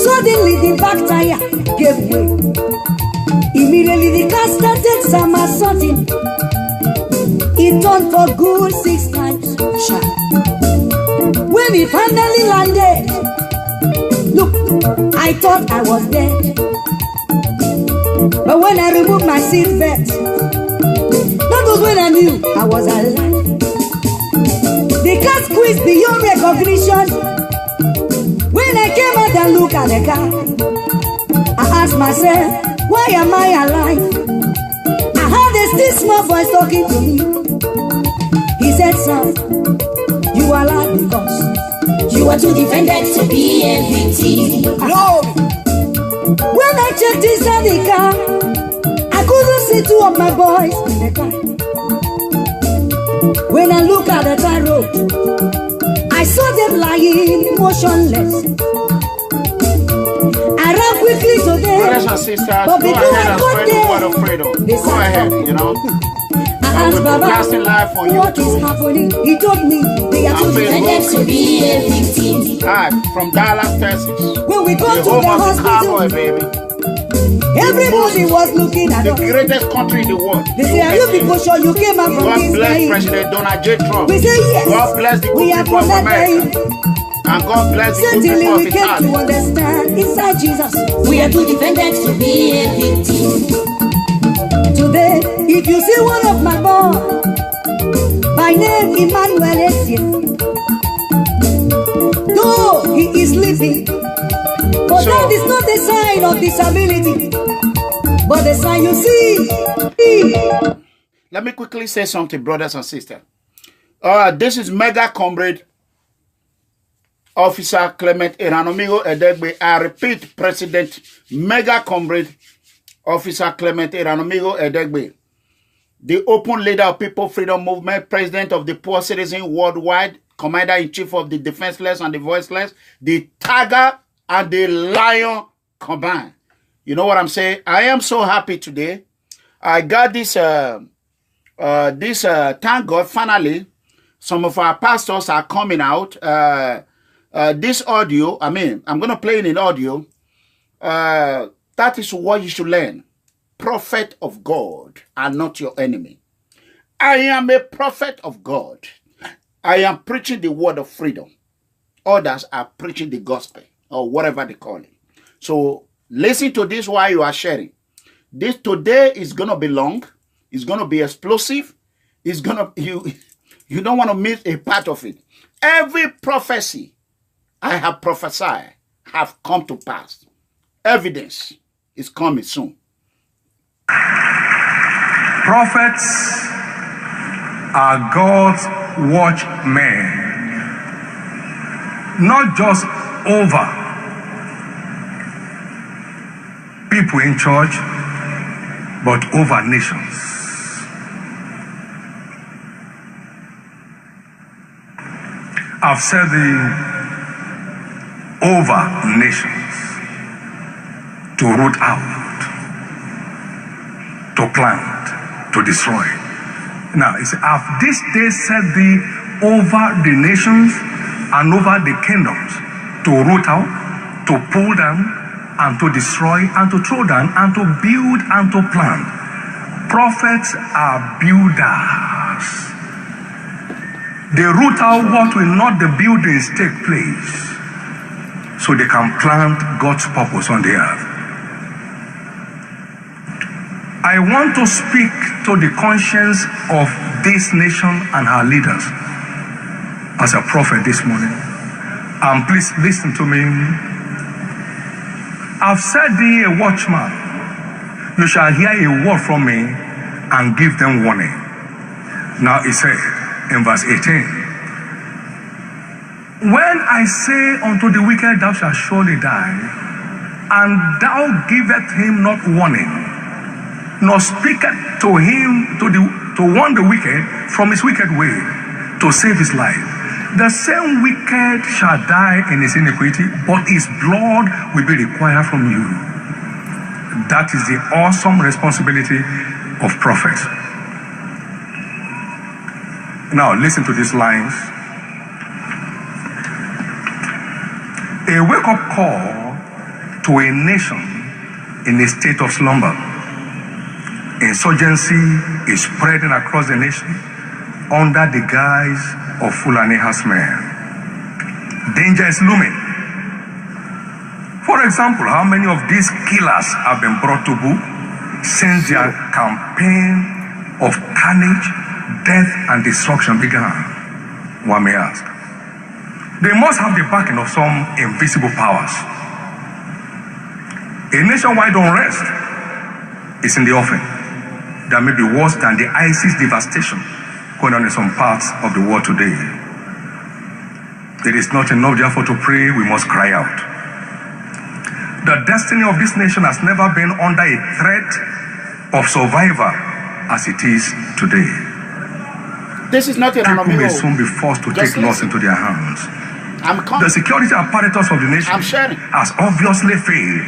Suddenly the back tire gave way. Immediately the car started somersaulting. It turned for good 6 times. When it finally landed, look, I thought I was dead. But when I removed my seat belt, that was when I knew I was alive. The car squeezed beyond recognition. When I came out and looked at the car, I asked myself, why am I alive? I heard a still small voice talking to me. He said, son, you are alive because you are too defended to be a victim. No. When I checked inside the car, I couldn't see 2 of my boys in the car. When I looked at the tar road, I saw them lying motionless. I ran quickly to them. Brothers and sisters, but before I got there, they go ahead, you know. I asked Baba, what is happening? He told me they are too defended to be a victim. Hi, from Dallas, Texas. When we go to the hospital, baby. Everybody was looking at us. The greatest country in the world. They say, are you people sure you came out from this God bless place? President Donald J. Trump. We say yes. God bless the good people of America. And God bless the good people of we came to understand inside Jesus, we are too defended to be a victim. Today, if you see one of my boys, by name Emmanuel Essien, though he is sleeping, but that is not a sign of disability, but the sign you see. Let me quickly say something, brothers and sisters. This is Mega Comrade Officer Clement Eranomigo Edegbe. I repeat, President Mega Comrade Officer Clement Eranomigo Edegbe, the open leader of People Freedom Movement, President of the Poor Citizen Worldwide, Commander-in-Chief of the Defenseless and the Voiceless, the Tiger and the Lion combined. You know what I'm saying? I am so happy today. I got this, thank God, finally, some of our pastors are coming out. This audio, I'm going to play it in audio. That is what you should learn. Prophet of God are not your enemy. I am a prophet of God. I am preaching the word of freedom. Others are preaching the gospel or whatever they call it. So listen to this while you are sharing. This today is going to be long. It's going to be explosive. It's going to, you don't want to miss a part of it. Every prophecy I have prophesied have come to pass. Evidence is coming soon. Prophets are God's watchmen, not just over people in church, but over nations. I've said the over nations to root out, to plant, to destroy. Now, it's have this day set thee over the nations and over the kingdoms to root out, to pull down, and to destroy, and to throw down, and to build, and to plant. Prophets are builders. They root out what will not the buildings take place, so they can plant God's purpose on the earth. I want to speak to the conscience of this nation and our leaders as a prophet this morning. And please listen to me. I've said thee a watchman. You shall hear a word from me and give them warning. Now it said in verse 18, when I say unto the wicked, thou shalt surely die, and thou giveth him not warning, nor speaketh to him to warn the wicked from his wicked way, to save his life, the same wicked shall die in his iniquity, but his blood will be required from you. That is the awesome responsibility of prophets. Now listen to these lines. A wake-up call to a nation in a state of slumber. Insurgency is spreading across the nation under the guise of Fulani herdsmen. Danger is looming. For example, how many of these killers have been brought to book since their campaign of carnage, death, and destruction began? One may ask. They must have the backing of some invisible powers. A nationwide unrest is in the offing that may be worse than the ISIS devastation going on in some parts of the world today. It is not enough, therefore, to pray, we must cry out. The destiny of this nation has never been under a threat of survival as it is today. This is not an People may soon be forced to take laws into their hands. The security apparatus of the nation has obviously failed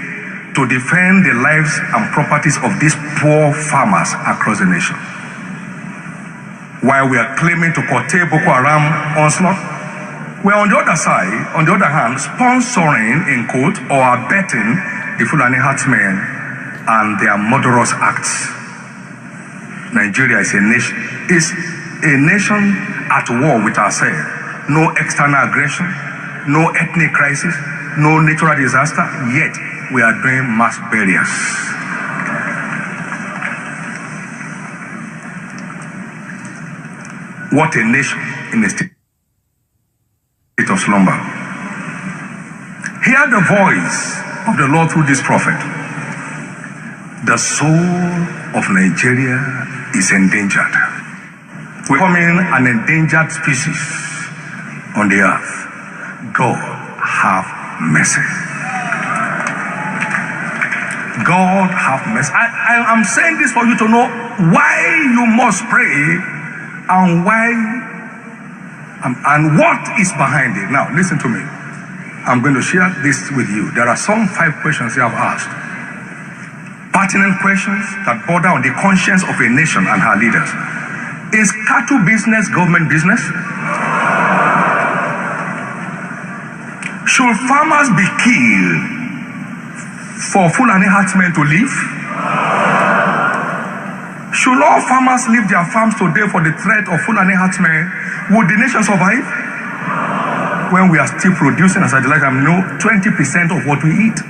to defend the lives and properties of these poor farmers across the nation. While we are claiming to curtail Boko Haram onslaught, we're on the other side, on the other hand, sponsoring, in quote, or abetting the Fulani herdsmen and their murderous acts. Nigeria is a nation at war with ourselves. No external aggression, no ethnic crisis, no natural disaster, yet we are doing mass burials. What a nation in a state of slumber. Hear the voice of the Lord through this prophet. The soul of Nigeria is endangered. We're becoming an endangered species on the earth. God have mercy. God have mercy. I am saying this for you to know why you must pray and why and what is behind it. Now, listen to me. I'm going to share this with you. There are some 5 questions you have asked. Pertinent questions that border on the conscience of a nation and her leaders. Is cattle business government business? Should farmers be killed for Fulani herdsmen to live? Should all farmers leave their farms today for the threat of Fulani herdsmen? Would the nation survive? When we are still producing, as I like, 20% of what we eat.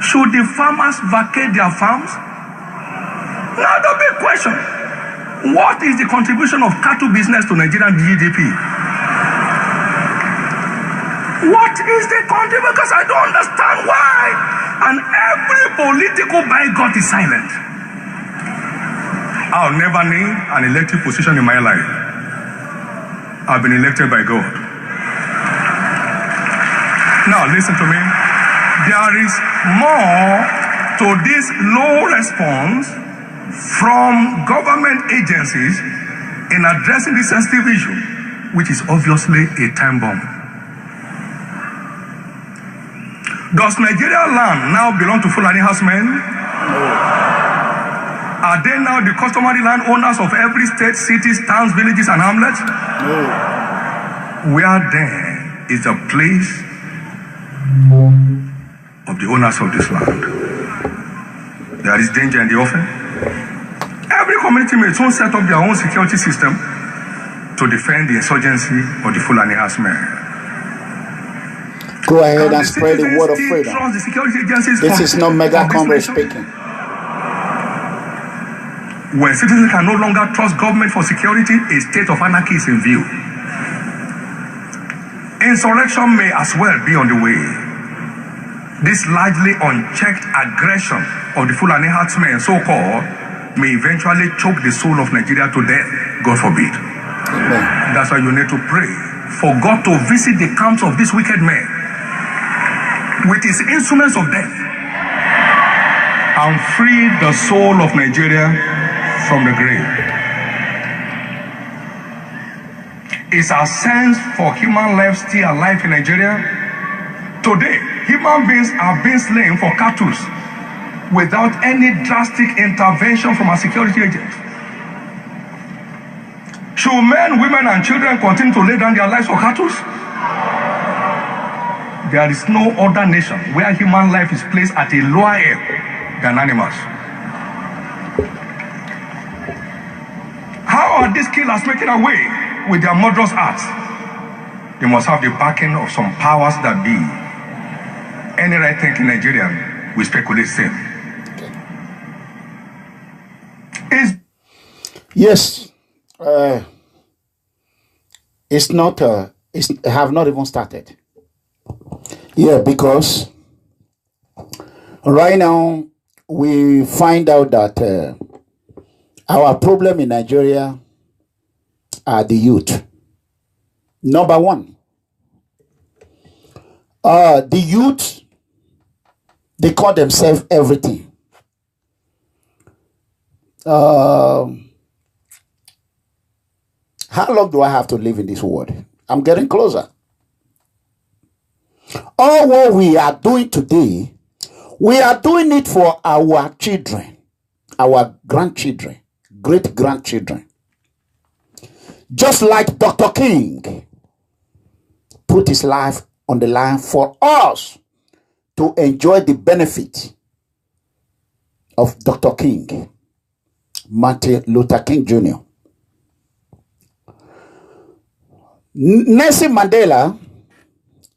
Should the farmers vacate their farms? Now the big question. What is the contribution of cattle business to Nigerian GDP? What is the contribution? Because I don't understand why. And every political bigot is silent. I'll never need an elected position in my life. I've been elected by God. Now listen to me. There is more to this low response from government agencies in addressing this sensitive issue, which is obviously a time bomb. Does Nigeria land now belong to Fulani herdsmen? No. Are they now the customary landowners of every state, cities, towns, villages, and hamlets? No. Where then is the place of the owners of this land? There is danger in the offing. Every community may soon set up their own security system to defend the insurgency of the Fulani herdsmen. Go ahead and spread the word of freedom. This is not Mega Congress speaking. When citizens can no longer trust government for security, a state of anarchy is in view. Insurrection may as well be on the way. This largely unchecked aggression of the Fulani herdsmen, so-called, may eventually choke the soul of Nigeria to death, God forbid. Amen. That's why you need to pray for God to visit the camps of these wicked men with his instruments of death and free the soul of Nigeria from the grave. Is our sense for human life still alive in Nigeria? Today, human beings are being slain for cattle without any drastic intervention from our security agents. Should men, women, and children continue to lay down their lives for cattle? there is no other nation where human life is placed at a lower ebb than animals. How are these killers making away with their murderous acts? They must have the backing of some powers that be. Any right-thinking Nigerian will speculate same. Yes, it's not. It's have not even started. Yeah, because right now we find out that our problem in Nigeria are the youth. Number one, the youth, they call themselves everything. How long do I have to live in this world? I'm getting closer. All what we are doing today, we are doing it for our children, our grandchildren, great-grandchildren. Just like Dr. King put his life on the line for us to enjoy the benefit of Dr. King, Martin Luther King Jr. Nelson Mandela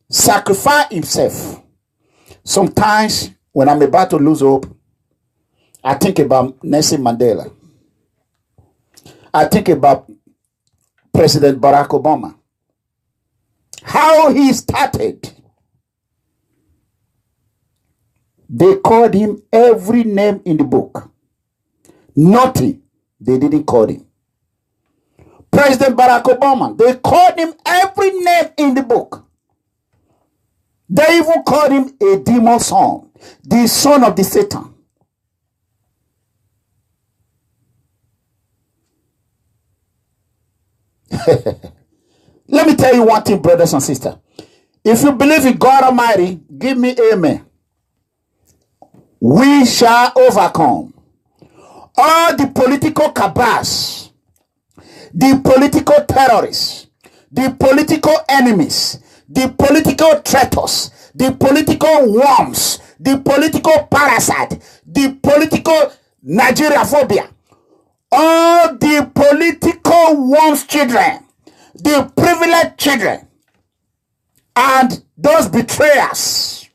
sacrificed himself. Sometimes when I'm about to lose hope, I think about Nelson Mandela. I think about President Barack Obama. How he started. They called him every name in the book. Nothing they didn't call him. President Barack Obama, they called him every name in the book. They even called him a demon son, the son of the Satan. Let me tell you one thing, brothers and sisters. If you believe in God Almighty, give me amen. We shall overcome all the political cabals, the political terrorists, the political enemies, the political traitors, the political worms, the political parasite, the political Nigeria phobia, all the political worms children, the privileged children, and those betrayers,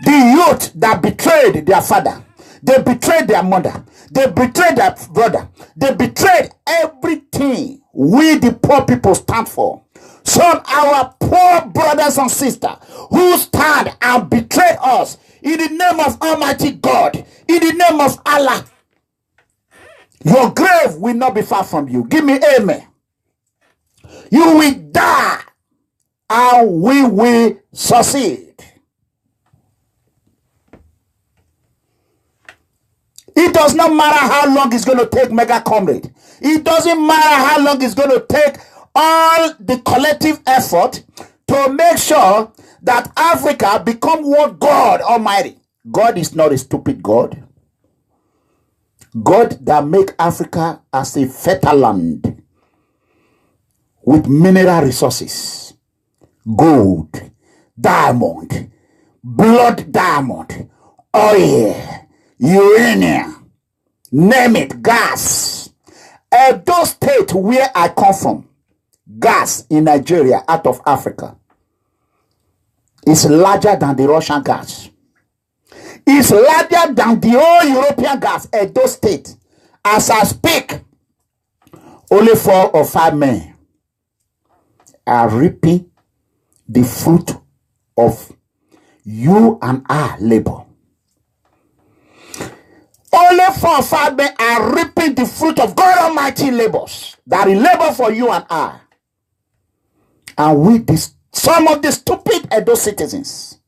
the youth that betrayed their father, they betrayed their mother, they betrayed their brother, they betrayed everything we the poor people stand for. Some our poor brothers and sisters who stand and betray us in the name of Almighty God, in the name of Allah. Your grave will not be far from you. Give me amen. You will die and we will succeed. It does not matter how long it's going to take, Mega Comrade. It doesn't matter how long it's going to take all the collective effort to make sure that Africa become one God Almighty. God is not a stupid God. God that make Africa as a fertile land with mineral resources, gold, diamond, blood diamond, oil, uranium, name it, gas. Those states where I come from, gas in Nigeria out of Africa is larger than the Russian gas. It's larger than the whole European gas at those states. As I speak, only 4 or 5 men are reaping the fruit of you and I labor. Only 4 or 5 men are reaping the fruit of God Almighty labors that He labor for you and I. And we, some of the stupid Edo citizens,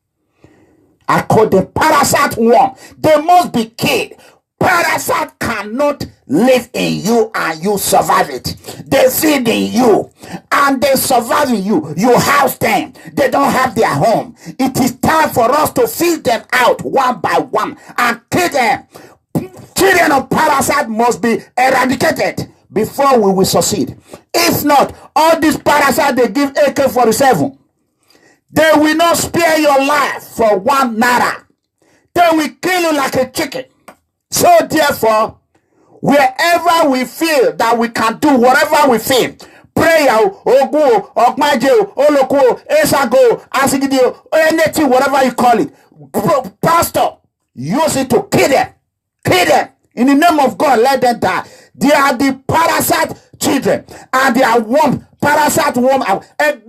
I call them parasite worm. They must be killed. Parasite cannot live in you and you survive it. They feed in you and they survive in you. You house them. They don't have their home. It is time for us to feed them out one by one and kill them. Children of parasite must be eradicated before we will succeed. If not, all these parasites they give AK-47. They will not spare your life for 1 naira. They will kill you like a chicken. So therefore, wherever we feel that we can do whatever we feel, prayer, ogu, okmaje, oloko, esago, asigidio, anything, whatever you call it, pastor, use it to kill them. Kill them. In the name of God, let them die. They are the parasite children, and they are worm, parasite worm. They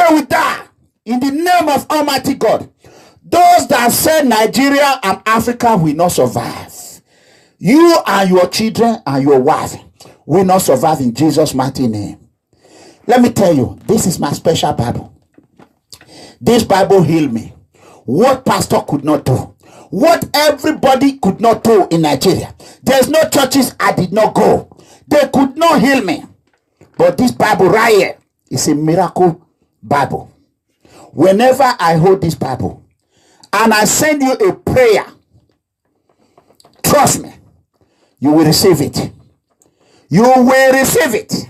will die in the name of Almighty God. Those that say Nigeria and Africa will not survive, you and your children and your wife will not survive in Jesus' mighty name. Let me tell you, this is my special Bible. This Bible healed me. What pastor could not do, what everybody could not do in Nigeria. There's no churches I did not go. They could not heal me. But this Bible right here is a miracle Bible. Whenever I hold this Bible and I send you a prayer, trust me, you will receive it. You will receive it.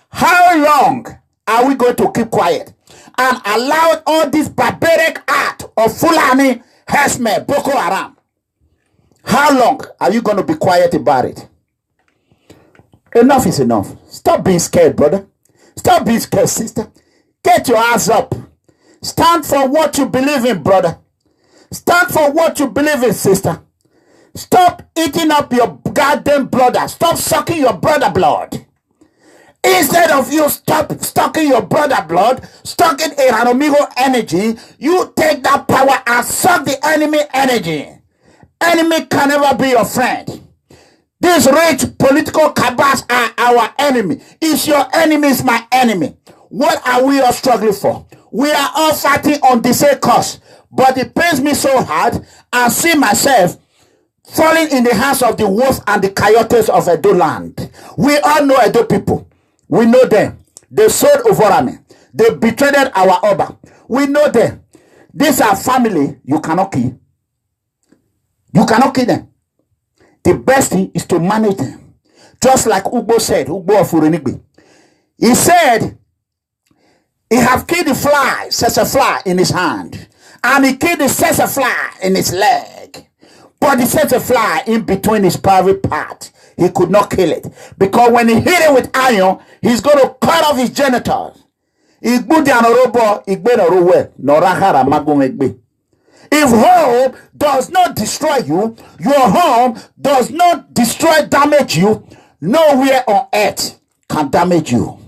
How long are we going to keep quiet and allow all this barbaric act of Fulani, Hesme, Boko Haram? How long are you going to be quiet about it? Enough is enough. Stop being scared, brother. Stop being scared, sister. Get your ass up. Stand for what you believe in, brother. Stand for what you believe in, sister. Stop eating up your goddamn brother. Stop sucking your brother blood. Instead of you stop sucking your brother blood, sucking an amigo energy, you take that power and suck the enemy energy. Enemy can never be your friend. These rich political cabals are our enemy. If your enemy is my enemy, what are we all struggling for? We are all fighting on the same cause. But it pains me so hard. I see myself falling in the hands of the wolf and the coyotes of Edo land. We all know Edo people. We know them. They sold Ovorame. They betrayed our Oba. We know them. These are family you cannot kill. You cannot kill them. The best thing is to manage them. Just like Ugbo said, Ugbo of Urenigbe. He said, he have killed the fly, fly in his hand. And he killed the fly in his leg. But the fly in between his private part, he could not kill it. Because when he hit it with iron, he's going to cut off his genitals. If home does not destroy you, your home does not destroy, damage you, nowhere on earth can damage you.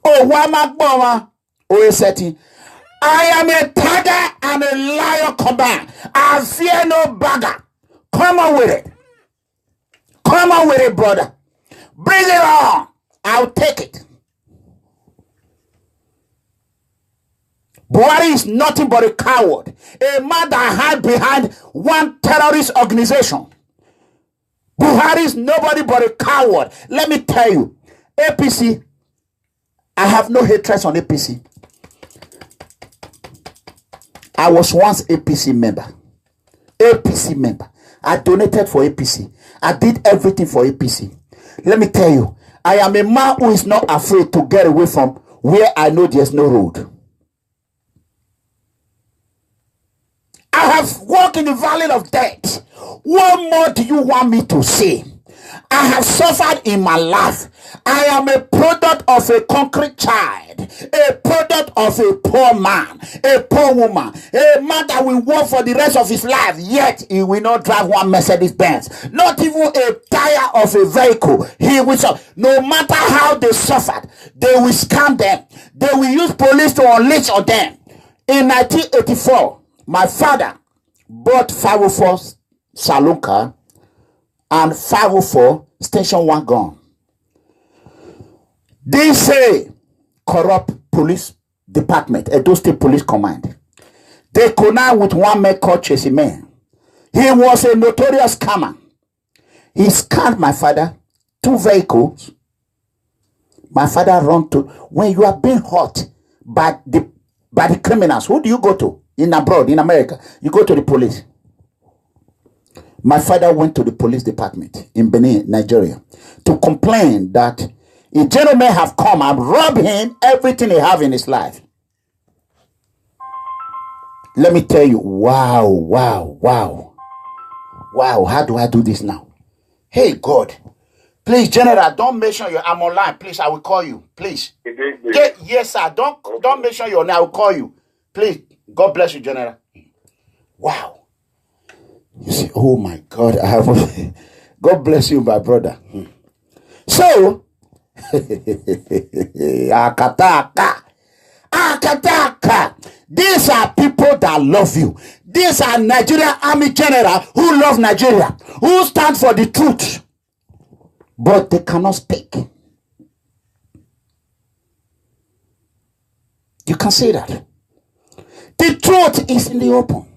Oh, Wamakboma, Oeseti, I am a tiger and a lion combined. I fear no bagger. Come on with it. Come on with it, brother. Bring it on. I'll take it. Buhari is nothing but a coward. A man that hide behind one terrorist organization. Buhari is nobody but a coward. Let me tell you, APC, I have no hatred on APC. I was once APC member. APC member. I donated for APC. I did everything for APC. Let me tell you, I am a man who is not afraid to get away from where I know there's no road. I have walked in the valley of death. What more do you want me to say? I have suffered in my life. I am a product of a concrete child, a product of a poor man, a poor woman, a man that will work for the rest of his life, yet he will not drive one Mercedes Benz, not even a tire of a vehicle. He will suffer. No matter how they suffered, they will scam them. They will use police to unleash on them. In 1984, my father bought 504 saloon car and 504 station wagon. They say corrupt police department, Edo State Police Command. They connive with one man called Chasey Man. He was a notorious scammer. He scammed my father, 2 vehicles. My father run to, when you are being hurt by the criminals, who do you go to? In abroad, in America, you go to the police. My father went to the police department in Benin, Nigeria, to complain that A gentleman have come and robbed him everything he have in his life. Let me tell you, wow. How do I do this now? Hey, God. Please, General, don't mention your. I'm online. Please, I will call you. Please. Yes, sir. Don't mention your name. I will call you. Please. God bless you, General. Wow. You see, oh my God. God bless you, my brother. So, Akataka. These are people that love you. These are Nigerian Army General who love Nigeria, who stand for the truth, but they cannot speak. You can see that. The truth is in the open.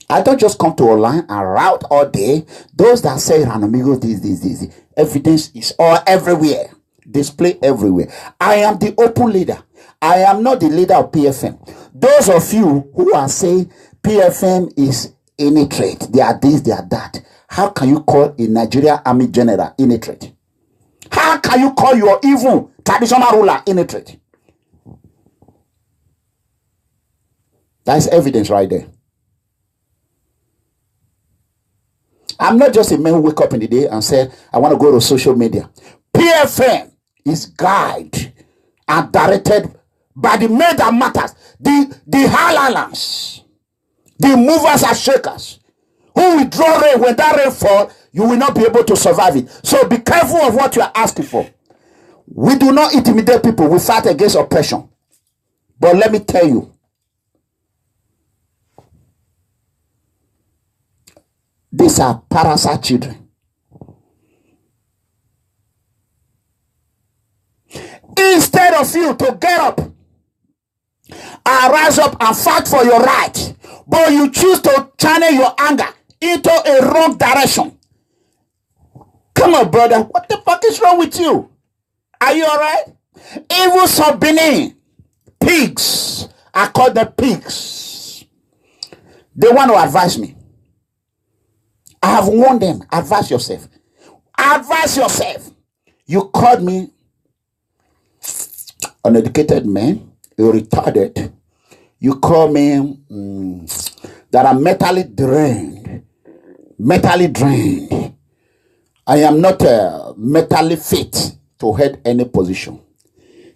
I don't just come to online and route all day. Those that say Ranamigo, this. Evidence is all everywhere. Display everywhere. I am the open leader. I am not the leader of P.F.M. Those of you who are saying P.F.M. is illiterate, they are this, they are that. How can you call a Nigerian Army General illiterate? How can you call your evil traditional ruler illiterate? That is evidence right there. I'm not just a man who wake up in the day and say, I want to go to social media. P.F.M. is guided and directed by the men that matters, the halalans, the movers and shakers, who will draw rain. When that rain falls, you will not be able to survive it. So be careful of what you are asking for. We do not intimidate people. We fight against oppression. But let me tell you, these are parasite children. Instead of you to get up and rise up and fight for your right, but you choose to channel your anger into a wrong direction. Come on, brother. What the fuck is wrong with you? Are you all right? Evil Sabini, pigs. I call them pigs. They want to advise me. I have warned them. Advise yourself. Advise yourself. You called me uneducated man. You're retarded. You call me that I'm mentally drained. Mentally drained. I am not mentally fit to head any position.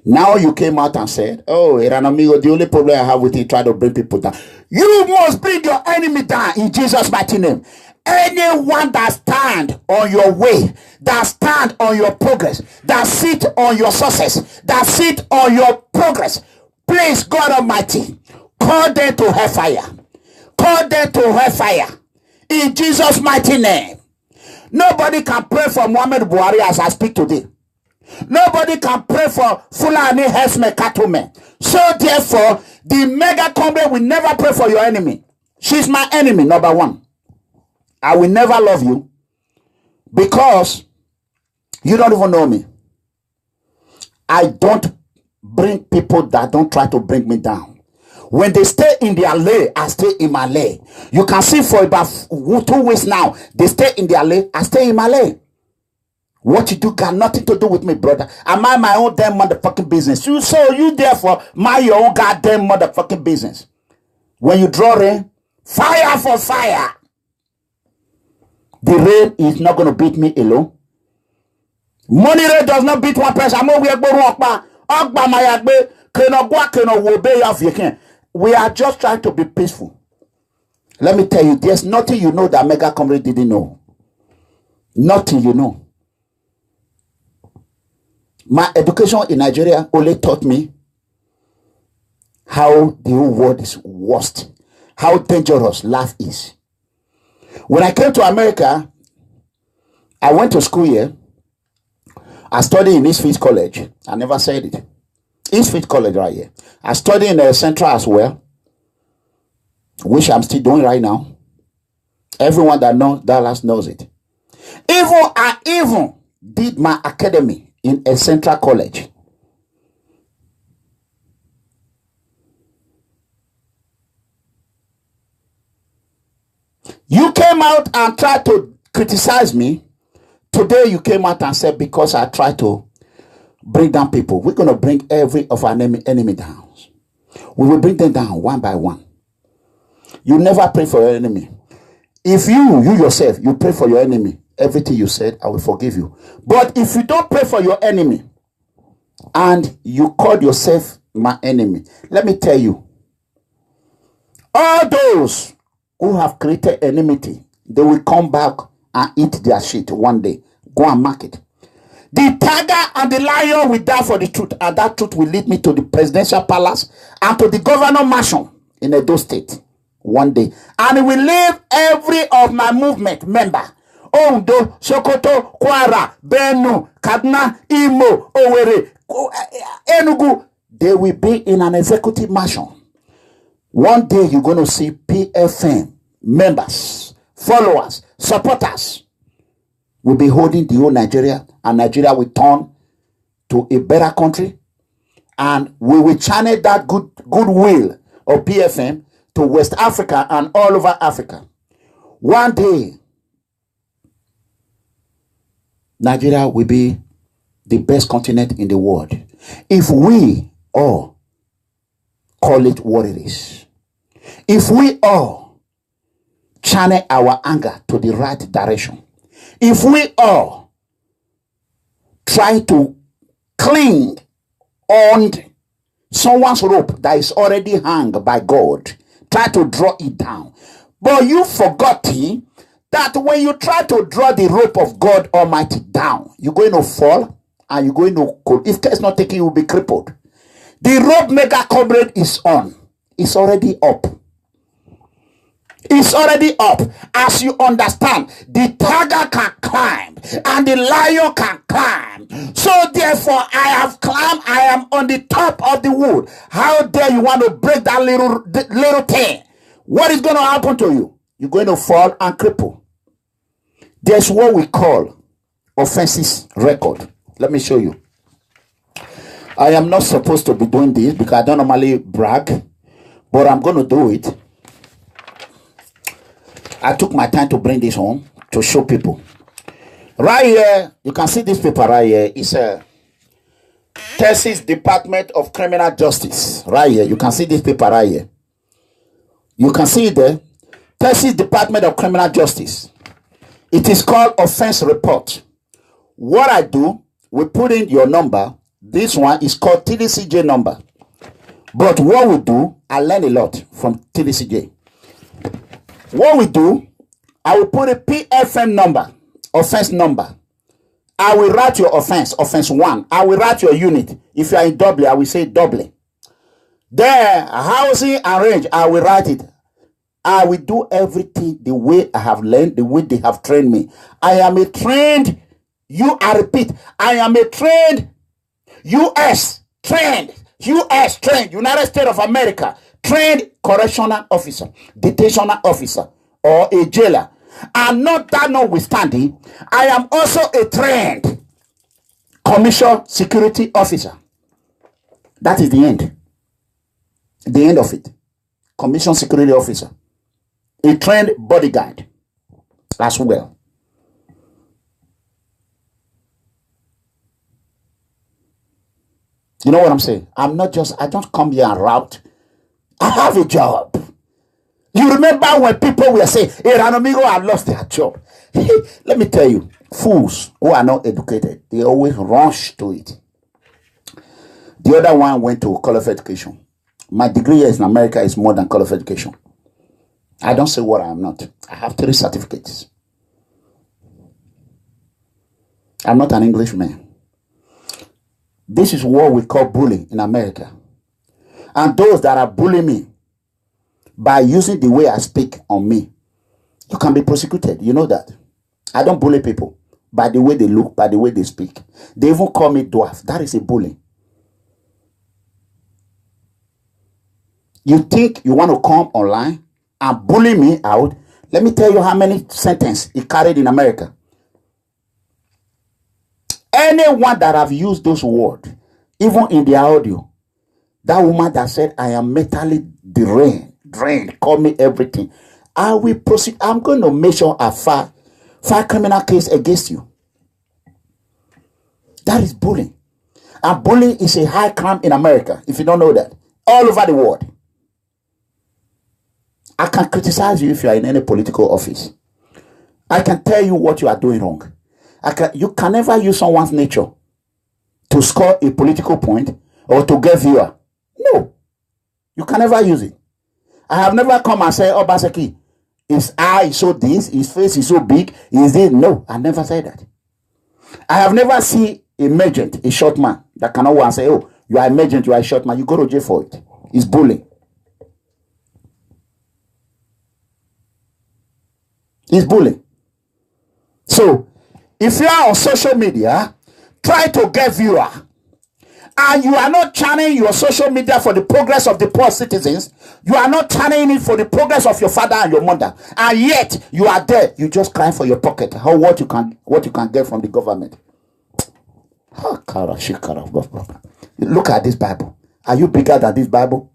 Now you came out and said, oh, Iranamigo, the only problem I have with you, try to bring people down. You must bring your enemy down in Jesus' mighty name. Anyone that stand on your way, that stand on your progress, that sit on your success, that sit on your progress, please, God Almighty, call them to hellfire. Call them to hellfire. In Jesus' mighty name. Nobody can pray for Muhammad Buhari as I speak today. Nobody can pray for Fulani herdsmen, cattlemen. So therefore, the mega comrade will never pray for your enemy. She's my enemy, number one. I will never love you because you don't even know me. I don't bring people that don't try to bring me down. When they stay in their lane, I stay in my lane. You can see for about 2 weeks now, they stay in their lane, I stay in my lane. What you do got nothing to do with me, brother. I mind my own damn motherfucking business. You therefore mind your own goddamn motherfucking business. When you draw rain, fire for fire. The rain is not going to beat me alone. Money rain does not beat one person. We are just trying to be peaceful. Let me tell you, there's nothing you know that Mega Comrade didn't know. Nothing you know. My education in Nigeria only taught me how the whole world is worst, how dangerous life is. When I came to America, I went to school here. I studied in Eastfield College. I never said it. Eastfield College right here. I studied in the Central as well, which I'm still doing right now. Everyone that knows Dallas knows it. I even did my academy in a Central College. You came out and tried to criticize me. Today you came out and said because I tried to bring down people. We're going to bring every of our enemy down. We will bring them down one by one. You never pray for your enemy. If you yourself, you pray for your enemy, everything you said, I will forgive you. But if you don't pray for your enemy and you call yourself my enemy, let me tell you, all those who have created enmity, they will come back and eat their shit one day. Go and mark it. The tiger and the lion will die for the truth, and that truth will lead me to the presidential palace and to the governor mansion in Edo State one day. And it will leave every of my movement member. Ondo, Sokoto, Kwara, Benue, Kaduna, Imo, Owerri, Enugu. They will be in an executive mansion. One day you're going to see P.F.M members, followers, supporters will be holding the whole Nigeria, and Nigeria will turn to a better country, and we will channel that goodwill of P.F.M to West Africa and all over Africa. One day, Nigeria will be the best continent in the world if we all call it what it is. If we all channel our anger to the right direction. If we all try to cling on someone's rope that is already hung by God, try to draw it down. But you forgot that when you try to draw the rope of God Almighty down, you're going to fall and you're going to, if care is not taken, you will be crippled. The rope maker comrade is on. It's already up. It's already up. As you understand, the tiger can climb and the lion can climb. So therefore, I have climbed. I am on the top of the wood. How dare you want to break that little thing? What is going to happen to you? You're going to fall and cripple. There's what we call offenses record. Let me show you. I am not supposed to be doing this because I don't normally brag, but I'm going to do it. I took my time to bring this home to show people. Right here, you can see this paper right here. It's a Texas Department of Criminal Justice. Right here, you can see this paper right here. You can see it there. Texas Department of Criminal Justice. It is called offense report. What I do, we put in your number. This one is called TDCJ number. But what we do, I learn a lot from TDCJ. What we do, I will put a P.F.M number, offense number. I will write your offense 1. I will write your unit. If you are in Dublin, I will say Dublin. There, housing and range, I will write it. I will do everything the way I have learned, the way they have trained me. I am a trained, I repeat, I am a trained U.S. trained, United States of America, trained correctional officer, detentional officer, or a jailer. And not that notwithstanding, I am also a trained commission security officer. That is the end. The end of it. Commission security officer. A trained bodyguard as well. You know what I'm saying? I don't come here and route. I have a job. You remember when people were saying, hey, Ranomigo have lost their job. Let me tell you, fools who are not educated, they always rush to it. The other one went to college education. My degree here in America is more than college education. I don't say what I am not. I have 3 certificates. I'm not an Englishman. This is what we call bullying in America. And those that are bullying me by using the way I speak on me, you can be prosecuted. You know that. I don't bully people by the way they look, by the way they speak. They even call me dwarf. That is a bullying. You think you want to come online and bully me out? Let me tell you how many sentences it carried in America. Anyone that have used those words, even in the audio, that woman that said, I am mentally drained, call me everything. I will proceed. I'm going to make sure I file criminal case against you. That is bullying. And bullying is a high crime in America, if you don't know that. All over the world. I can criticize you if you are in any political office. I can tell you what you are doing wrong. You can never use someone's nature to score a political point or to get viewer. No. You can never use it. I have never come and said, Obaseki, his eye is so this, his face is so big, is this? No, I never said that. I have never seen a merchant, a short man, that cannot go and say, oh, you are a merchant, you are a short man, you go to jail for it. It's bullying. It's bullying. So, if you are on social media, try to get viewer, and you are not channeling your social media for the progress of the poor citizens, you are not channeling it for the progress of your father and your mother, and yet you are there, you just crying for your pocket, what you can get from the government. Look at this Bible. Are you bigger than this Bible?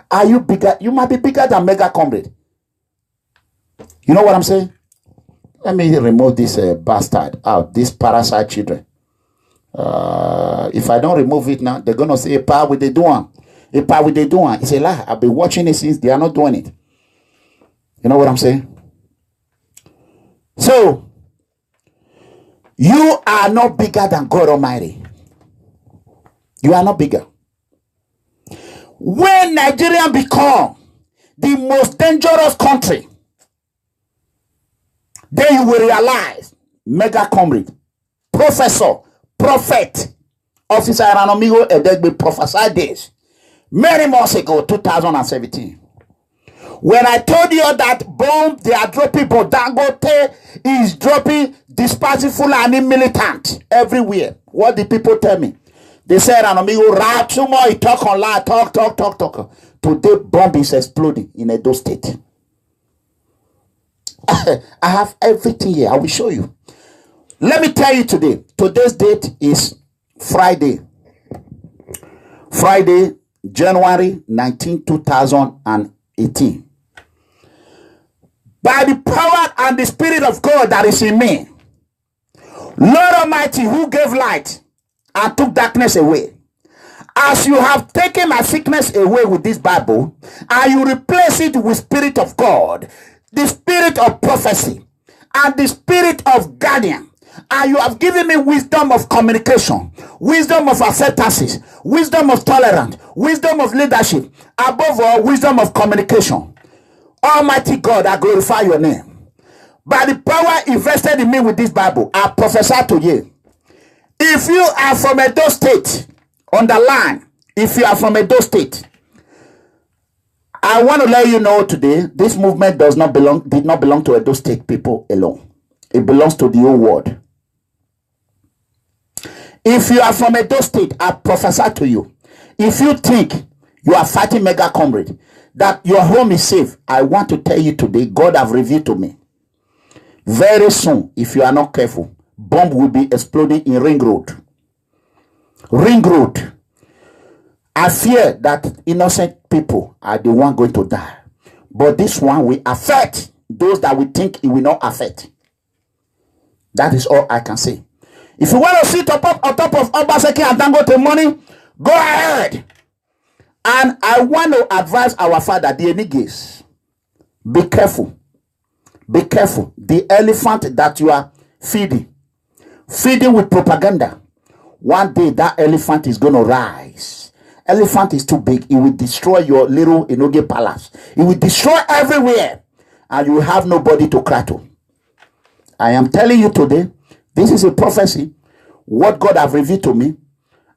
Are you bigger? You might be bigger than Mega Comrade. You know what I'm saying? Let me remove this bastard out, these parasite children. If I don't remove it now, they're going to say, a power with the doing. A power with the doing. It's a lie. I've been watching it since they are not doing it. You know what I'm saying? So, you are not bigger than God Almighty. You are not bigger. When Nigeria become the most dangerous country, then you will realize, Mega Comrade, Professor, Prophet, Officer Ranomigo Edegbe prophesied this many months ago, 2017. When I told you that bomb, they are dropping, but Dangote is dropping disperseful and militant everywhere. What did people tell me? They said, Ranomigo, right tomorrow, he talk online, talk. Today, bomb is exploding in Edo State. I have everything here. I will show you. Let me tell you today. Today's date is Friday. Friday, January 19, 2018. By the power and the Spirit of God that is in me, Lord Almighty, who gave light and took darkness away, as you have taken my sickness away with this Bible, and you replace it with Spirit of God, the Spirit of prophecy, and the Spirit of guardian, and you have given me wisdom of communication, wisdom of acceptances, wisdom of tolerance, wisdom of leadership, above all, wisdom of communication. Almighty God, I glorify your name. By the power invested in me with this Bible, I prophesy to you. If you are from Edo State, on the line, if you are from Edo State, I want to let you know today, this movement did not belong to Edo State people alone. It belongs to the whole world. If you are from Edo State, I prophesy to you. If you think you are fighting Mega Comrade, that your home is safe, I want to tell you today, God have revealed to me. Very soon, if you are not careful, bomb will be exploding in Ring Road. Ring Road. I fear that innocent people are the one going to die. But this one will affect those that we think it will not affect. That is all I can say. If you want to sit on top of Obaseki and Dangote money, go ahead. And I want to advise our father, the Enigis, be careful. Be careful. The elephant that you are feeding with propaganda, one day that elephant is going to rise. Elephant is too big. It will destroy your little Enoge palace. It will destroy everywhere. And you will have nobody to cry to. I am telling you today, this is a prophecy. What God have revealed to me.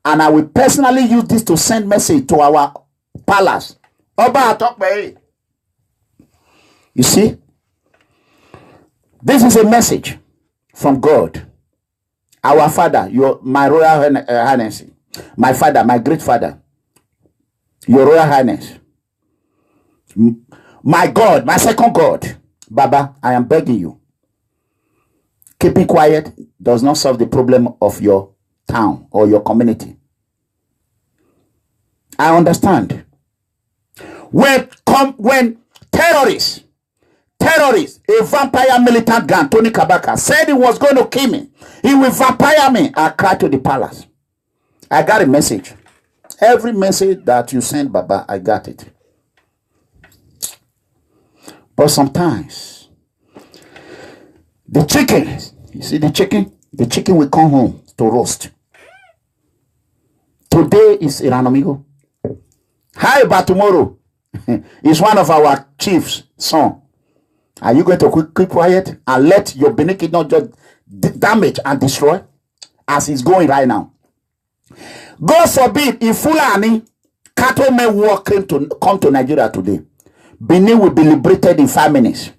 And I will personally use this to send message to our palace. You see? This is a message from God. Our father, my royal highness. My father, my great father. Your royal highness. My God, my second God. Baba, I am begging you. Keeping quiet does not solve the problem of your town or your community. I understand. When terrorists, a vampire militant gang, Tony Kabaka, said he was going to kill me, he will vampire me, I cried to the palace. I got a message. Every message that you send, Baba, I got it. But sometimes, the chicken, you see the chicken? The chicken will come home to roast. Today is Iranamigo. How about tomorrow? It's one of our chief's son. Are you going to keep quiet and let your benefit not just damage and destroy as it's going right now? God forbid if Fulani cattle men war come to Nigeria today, Benin will be liberated in 5 minutes.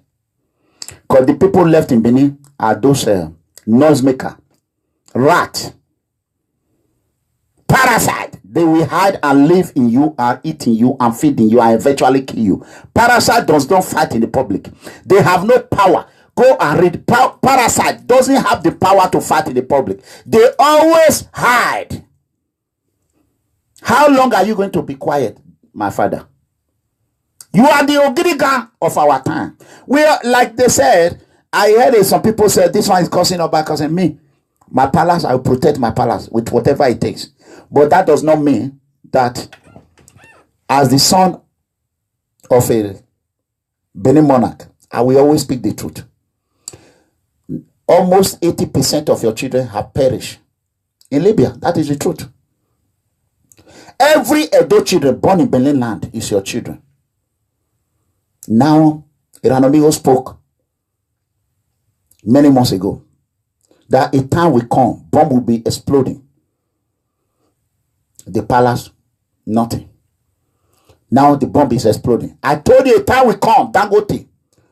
Because the people left in Benin are those noisemaker, rat, parasite. They will hide and live in you, and eat in you, and feed in you, and eventually kill you. Parasite does not fight in the public. They have no power. Go and read. Parasite doesn't have the power to fight in the public. They always hide. How long are you going to be quiet, my father? You are the Ogiriga of our time. We are, like they said, I heard it, some people said this one is causing or back causing me. My palace, I will protect my palace with whatever it takes. But that does not mean that as the son of a Benin monarch, I will always speak the truth. Almost 80% of your children have perished in Libya. That is the truth. Every Edo children born in Benin land is your children. Now, Iranomigo spoke many months ago that a time will come, bomb will be exploding. The palace, nothing. Now the bomb is exploding. I told you a time will come, Dangote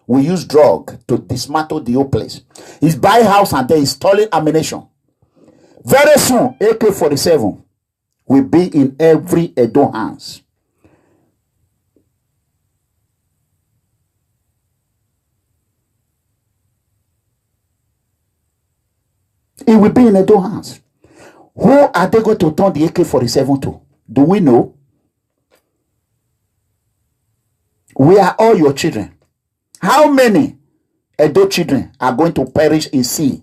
will use drug to dismantle the whole place. He's buying house and they're installing ammunition. Very soon, AK-47 will be in every Edo hands. It will be in Edo hands. Who are they going to turn the AK-47 to? Do we know? We are all your children. How many Edo children are going to perish in sea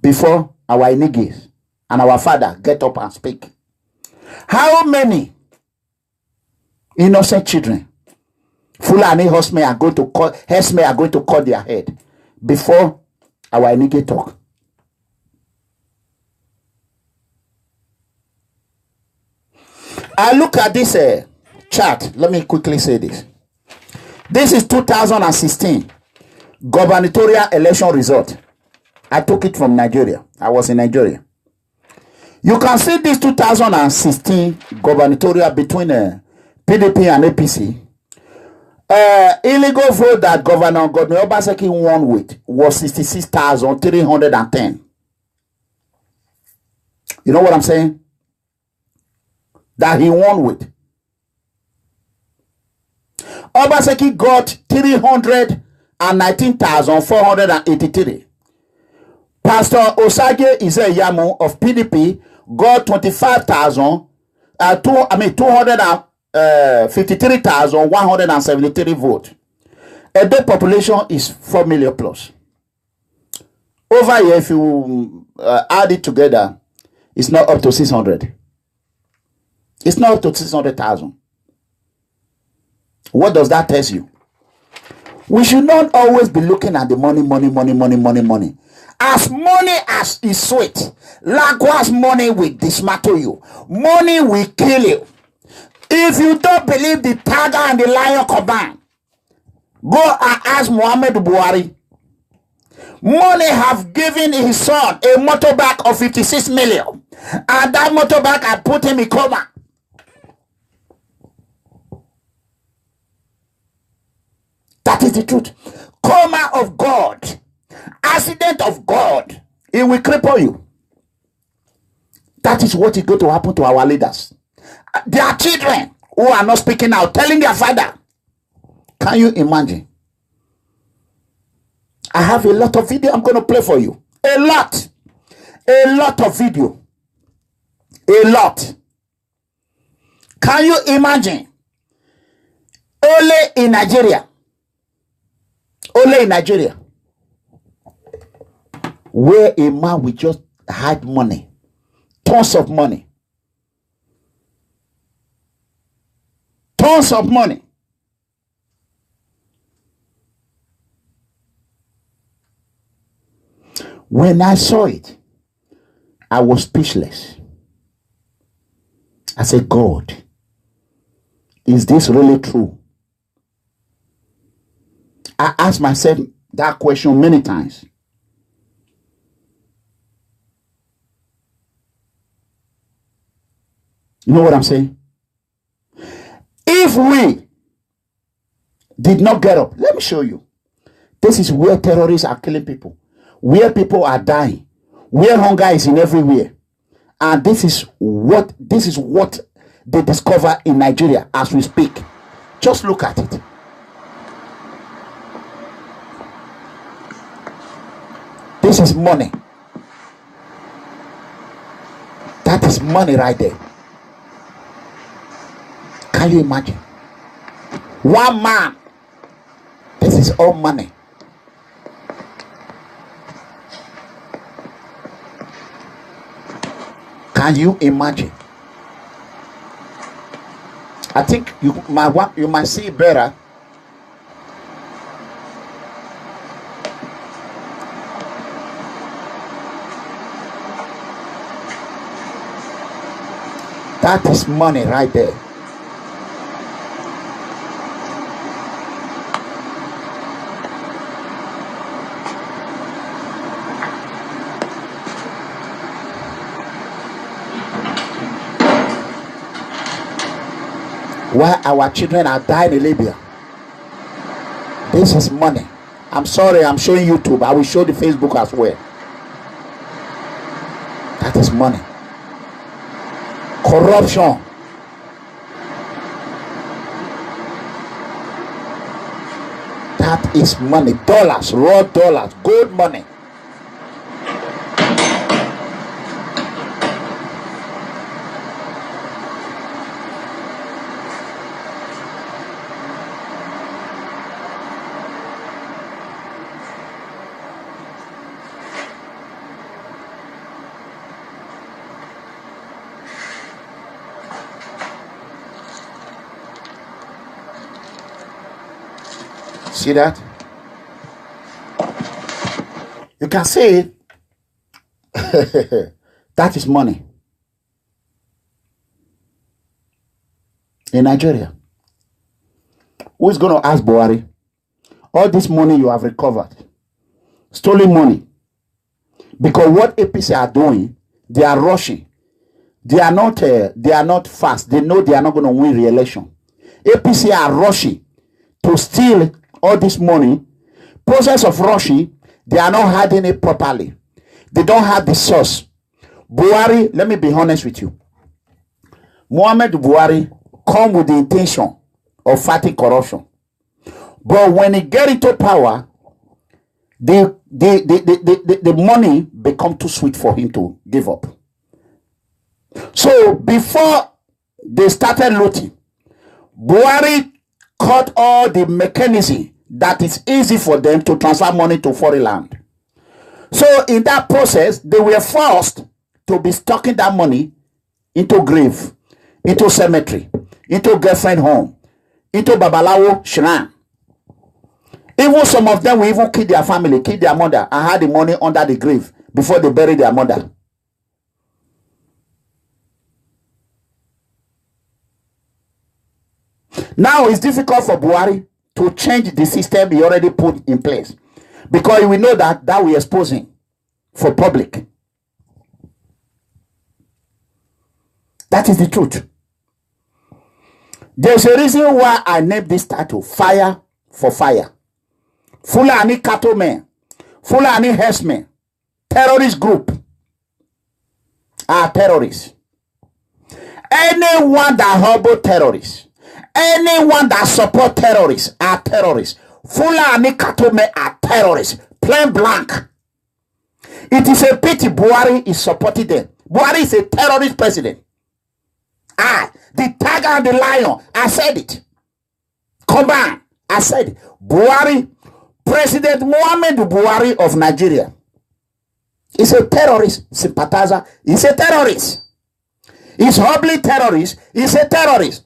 before our inigis and our father get up and speak? How many innocent children, Fulani horsemen are going to cut their head before our inigi talk? I look at this chart. Let me quickly say this. This is 2016 gubernatorial election result. I took it from Nigeria. I was in Nigeria. You can see this 2016 gubernatorial between PDP and APC. Illegal vote that Governor Obaseki won with was 66,310. You know what I'm saying? That he won with. Obaseki got 319,483. Pastor Osage Izeyamu of PDP got 253,173 votes. Edo population is 4 million plus. Over here, if you add it together, it's not up to 600. It's not up to 600,000. What does that tell you? We should not always be looking at the money. As money as is sweet, likewise money will dismantle you. Money will kill you. If you don't believe the tiger and the lion combined, go and ask Muhammad Buhari. Money have given his son a motorbike of 56 million. And that motorbike I put him in coma. That is the truth. Coma of God. Accident of God. It will cripple you. That is what is going to happen to our leaders. There are children who are not speaking out, telling their father. Can you imagine? I have a lot of video I'm going to play for you. A lot of video. A lot. Can you imagine? Only in Nigeria. Where a man will just had money, tons of money, tons of money. When I saw it, I was speechless. I said, God, is this really true? I asked myself that question many times. You know what I'm saying? If we did not get up, let me show you. This is where terrorists are killing people, where people are dying, where hunger is in everywhere. And this is what they discover in Nigeria as we speak. Just look at it. This is money. That is money right there. Can you imagine? One man. This is all money. Can you imagine? I think you might see it better. That is money right there. Why our children are dying in Libya. This is money. I'm sorry, I'm showing YouTube. I will show the Facebook as well. That is money. Corruption. That is money. Dollars, raw dollars, gold money. See that? You can see it. That is money. In Nigeria. Who is going to ask Buhari? All this money you have recovered. Stolen money. Because what APC are doing, they are rushing. They are not fast. They know they are not going to win re-election. APC are rushing to steal all this money. Process of rushing, they are not hiding it properly. They don't have the source. Buhari, let me be honest with you. Muhammad Buhari come with the intention of fighting corruption. But when he get into power, the money become too sweet for him to give up. So before they started looting, Buhari cut all the mechanism that is easy for them to transfer money to foreign land. So in that process, they were forced to be stocking that money into grave, into cemetery, into girlfriend home, into Babalawo shrine. Even some of them will even kill their family, kill their mother, and hide the money under the grave before they bury their mother. Now it's difficult for Buhari to change the system he already put in place, because we know that will expose him for public. That is the truth. There's a reason why I named this title Fire for Fire. Fulani cattlemen, Fulani herdsmen, terrorist group are terrorists. Anyone that harbor terrorists, anyone that support terrorists are terrorists. Fulani cattlemen are terrorists. Plain blank. It is a pity Buhari is supporting them. Buhari is a terrorist president. The tiger and the lion, I said it. Come on, I said it. Buhari, President Muhammad Buhari of Nigeria He's a terrorist sympathizer. He's a terrorist. He's hardly terrorist. He's a terrorist.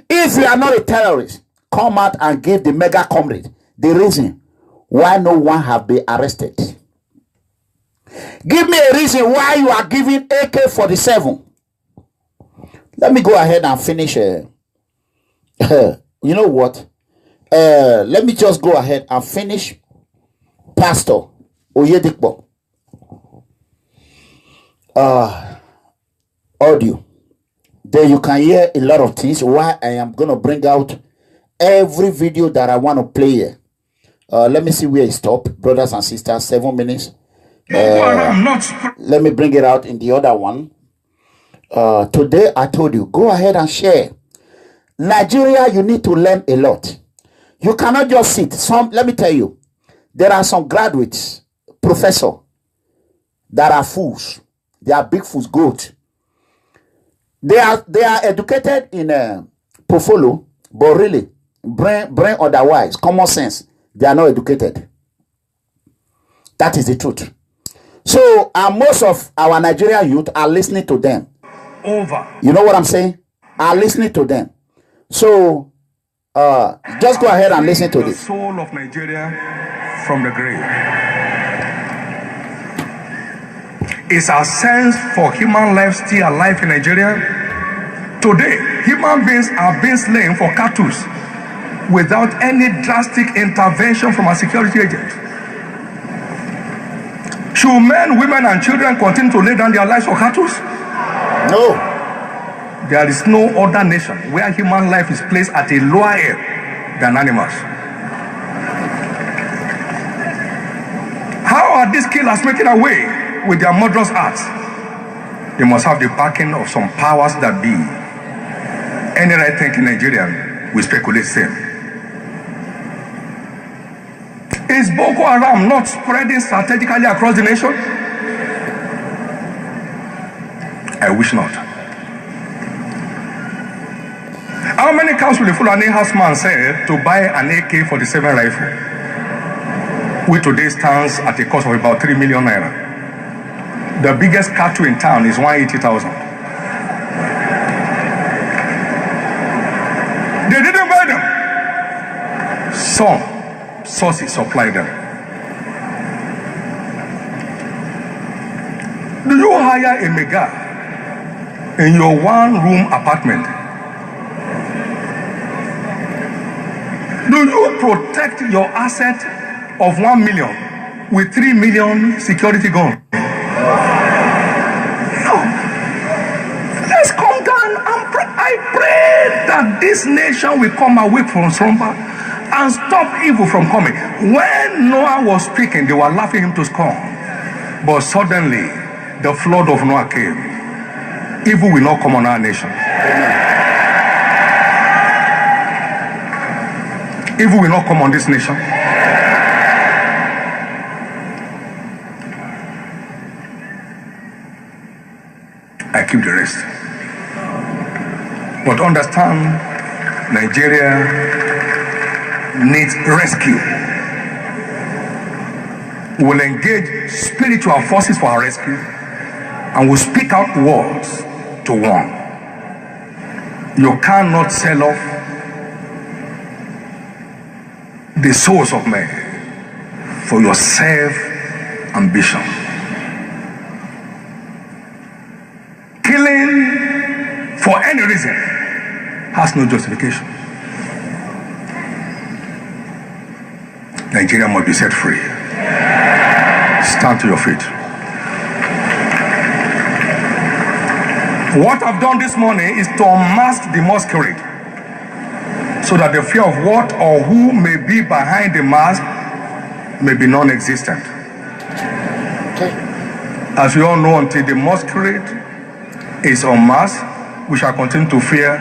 If you are not a terrorist, come out and give the mega comrade the reason why no one have been arrested. Give me a reason why you are giving AK-47. Let me go ahead and finish. You know what? Let me just go ahead and finish Pastor Oyedepo. Audio. Then you can hear a lot of things. Why I am going to bring out every video that I want to play here. Let me see where it stopped. Brothers and sisters, 7 minutes. Let me bring it out in the other one. Today I told you, go ahead and share. Nigeria, you need to learn a lot. You cannot just sit. Let me tell you, there are some graduates, professors, that are fools. They are big fools, goat. They are educated in portfolio, but really, brain otherwise, common sense, they are not educated. That is the truth. So, most of our Nigerian youth are listening to them. You know what I'm saying? Are listening to them. So, just go ahead and listen to this. The soul of Nigeria from the grave. Is our sense for human life still alive in Nigeria? Today, human beings are being slain for cattle without any drastic intervention from a security agent. Should men, women, and children continue to lay down their lives for cattle? No. There is no other nation where human life is placed at a lower ebb than animals. How are these killers making away with their murderous acts? They must have the backing of some powers that be. Any right-thinking Nigerian will speculate same. Is Boko Haram not spreading strategically across the nation? I wish not. How many cows will the Fulani herdsman sell to buy an AK-47 rifle, which today stands at a cost of about 3 million naira? The biggest cattle in town is 180,000. They didn't buy them. Some sources supply them. Do you hire a mega in your one-room apartment? Do you protect your asset of 1 million with 3 million security guns? No. Let's come down and pray. I pray that this nation will come awake from slumber and stop evil from coming. When Noah was speaking, they were laughing him to scorn. But suddenly, the flood of Noah came. Evil will not come on our nation. Evil will not come on this nation. I keep the rest. But understand, Nigeria needs rescue. We will engage spiritual forces for our rescue, and will speak out words to warn. You cannot sell off the souls of men for your self-ambition. Killing for any reason has no justification. Nigeria must be set free. Stand to your feet. What I've done this morning is to unmask the masquerade, so that the fear of what or who may be behind the mask may be non-existent. As we all know, until the masquerade is unmasked, we shall continue to fear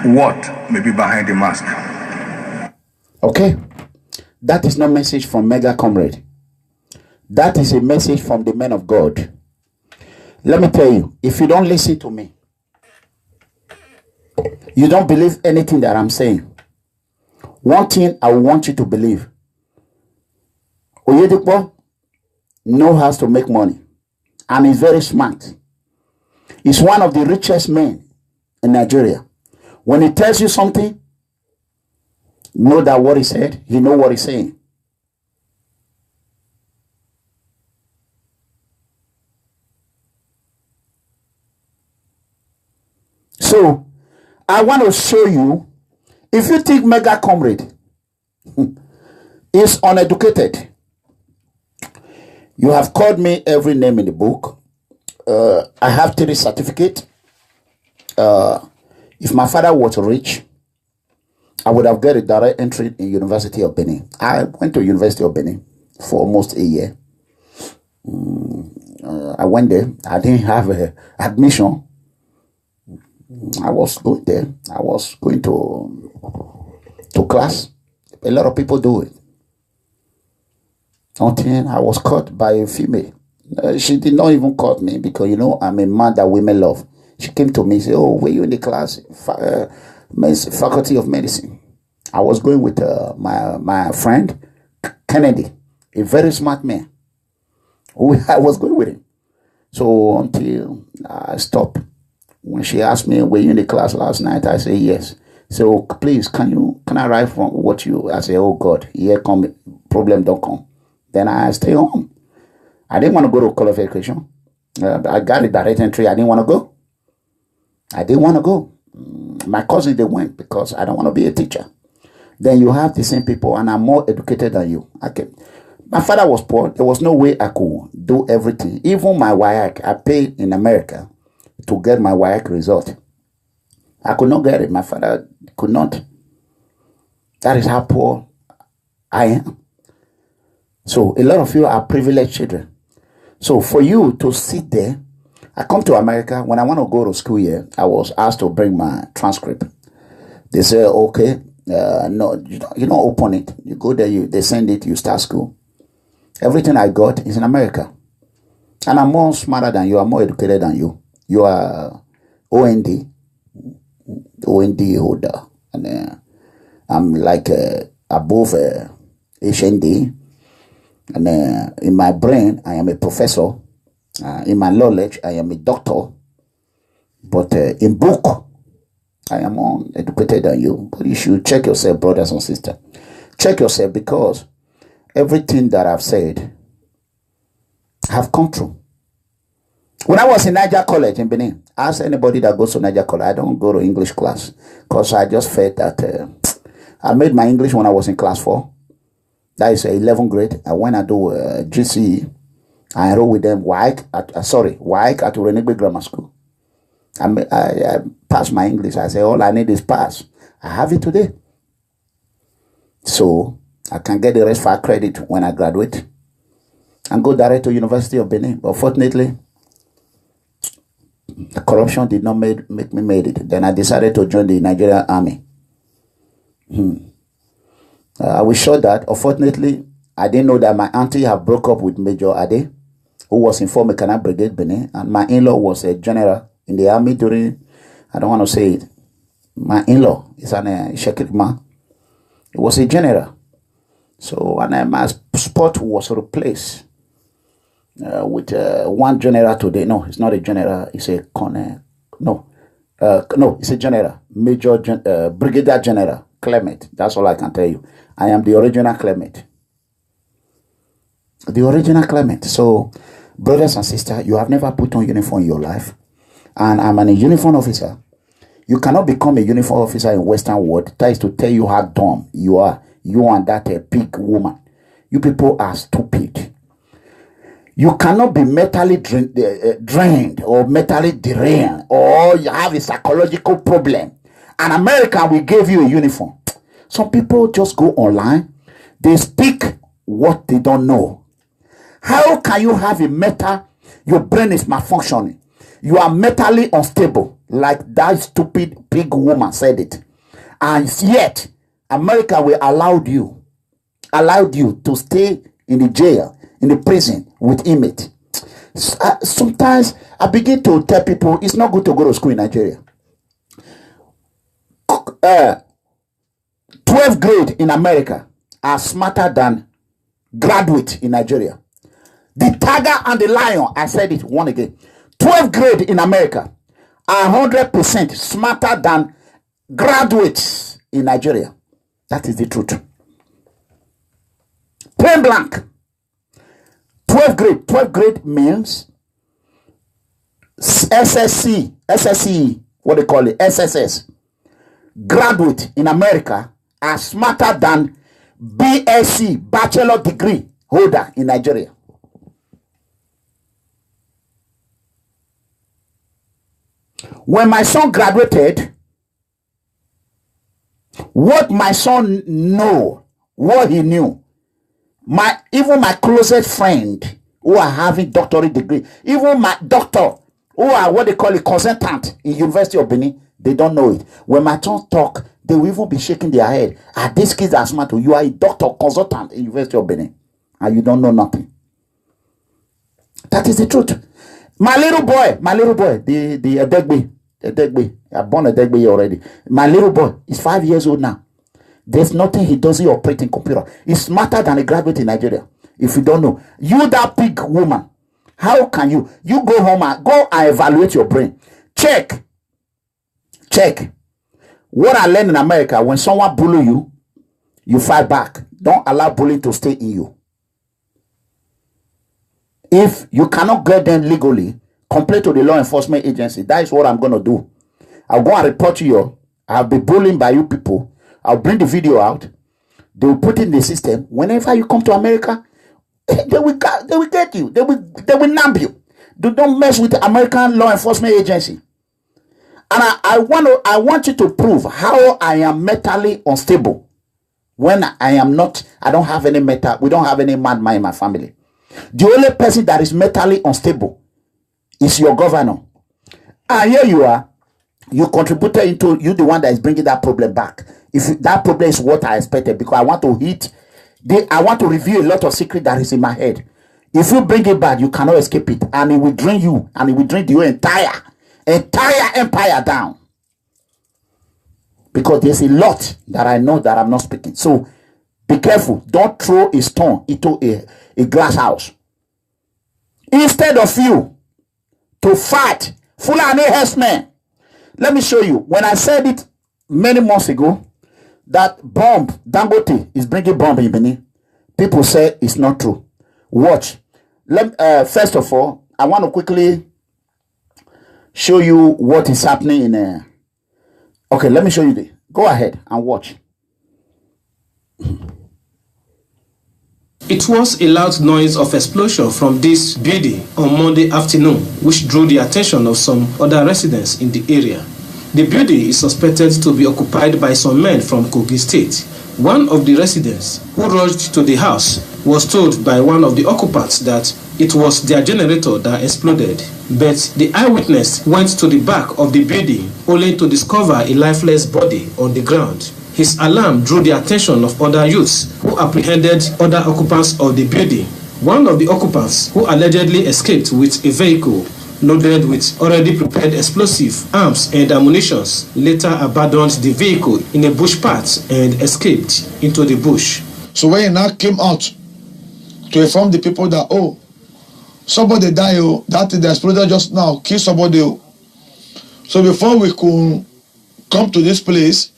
what may be behind the mask. Okay, that is not a message from Mega Comrade. That is a message from the men of God. Let me tell you, if you don't listen to me, you don't believe anything that I'm saying, one thing I want you to believe. Oyedepo, knows how to make money, and is very smart. He's one of the richest men in Nigeria. When he tells you something, know that what he said, he knows what he's saying. So, I want to show you, if you think Mega Comrade is uneducated, you have called me every name in the book. I have 3 certificates. If my father was rich, I would have got a direct entry in University of Benin. I went to University of Benin for almost a year. I went there. I didn't have admission. I was going there. I was going to class. A lot of people do it. Until I was caught by a female. She did not even caught me because, you know, I'm a man that women love. She came to me and said, oh, were you in the class? Faculty of Medicine. I was going with my friend, Kennedy, a very smart man. I was going with him. So until I stopped. When she asked me, were you in the class last night? I said, yes. So please, can I write from what you, I said, oh God, here come, problem don't come. Then I stay home. I didn't want to go to qualification. I got a direct entry. I didn't want to go. I didn't want to go. My cousins, they went because I don't want to be a teacher. Then you have the same people and I'm more educated than you. Okay. My father was poor. There was no way I could do everything. Even my WIAC, I paid in America to get my WIAC result. I could not get it. My father could not. That is how poor I am. So a lot of you are privileged children. So for you to sit there, I come to America. When I want to go to school here, I was asked to bring my transcript. They say, okay, no, you don't open it. You go there, they send it, you start school. Everything I got is in America. And I'm more smarter than you. I'm more educated than you. You are OND holder. And I'm like above HND. And in my brain, I am a professor. In my knowledge, I am a doctor. But in book, I am more educated than you. But you should check yourself, brothers and sisters. Check yourself, because everything that I've said have come true. When I was in Niger College in Benin, ask anybody that goes to Niger College. I don't go to English class because I just felt that I made my English when I was in class 4. That is 11th grade. And when I do GCE, I enroll with them WIAC at Renegbe Grammar School. I passed my English. I say, all I need is pass. I have it today. So I can get the rest for credit when I graduate and go direct to University of Benin. But fortunately, the corruption did not make me made it. Then I decided to join the Nigerian army. I was sure that, unfortunately, I didn't know that my auntie had broke up with Major Ade, who was in 4 Mechanic Brigade, Benin, and my in-law was a general in the army during, I don't want to say it, my in-law is an Shekirima. He was a general. So, and my spot was replaced with one general today. No, it's not a general, it's a colonel. No, it's a general, Major, Brigadier General Clement. That's all I can tell you. I am the original Clement. The original Clement. So, brothers and sisters, you have never put on uniform in your life. And I'm a uniform officer. You cannot become a uniform officer in Western world. That is to tell you how dumb you are. You and that pig woman. You people are stupid. You cannot be mentally drained or mentally derailed, or you have a psychological problem. And America will give you a uniform. Some people just go online. They speak what they don't know. How can you have a mental, your brain is malfunctioning. You are mentally unstable, like that stupid pig woman said it. And yet, America will allow you to stay in the jail, in the prison with inmate. Sometimes I begin to tell people it's not good to go to school in Nigeria. 12th grade in America are smarter than graduate in Nigeria. The tiger and the lion, I said it one again. 12th grade in America are 100% smarter than graduates in Nigeria. That is the truth. Plain blank. 12th grade means SSC, what they call it, SSS. Graduate in America are smarter than BSc, bachelor degree holder in Nigeria. When my son graduated, what my son know, what he knew, even my closest friend who are having doctorate degree, even my doctor who are what they call a consultant in University of Benin, they don't know it. When my son talk, they will even be shaking their head. Ah, these kids are smart. You are a doctor consultant in University of Benin, and you don't know nothing. That is the truth. My little boy, the Edegbe, I born Edegbe already. My little boy is 5 years old now. There's nothing he doesn't operate in computer. He's smarter than a graduate in Nigeria. If you don't know, you that big woman, how can you go home and go and evaluate your brain? Check. What I learned in America, when someone bully you, you fight back. Don't allow bullying to stay in you. If you cannot get them legally, complain to the law enforcement agency. That is what I'm going to do. I'll go and report you. I'll be bullied by you people. I'll bring the video out. They will put it in the system. Whenever you come to America, they will get you. They will nab you. They don't mess with the American law enforcement agency. And I want you to prove how I am mentally unstable. When I don't have any mental, we don't have any madman in my family. The only person that is mentally unstable is your governor. And here you are. You contributed into, you the one that is bringing that problem back. If that problem is what I expected, because I want to reveal a lot of secret that is in my head. If you bring it back, you cannot escape it. And it will drain you. And it will drain the entire empire down. Because there's a lot that I know that I'm not speaking. So be careful. Don't throw a stone into a glass house. Instead of you to fight Fulani herdsmen. Let me show you. When I said it many months ago, that bomb, Dangote is bringing bomb in Benin, people say it's not true. Watch. First of all, I want to quickly show you what is happening in okay, let me show you. Go ahead and watch. It was a loud noise of explosion from this building on Monday afternoon, which drew the attention of some other residents in the area. The building is suspected to be occupied by some men from Kogi State. One of the residents who rushed to the house was told by one of the occupants that it was their generator that exploded. But the eyewitness went to the back of the building only to discover a lifeless body on the ground. His alarm drew the attention of other youths who apprehended other occupants of the building. One of the occupants, who allegedly escaped with a vehicle loaded with already prepared explosive arms and ammunition, later abandoned the vehicle in a bush path and escaped into the bush. So when he now came out to inform the people that, oh, somebody died, oh, that the exploder just now killed somebody. Oh. So before we could come to this place,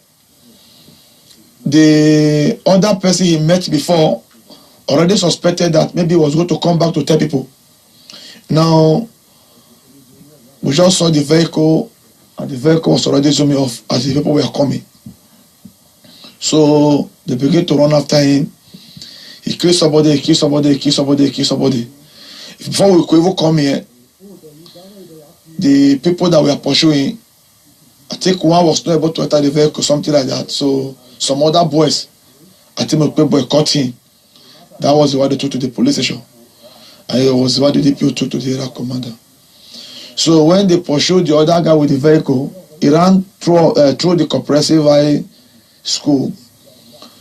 the other person he met before already suspected that maybe he was going to come back to tell people. Now, we just saw the vehicle, and the vehicle was already zooming off as the people were coming. So they began to run after him. He killed somebody, he killed somebody, he killed somebody, he killed somebody. Before we could even come here, the people that were pursuing, I think one was not able to enter the vehicle, something like that. So some other boys, I think a boy caught him. That was what they took to the police station. And it was what the DPO took to the area commander. So when they pursued the other guy with the vehicle, he ran through the comprehensive high school.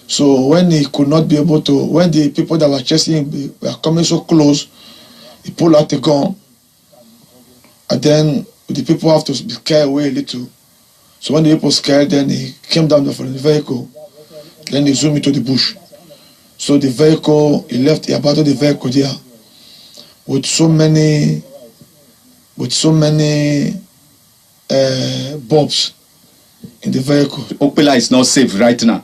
So when he could not be able to, when the people that were chasing him were coming so close, he pulled out the gun. And then the people have to be scared away a little. So when the people scared, then he came down from the vehicle. Then he zoomed into the bush. So the vehicle, he abandoned the vehicle there. with so many bulbs in the vehicle. Okpela is not safe right now.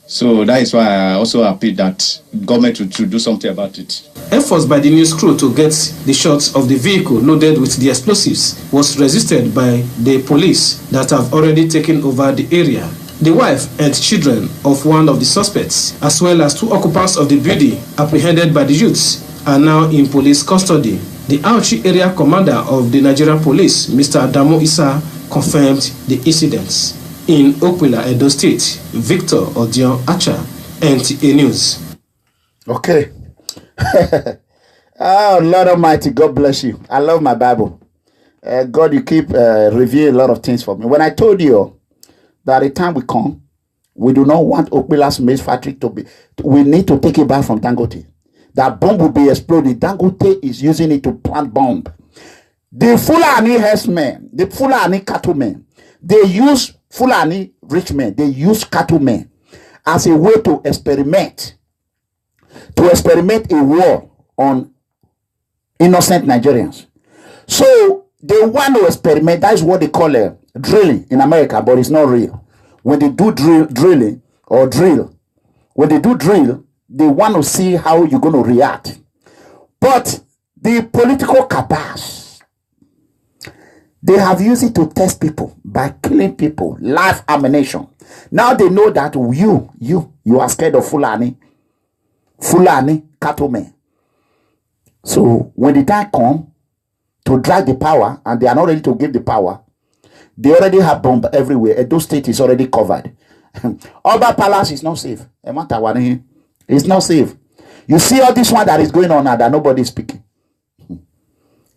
So that is why I also appeal that government should do something about it. Efforts by the news crew to get the shots of the vehicle loaded with the explosives was resisted by the police that have already taken over the area. The wife and children of one of the suspects, as well as 2 occupants of the building apprehended by the youths, are now in police custody. The Auchi area commander of the Nigerian police, Mr. Adamu Issa, confirmed the incidents. In Okpela, Edo State, Victor Odion Acha, NTA News. Okay. Oh, Lord Almighty, God bless you. I love my Bible. God, you keep revealing a lot of things for me. When I told you that the time will come, we do not want Okpela's maize factory to be, we need to take it back from Dangote. That bomb will be exploded. Dangote is using it to plant bomb. The Fulani herdsmen, the Fulani cattlemen, they use Fulani rich men, they use cattlemen as a way to experiment a war on innocent Nigerians. So they want to experiment. That is what they call drilling in America, but it's not real. When they do drilling, when they do drill, they want to see how you're going to react. But the political cabals, they have used it to test people by killing people, live ammunition. Now they know that you are scared of Fulani cattlemen. So when the time comes to drag the power, and they are not ready to give the power, they already have bomb everywhere. Edo State is already covered. Oba Palace is not safe. It's not safe. You see all this one that is going on now that nobody is speaking.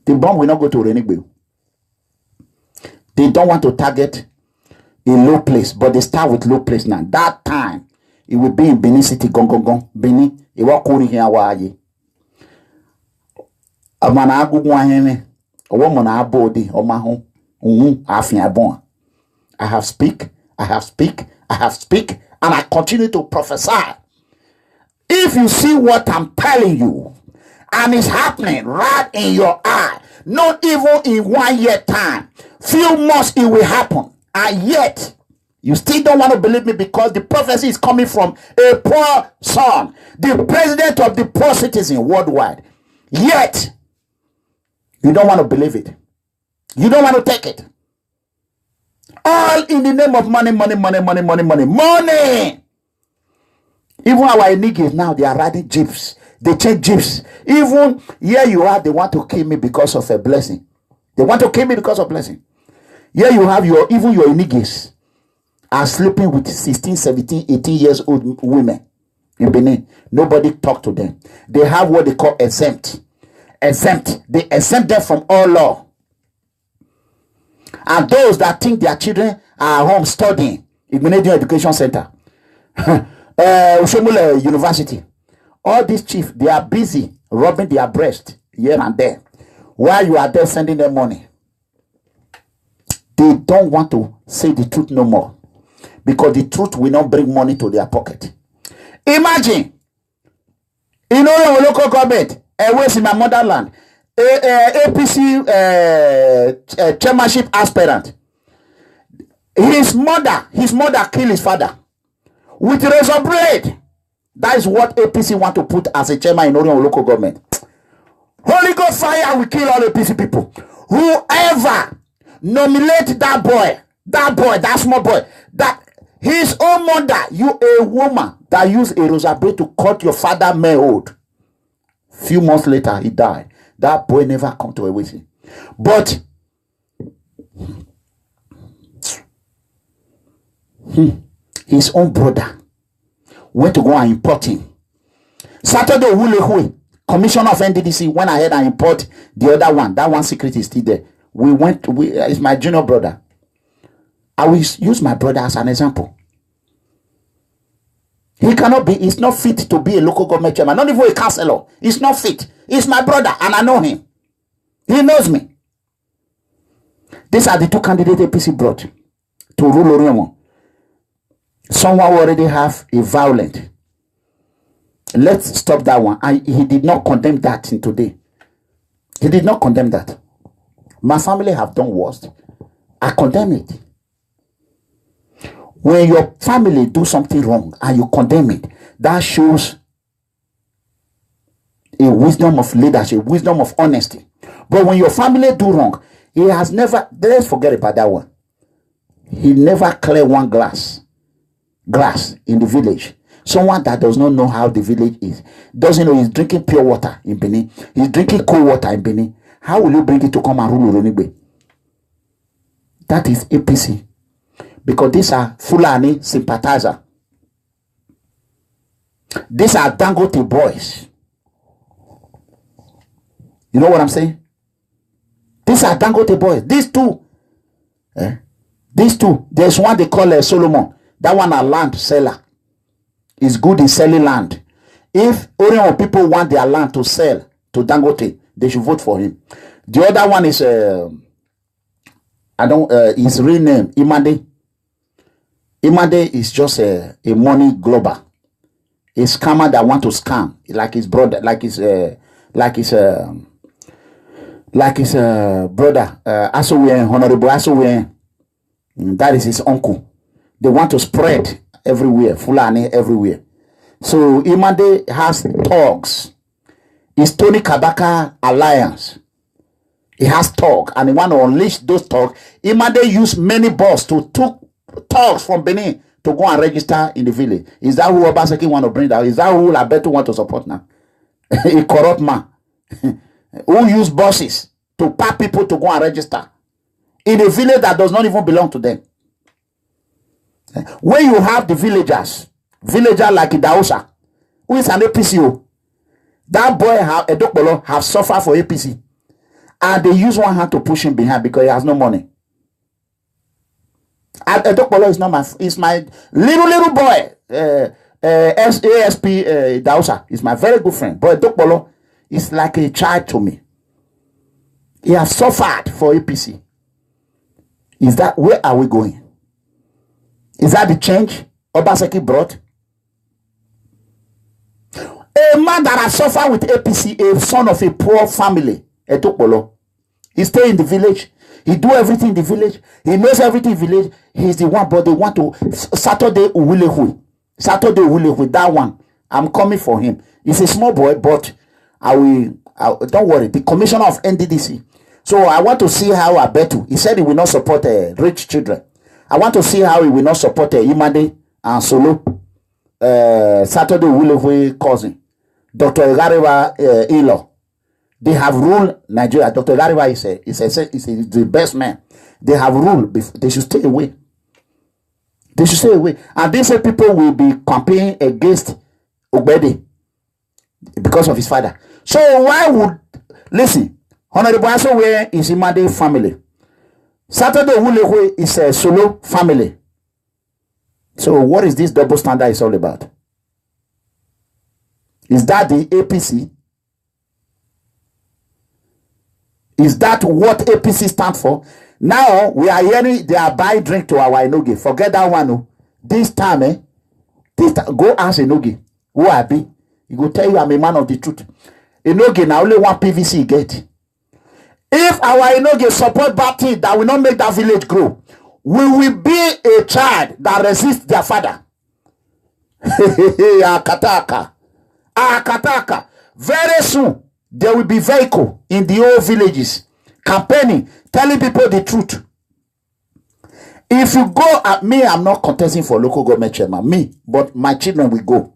The bomb will not go to Renigbe. They don't want to target a low place, but they start with low place now. That time, it will be in Benin City, Gong. Benin, it will come here. Amana agugu ahene, owo mona abodi, omaho, I have speak, and I continue to prophesy. If you see what I'm telling you, and it's happening right in your eye, not even in 1 year time, few months it will happen, and yet you still don't want to believe me because the prophecy is coming from a poor son, the president of the poor citizen worldwide. Yet you don't want to believe it. You don't want to take it. All in the name of money. Even our niggas now, they are riding jeeps. They change jeeps. Even here you are, they want to kill me because of a blessing. They want to kill me because of blessing. Here you have even your niggas are sleeping with 16, 17, 18 years old women in Benin. Nobody talk to them. They have what they call exempt. They exempt them from all law. And those that think their children are home studying in Canadian Education Center, Ushomule University, all these chiefs, they are busy rubbing their breast here and there while you are there sending them money. They don't want to say the truth no more because the truth will not bring money to their pocket. Imagine, in our local government, where's in my motherland, APC chairmanship aspirant, his mother killed his father with razor blade. That is what APC want to put as a chairman in Orion local government. Holy Ghost fire will kill all APC people. Whoever nominate that small boy, that his own mother, you a woman that used a razor blade to cut your father manhood. Few months later, he died. That boy never come to a witness. But his own brother went to go and import him. Saturday, commissioner of NDDC went ahead and import the other one. That one secret is still there. It's my junior brother. I will use my brother as an example. He cannot be, he's not fit to be a local government chairman, not even a councillor. He's not fit. He's my brother and I know him. He knows me. These are the two candidates APC brought to rule Orion. Someone already have a violent. Let's stop that one. He did not condemn that in today. He did not condemn that. My family have done worse. I condemn it. When your family do something wrong and you condemn it, that shows a wisdom of leadership, wisdom of honesty. But when your family do wrong, he has never, let's forget about that one. He never cleared one glass in the village. Someone that does not know how the village is, doesn't know he's drinking pure water in Benin, he's drinking cold water in Benin. How will you bring it to come and rule Uronigbe? That is APC. Because these are Fulani sympathizers. These are Dangote boys. You know what I'm saying? These are Dangote boys. These two. These two. There's one they call Solomon. That one a land seller. Is good in selling land. If Orion people want their land to sell to Dangote, they should vote for him. The other one is his real name Imade. Imade is just a money global. A scammer that want to scam like his brother, like his brother Asowe, Honorable Asowe. That is his uncle. They want to spread everywhere, Fulani everywhere. So Imade has thugs. It's Tony Kabaka Alliance. He has thugs and he want to unleash those thugs. Imade used many boss to took thugs from Benin to go and register in the village. Is that who Obaseki want to bring down? Is that who Labetu want to support now? A corrupt man who use bosses to pack people to go and register in a village that does not even belong to them. When you have the villagers like Idaosa, who is an APCO, that boy Edokbolo have suffered for APC, and they use one hand to push him behind because he has no money. Edokbolo is not my little boy. ASP Idaosa is my very good friend, but Edokbolo is like a child to me. He has suffered for APC. Is that where are we going? Is that the change Obaseki brought? A man that has suffered with APC, a son of a poor family, Etokpolo. He stay in the village. He do everything in the village. He knows everything in the village. He's the one, but they want to Saturday Uwilehui. That one. I'm coming for him. He's a small boy, but don't worry. The commissioner of NDDC. So I want to see how Abetu. He said he will not support rich children. I want to see how he will not support Imade and Solo. Saturday Uwilehui cousin. Dr. Egariba Ilo. They have ruled Nigeria. Dr. Egariba is the best man. They have ruled. They should stay away. They should stay away. And these people will be campaigning against Ogbede because of his father. So why would listen? Honorable Asowe is Imade family. Saturday Uwilehui is a Solo family. So what is this double standard is all about? Is that the APC? Is that what APC stand for? Now we are hearing they are buying drink to our Enoge. Forget that one. Oh. This time, go ask Enoge who I be. He will tell you I'm a man of the truth. Enoge now only one PVC get. If our Enoge support bad thing that will not make that village grow, we will be a child that resists their father. Akataka. Very soon, there will be vehicle in the old villages campaigning, telling people the truth. If you go at me, I'm not contesting for local government chairman, but my children will go.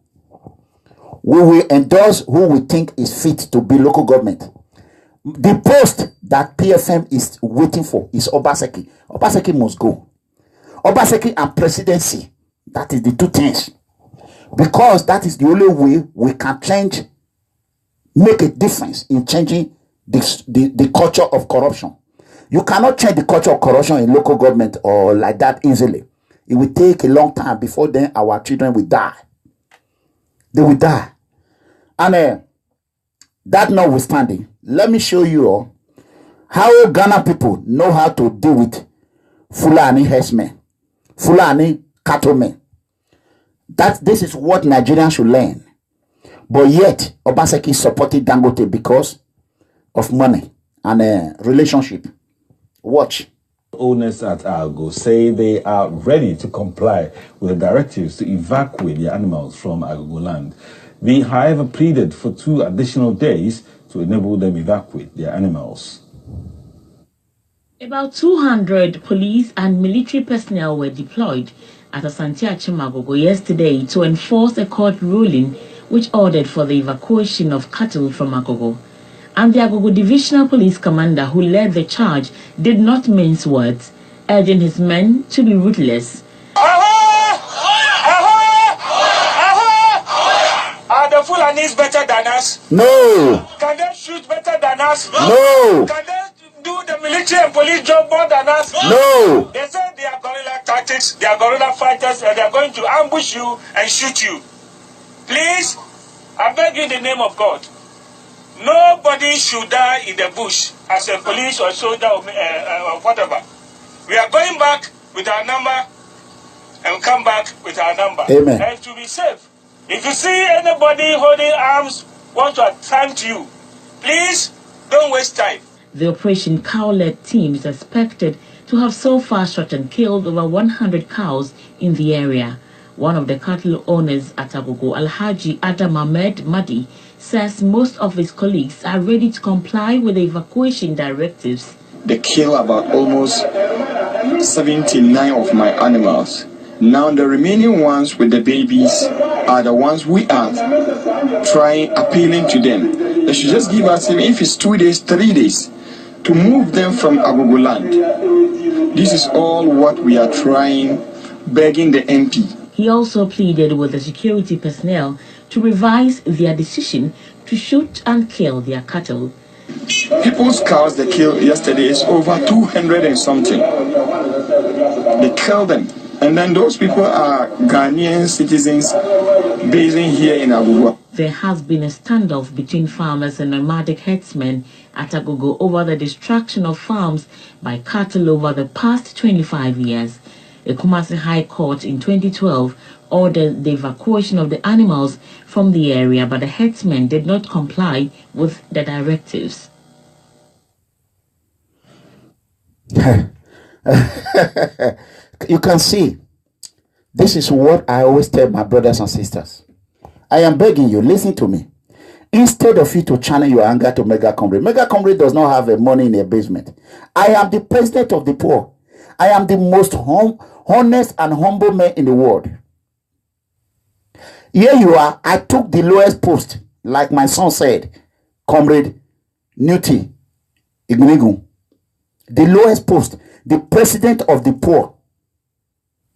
We will endorse who we think is fit to be local government. The post that P.F.M is waiting for is Obaseki. Obaseki must go. Obaseki and presidency, that is the two things. Because that is the only way we can change, make a difference in changing the culture of corruption. You cannot change the culture of corruption in local government or like that easily. It will take a long time before then our children will die. They will die. And that notwithstanding, let me show you all how Ghana people know how to deal with Fulani herdsmen, Fulani cattlemen. This is what Nigerians should learn. But yet, Obaseki supported Dangote because of money. and relationship. Watch. Owners at Agogo say they are ready to comply with the directives to evacuate their animals from Agogo land. They, however, pleaded for 2 additional days to enable them evacuate their animals. About 200 police and military personnel were deployed at Asante Achim Agogo yesterday to enforce a court ruling which ordered for the evacuation of cattle from Agogo. And the Agogo Divisional Police Commander who led the charge did not mince words, urging his men to be ruthless. Are the Fulanis better than us? No. Can they shoot better than us? No. Can they do the military and police job more than us? No. They say they are guerrilla tactics, they are guerrilla fighters, and they are going to ambush you and shoot you. Please, I beg you in the name of God, nobody should die in the bush as a police or soldier or whatever. We are going back with our number and come back with our number. Amen. And to be safe. If you see anybody holding arms want to attempt you, please don't waste time. The Operation Cow-led team is expected to have so far shot and killed over 100 cows in the area. One of the cattle owners at Agogo, Alhaji Adam Ahmed Madi, says most of his colleagues are ready to comply with the evacuation directives. They kill about almost 79 of my animals. Now the remaining ones with the babies are the ones we are appealing to them. They should just give us, even if it's 2 days, 3 days, to move them from Agogo land. This is all what we are trying, begging the MP. He also pleaded with the security personnel to revise their decision to shoot and kill their cattle. People's cows they killed yesterday is over 200 and something. They killed them. And then those people are Ghanaian citizens based here in Agogo. There has been a standoff between farmers and nomadic herdsmen at Agogo over the destruction of farms by cattle over the past 25 years. The Kumasi High Court in 2012 ordered the evacuation of the animals from the area, but the herdsmen did not comply with the directives. You can see, this is what I always tell my brothers and sisters. I am begging you, listen to me. Instead of you to channel your anger to Mega Comrade, Mega Comrade does not have money in a basement. I am the president of the poor. I am the most honest and humble man in the world. Here you are, I took the lowest post, like my son said, Comrade Nuti Ignigu. The lowest post, the president of the poor.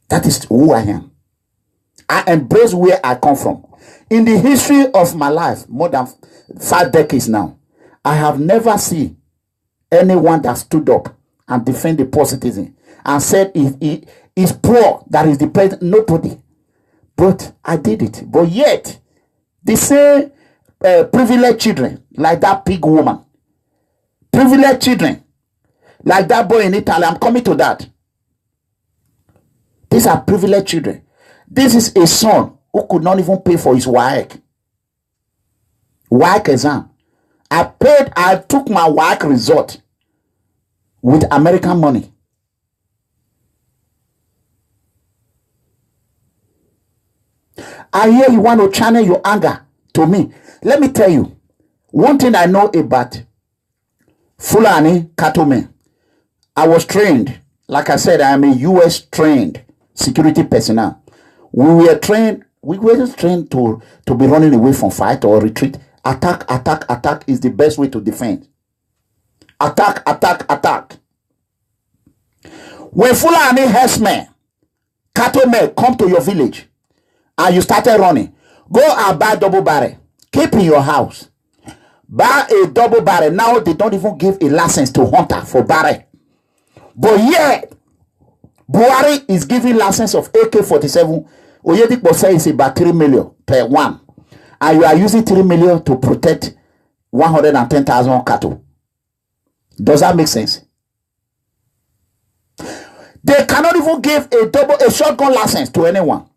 That is who I am. I embrace where I come from. In the history of my life, more than 5 decades now, I have never seen anyone that stood up and defend the poor citizen and said it is poor that is the president. Nobody. But I did it. But yet, the same privileged children, like that pig woman, privileged children, like that boy in Italy, I'm coming to that. These are privileged children. This is a son who could not even pay for his WAEC exam. I took my WAEC result with American money. I hear you want to channel your anger to me. Let me tell you, one thing I know about Fulani cattlemen. I was trained, like I said, I am a US trained security personnel. We were trained to be running away from fight or retreat. Attack is the best way to defend. Attack. When Fulani herdsmen, cattlemen come to your village and you started running, go and buy double barrel. Keep in your house. Buy a double barrel. Now they don't even give a license to hunter for barrel. But yet, Buhari is giving license of AK-47. Oyedipo says it's about 3 million per one. And you are using 3 million to protect 110,000 cattle. Does that make sense? They cannot even give a shotgun license to anyone.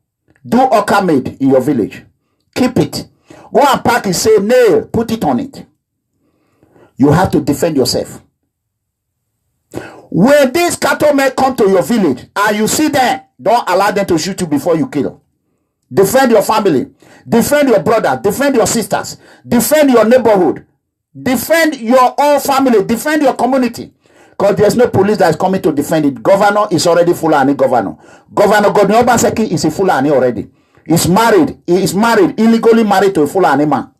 Do Oka made in your village. Keep it. Go and pack it, say nail, put it on it. You have to defend yourself. When these cattle men come to your village and you see them, don't allow them to shoot you before you kill. Defend your family. Defend your brother. Defend your sisters. Defend your neighborhood. Defend your own family. Defend your community. Because there's no police that is coming to defend it. Governor is already Fulani governor. Governor Godwin Obaseki is a Fulani already. He's married. He is married, illegally married to a Fulani man.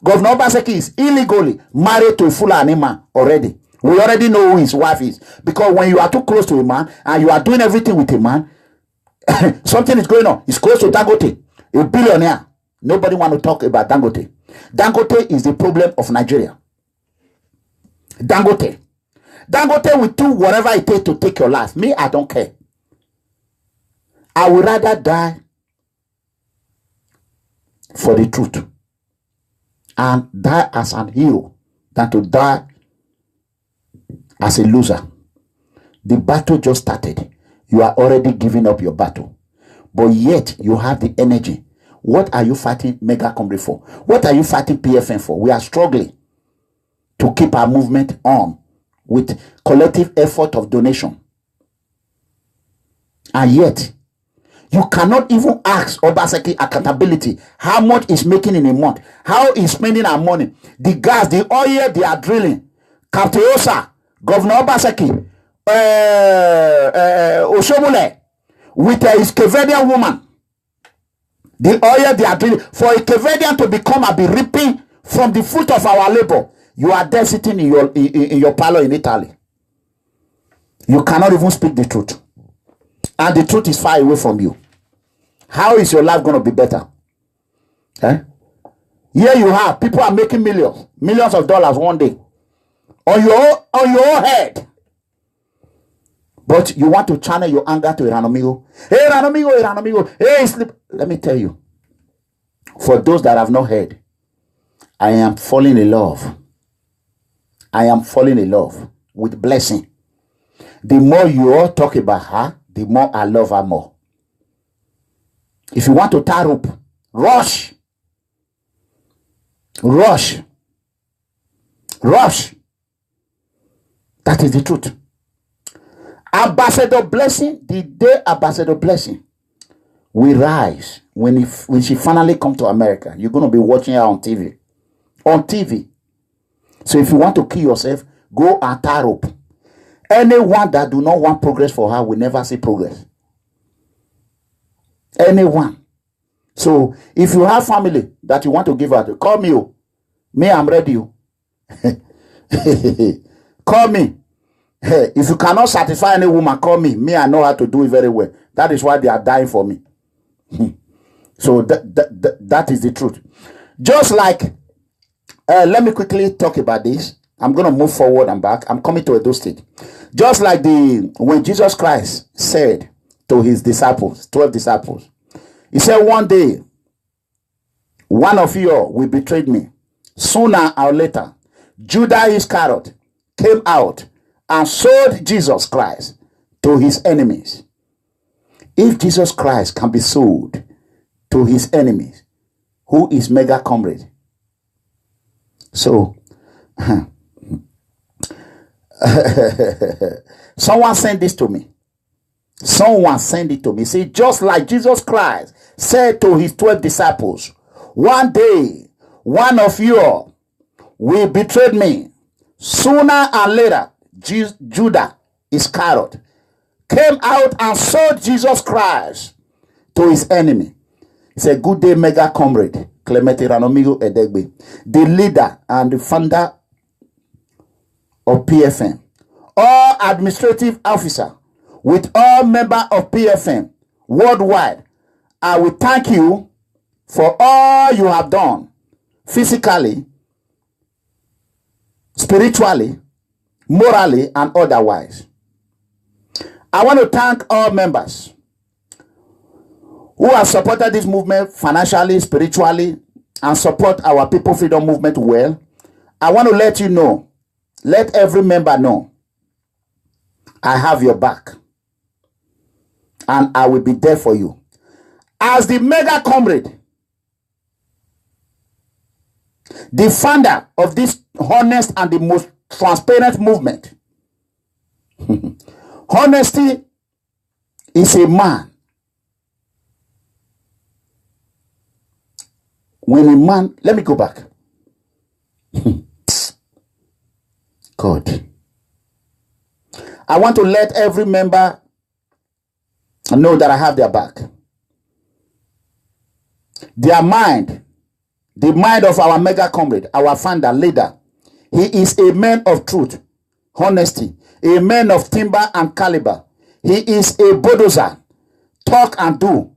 Governor Obaseki is illegally married to a Fulani man already. We already know who his wife is. Because when you are too close to a man and you are doing everything with a man, something is going on. He's close to Dangote, a billionaire. Nobody want to talk about Dangote. Dangote is the problem of Nigeria. Dangote will do whatever it takes to take your life. Me, I don't care. I would rather die for the truth and die as an hero than to die as a loser. The battle just started. You are already giving up your battle. But yet, you have the energy. What are you fighting Mega Comrade for? What are you fighting P.F.M for? We are struggling to keep our movement on with collective effort of donation. And yet, you cannot even ask Obaseki accountability. How much is making in a month? How is spending our money? The gas, the oil they are drilling. Captain Osa, Governor Obaseki, Oshomule, with a Kevedian woman. The oil they are drilling. For a Kevedian to become and be reaping from the fruit of our labor, you are there sitting in your parlor in Italy. You cannot even speak the truth. And the truth is far away from you. How is your life going to be better? Eh? Here you have people are making millions of dollars one day on your own head. But you want to channel your anger to Iranomigo. Hey, Iranomigo. Hey, sleep. Let me tell you. For those that have not heard, I am falling in love. I am falling in love with Blessing. The more you all talk about her, the more I love her more. If you want to tie rope, rush. Rush. Rush. That is the truth. Ambassador Blessing, the day Ambassador Blessing will rise when she finally come to America. You're going to be watching her on TV. On TV. So if you want to kill yourself, go and tie rope. Anyone that do not want progress for her will never see progress. Anyone. So if you have family that you want to give her to, call me. Me, I'm ready. Call me. Hey, if you cannot satisfy any woman, call me. Me, I know how to do it very well. That is why they are dying for me. So that is the truth. Just like, let me quickly talk about this. I'm going to move forward and back. I'm coming to Edo State. Just like when Jesus Christ said to his disciples, 12 disciples, he said, one day, one of you will betray me. Sooner or later, Judas Iscariot came out and sold Jesus Christ to his enemies. If Jesus Christ can be sold to his enemies, who is Mega Comrade? So, someone sent this to me. Someone sent it to me. See, just like Jesus Christ said to his 12 disciples, one day, one of you will betray me. Sooner or later, Judas Iscariot came out and sold Jesus Christ to his enemy. It's a good day, Mega Comrade Clemente Ranomigo Edegbe, the leader and the founder of P.F.M. All administrative officer with all members of P.F.M. worldwide, I will thank you for all you have done physically, spiritually, morally, and otherwise. I want to thank all members who have supported this movement financially, spiritually, and support our People Freedom Movement well. I want to let you know, let every member know, I have your back. And I will be there for you. As the Mega Comrade, the founder of this honest and the most transparent movement. Honesty is a man. When a man, let me go back. God. I want to let every member know that I have their back. Their mind, the mind of our mega comrade, our founder, leader, he is a man of truth, honesty, a man of timber and caliber. He is a bulldozer, talk and do.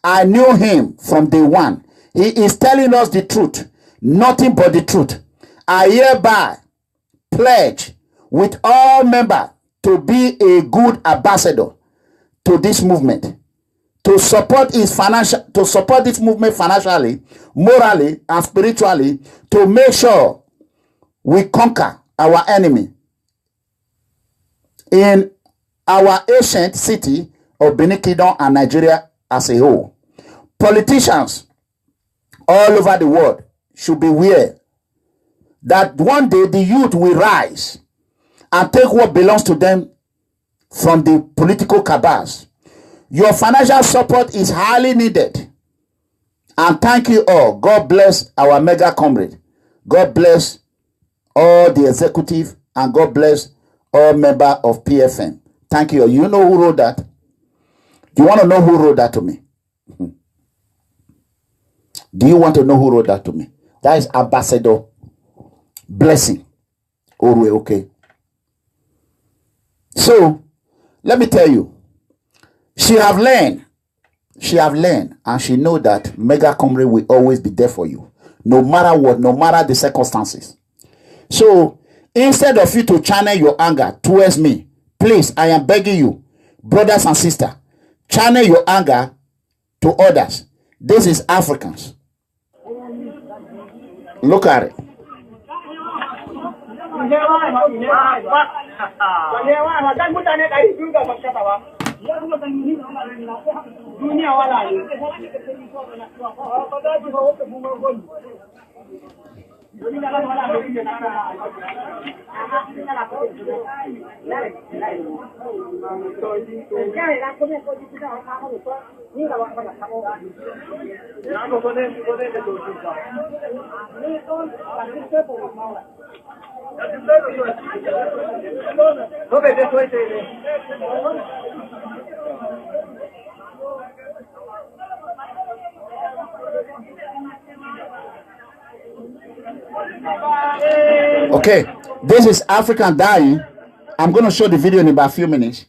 I knew him from day one. He is telling us the truth, nothing but the truth. I hereby pledge with all members to be a good ambassador to this movement, to support this movement financially, morally, and spiritually, to make sure we conquer our enemy in our ancient city of Benin Kingdom and Nigeria as a whole. Politicians all over the world should be aware that one day the youth will rise and take what belongs to them from the political cabals. Your financial support is highly needed. And thank you all. God bless our mega comrade. God bless all the executive, and God bless all members of P.F.M. Thank you. You know who wrote that? Do you want to know who wrote that to me? Do you want to know who wrote that to me? That is Ambassador Blessing Orwe, okay? So, let me tell you, she have learned, and she know that mega comrade will always be there for you, no matter what, no matter the circumstances. So, instead of you to channel your anger towards me, please, I am begging you, brothers and sisters, channel your anger to others. This is Africans. Look at it. Okay, this is African dying. I'm going to show the video in about a few minutes.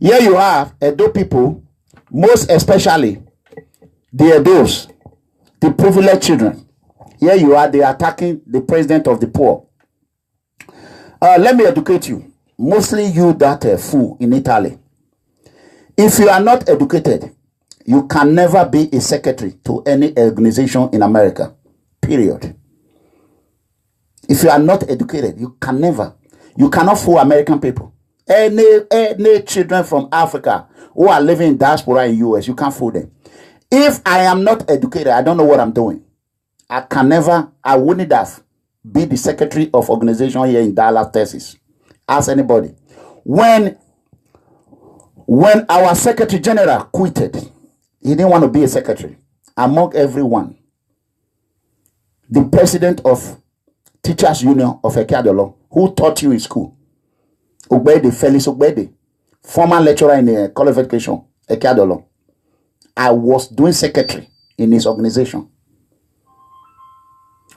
Here you have Edo people, most especially the Edos, the privileged children. Here you are, they are attacking the president of the poor. Let me educate you, mostly you that fool in Italy. If you are not educated, you can never be a secretary to any organization in America, period. If you are not educated, you cannot fool American people. Any children from Africa who are living in diaspora in US, you can't fool them. If I am not educated, I don't know what I'm doing. I wouldn't have be the secretary of organization here in Dallas, Texas. Ask anybody. When our secretary general quitted, he didn't want to be a secretary. Among everyone, the president of Teachers Union of Ekeadolo, who taught you in school, Ogbede, Felix Ogbede, former lecturer in the College of Education, Ekeadolo, I was doing secretary in his organization.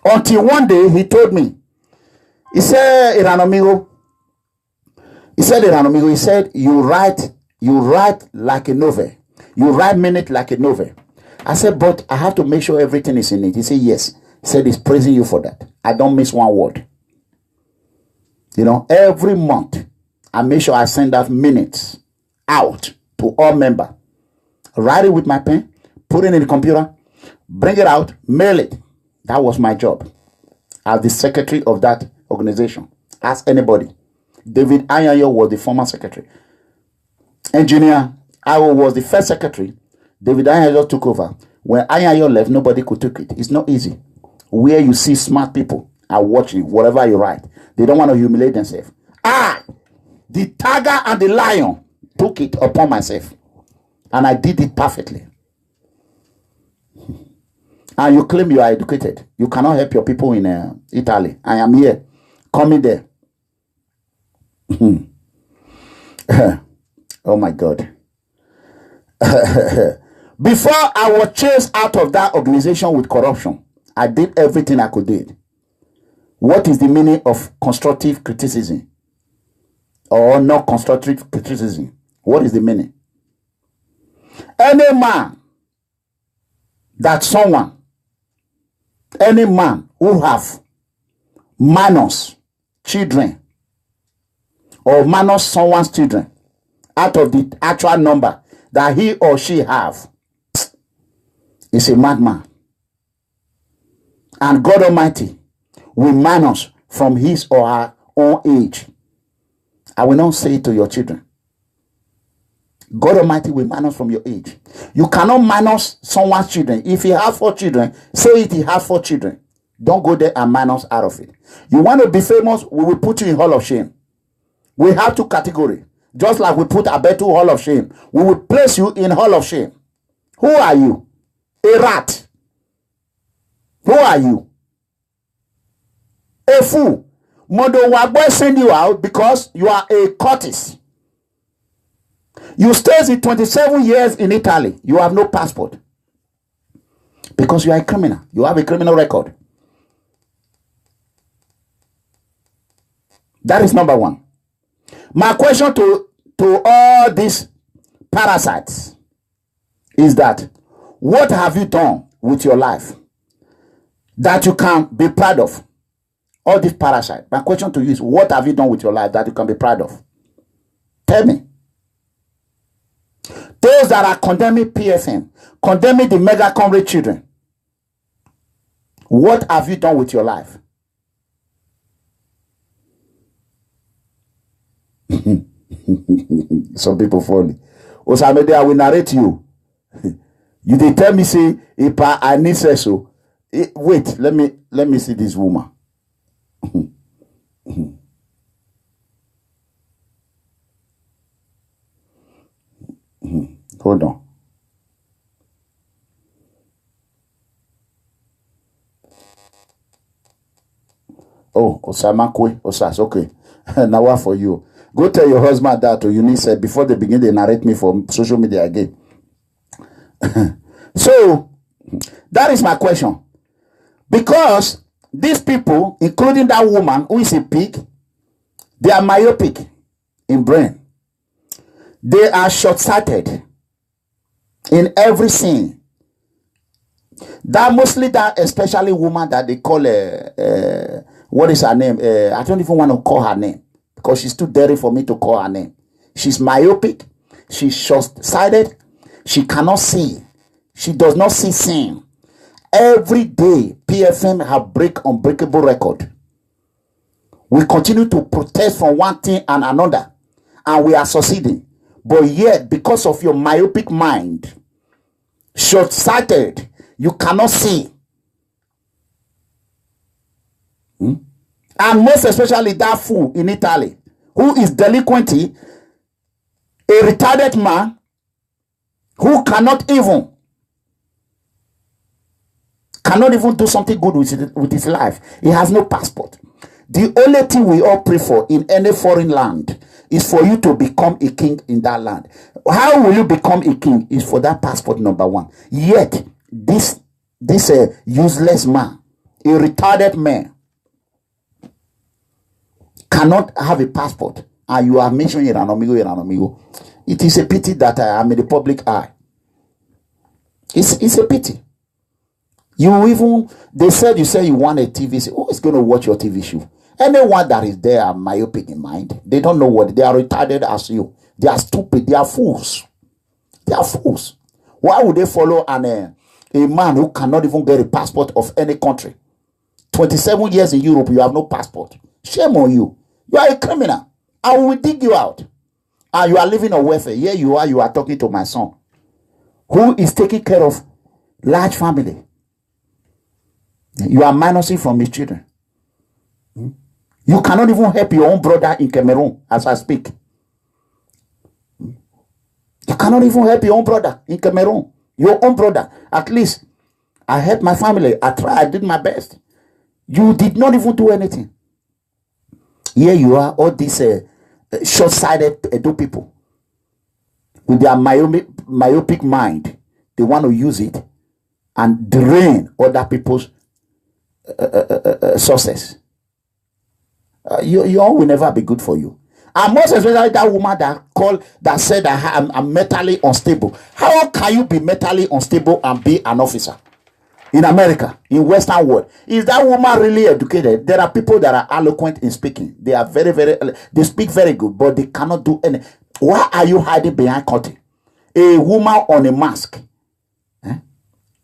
Until one day he told me, he said, Iranomigo, he said, you write like a novel. You write minute like a novel. I said, but I have to make sure everything is in it. He said, yes. He said, he's praising you for that. I don't miss one word. You know, every month, I make sure I send out minutes out to all members. Write it with my pen, put it in the computer, bring it out, mail it. That was my job as the secretary of that organization. Ask anybody. David Anyayo was the former secretary. Engineer Awo was the first secretary. David Anyayo took over. When Anyayo left, nobody could take it. It's not easy. where you see smart people are watching whatever you write. They don't want to humiliate themselves. I, the tiger and the lion, took it upon myself. And I did it perfectly. And you claim you are educated. You cannot help your people in Italy. I am here. Coming there. Oh my God. Before I was chased out of that organization with corruption, I did everything I could do. What is the meaning of constructive criticism? Or not constructive criticism? What is the meaning? Any man any man who have minus children or minus someone's children out of the actual number that he or she have is a madman. And God Almighty will minus from his or her own age. I will not say it to your children. God Almighty will minus from your age. You cannot minus someone's children. If he has 4 children, say it he has 4 children. Don't go there and minus out of it. You want to be famous, we will put you in Hall of Shame. We have 2 categories. Just like we put Abetu Hall of Shame. We will place you in Hall of Shame. Who are you? A rat. Who are you? A fool. Modo Wagwe send you out because you are a courtesan. You stayed in 27 years in Italy. You have no passport. Because you are a criminal. You have a criminal record. That is number 1. My question to all these parasites is that what have you done with your life that you can be proud of? All these parasites. My question to you is, what have you done with your life that you can be proud of? Tell me. Those that are condemning P.F.M, condemning the mega comrade children, what have you done with your life? Some people funny. Osamede, I will narrate you. You they tell me say, if I need so. Wait, let me see this woman. Hold on. Oh, Osama Kwe. Osas, okay. Now what for you? Go tell your husband that, or you need said before they begin, they narrate me for social media again. So, that is my question. Because these people, including that woman who is a pig, they are myopic in brain. They are short-sighted in every sin. That mostly that especially woman that they call what is her name? I don't even want to call her name because she's too dirty for me to call her name. She's myopic. She's short-sighted. She cannot see. She does not see sin. Every day, P.F.M have unbreakable record. We continue to protest from one thing and another, and we are succeeding. But yet, because of your myopic mind, short-sighted, you cannot see. And most especially that fool in Italy, who is delinquency, a retarded man, who cannot even do something good with his life. He has no passport. The only thing we all pray for in any foreign land is for you to become a king in that land. How will you become a king? Is for that passport, number 1. Yet, this useless man, a retarded man, cannot have a passport. And you are mentioning you're an amigo. It is a pity that I am in the public eye. It's a pity. They said you say you want a TV show. Who is going to watch your TV show? Anyone that is there are myopic in mind. They don't know what they are, retarded as you. They are stupid. They are fools. They are fools. Why would they follow a man who cannot even get a passport of any country? 27 years in Europe, you have no passport. Shame on you. You are a criminal. I will dig you out. And you are living on welfare. Here you are talking to my son, who is taking care of large family. You are minusing from his children. You cannot even help your own brother in Cameroon as I speak. You cannot even help your own brother in Cameroon. Your own brother. At least I helped my family. I tried. I did my best. You did not even do anything. Here you are, all these short-sighted Edo people with their myopic mind. They want to use it and drain other people's sources. Your own will never be good for you. And most especially that woman that said that I'm mentally unstable. How can you be mentally unstable and be an officer? In America, in Western world, is that woman really educated? There are people that are eloquent in speaking. They are they speak very good, but they cannot do any. Why are you hiding behind curtain? A woman on a mask.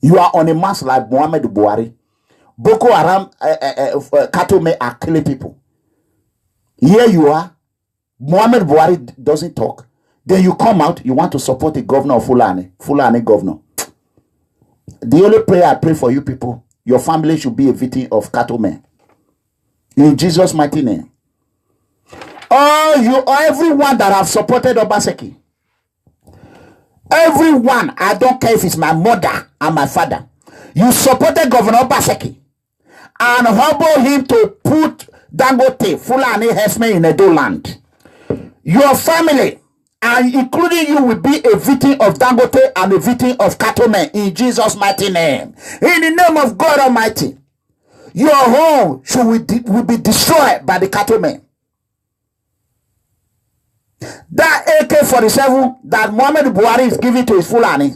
You are on a mask like Muhammad Buhari. Boko Haram, Katome are killing people. Here you are. Muhammad Buhari doesn't talk. Then you come out, you want to support the governor of Fulani governor. The only prayer I pray for you people, your family should be a victim of cattle men. In Jesus' mighty name. Everyone that have supported Obaseki. Everyone, I don't care if it's my mother and my father. You supported Governor Obaseki and humble him to put Dangote, Fulani herdsmen in Edo land. Your family, and including you, will be a victim of Dangote and a victim of cattlemen in Jesus' mighty name. In the name of God Almighty, your home will be destroyed by the cattlemen. That AK-47 that Muhammad Buhari is giving to his Fulani,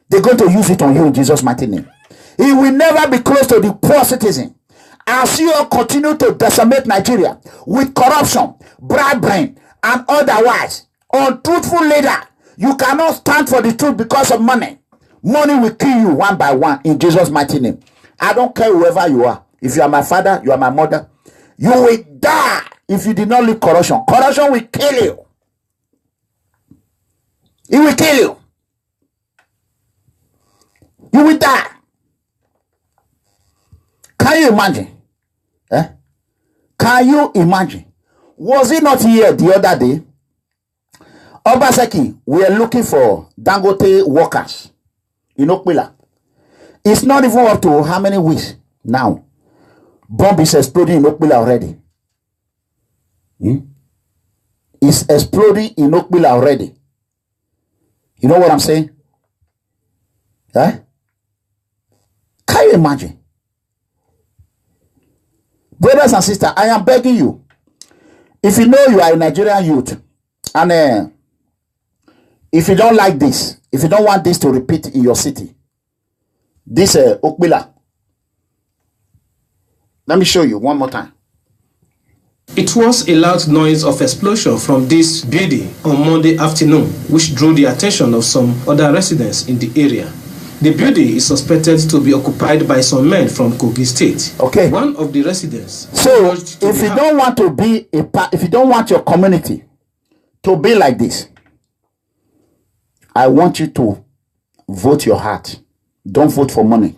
they're going to use it on you in Jesus' mighty name. He will never be close to the poor citizen. As you all continue to decimate Nigeria with corruption, bribery, and otherwise, untruthful leader, you cannot stand for the truth because of money. Money will kill you one by one in Jesus' mighty name. I don't care whoever you are. If you are my father, you are my mother, you will die if you did not leave corruption. Corruption will kill you. It will kill you. You will die. Can you imagine? Can you imagine? Was it not here the other day? Obaseki, we are looking for Dangote workers in Okpila. It's not even up to how many weeks now. Bomb is exploding in Okpila already. It's exploding in Okpila already. You know what I'm saying? Can you imagine? Brothers and sisters, I am begging you. If you know you are a Nigerian youth, and if you don't like this, if you don't want this to repeat in your city, this Okpila, let me show you one more time. It was a loud noise of explosion from this building on Monday afternoon, which drew the attention of some other residents in the area. The building is suspected to be occupied by some men from Kogi State. Okay. One of the residents. So, if you don't want to be a part, if you don't want your community to be like this, I want you to vote your heart. Don't vote for money.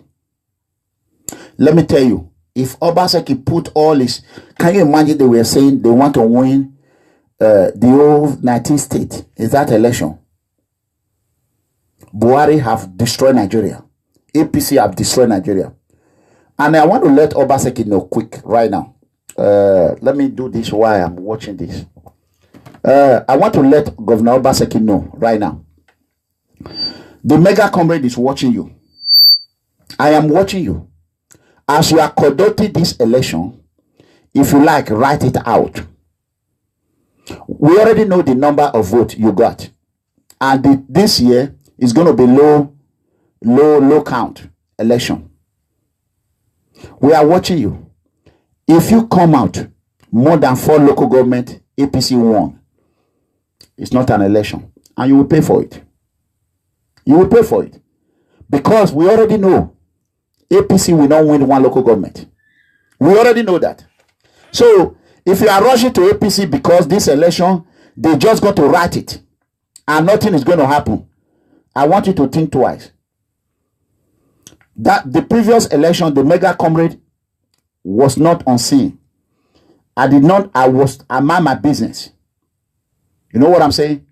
Let me tell you, if Obaseki put all this, can you imagine they were saying they want to win the whole 19th state? Is that election? Buhari have destroyed Nigeria. APC have destroyed Nigeria. And I want to let Obaseki know quick right now. Let me do this while I'm watching this. I want to let Governor Obaseki know right now. The mega comrade is watching you. I am watching you. As you are conducting this election, if you like, write it out. We already know the number of votes you got. And this year is going to be low count election. We are watching you. If you come out more than 4 local government, APC won. It's not an election. And you will pay for it. You will pay for it. Because we already know APC will not win 1 local government. We already know that. So, if you are rushing to APC because this election, they just got to write it and nothing is going to happen, I want you to think twice. that the previous election, the mega comrade was not on scene. I mind my business. You know what I'm saying?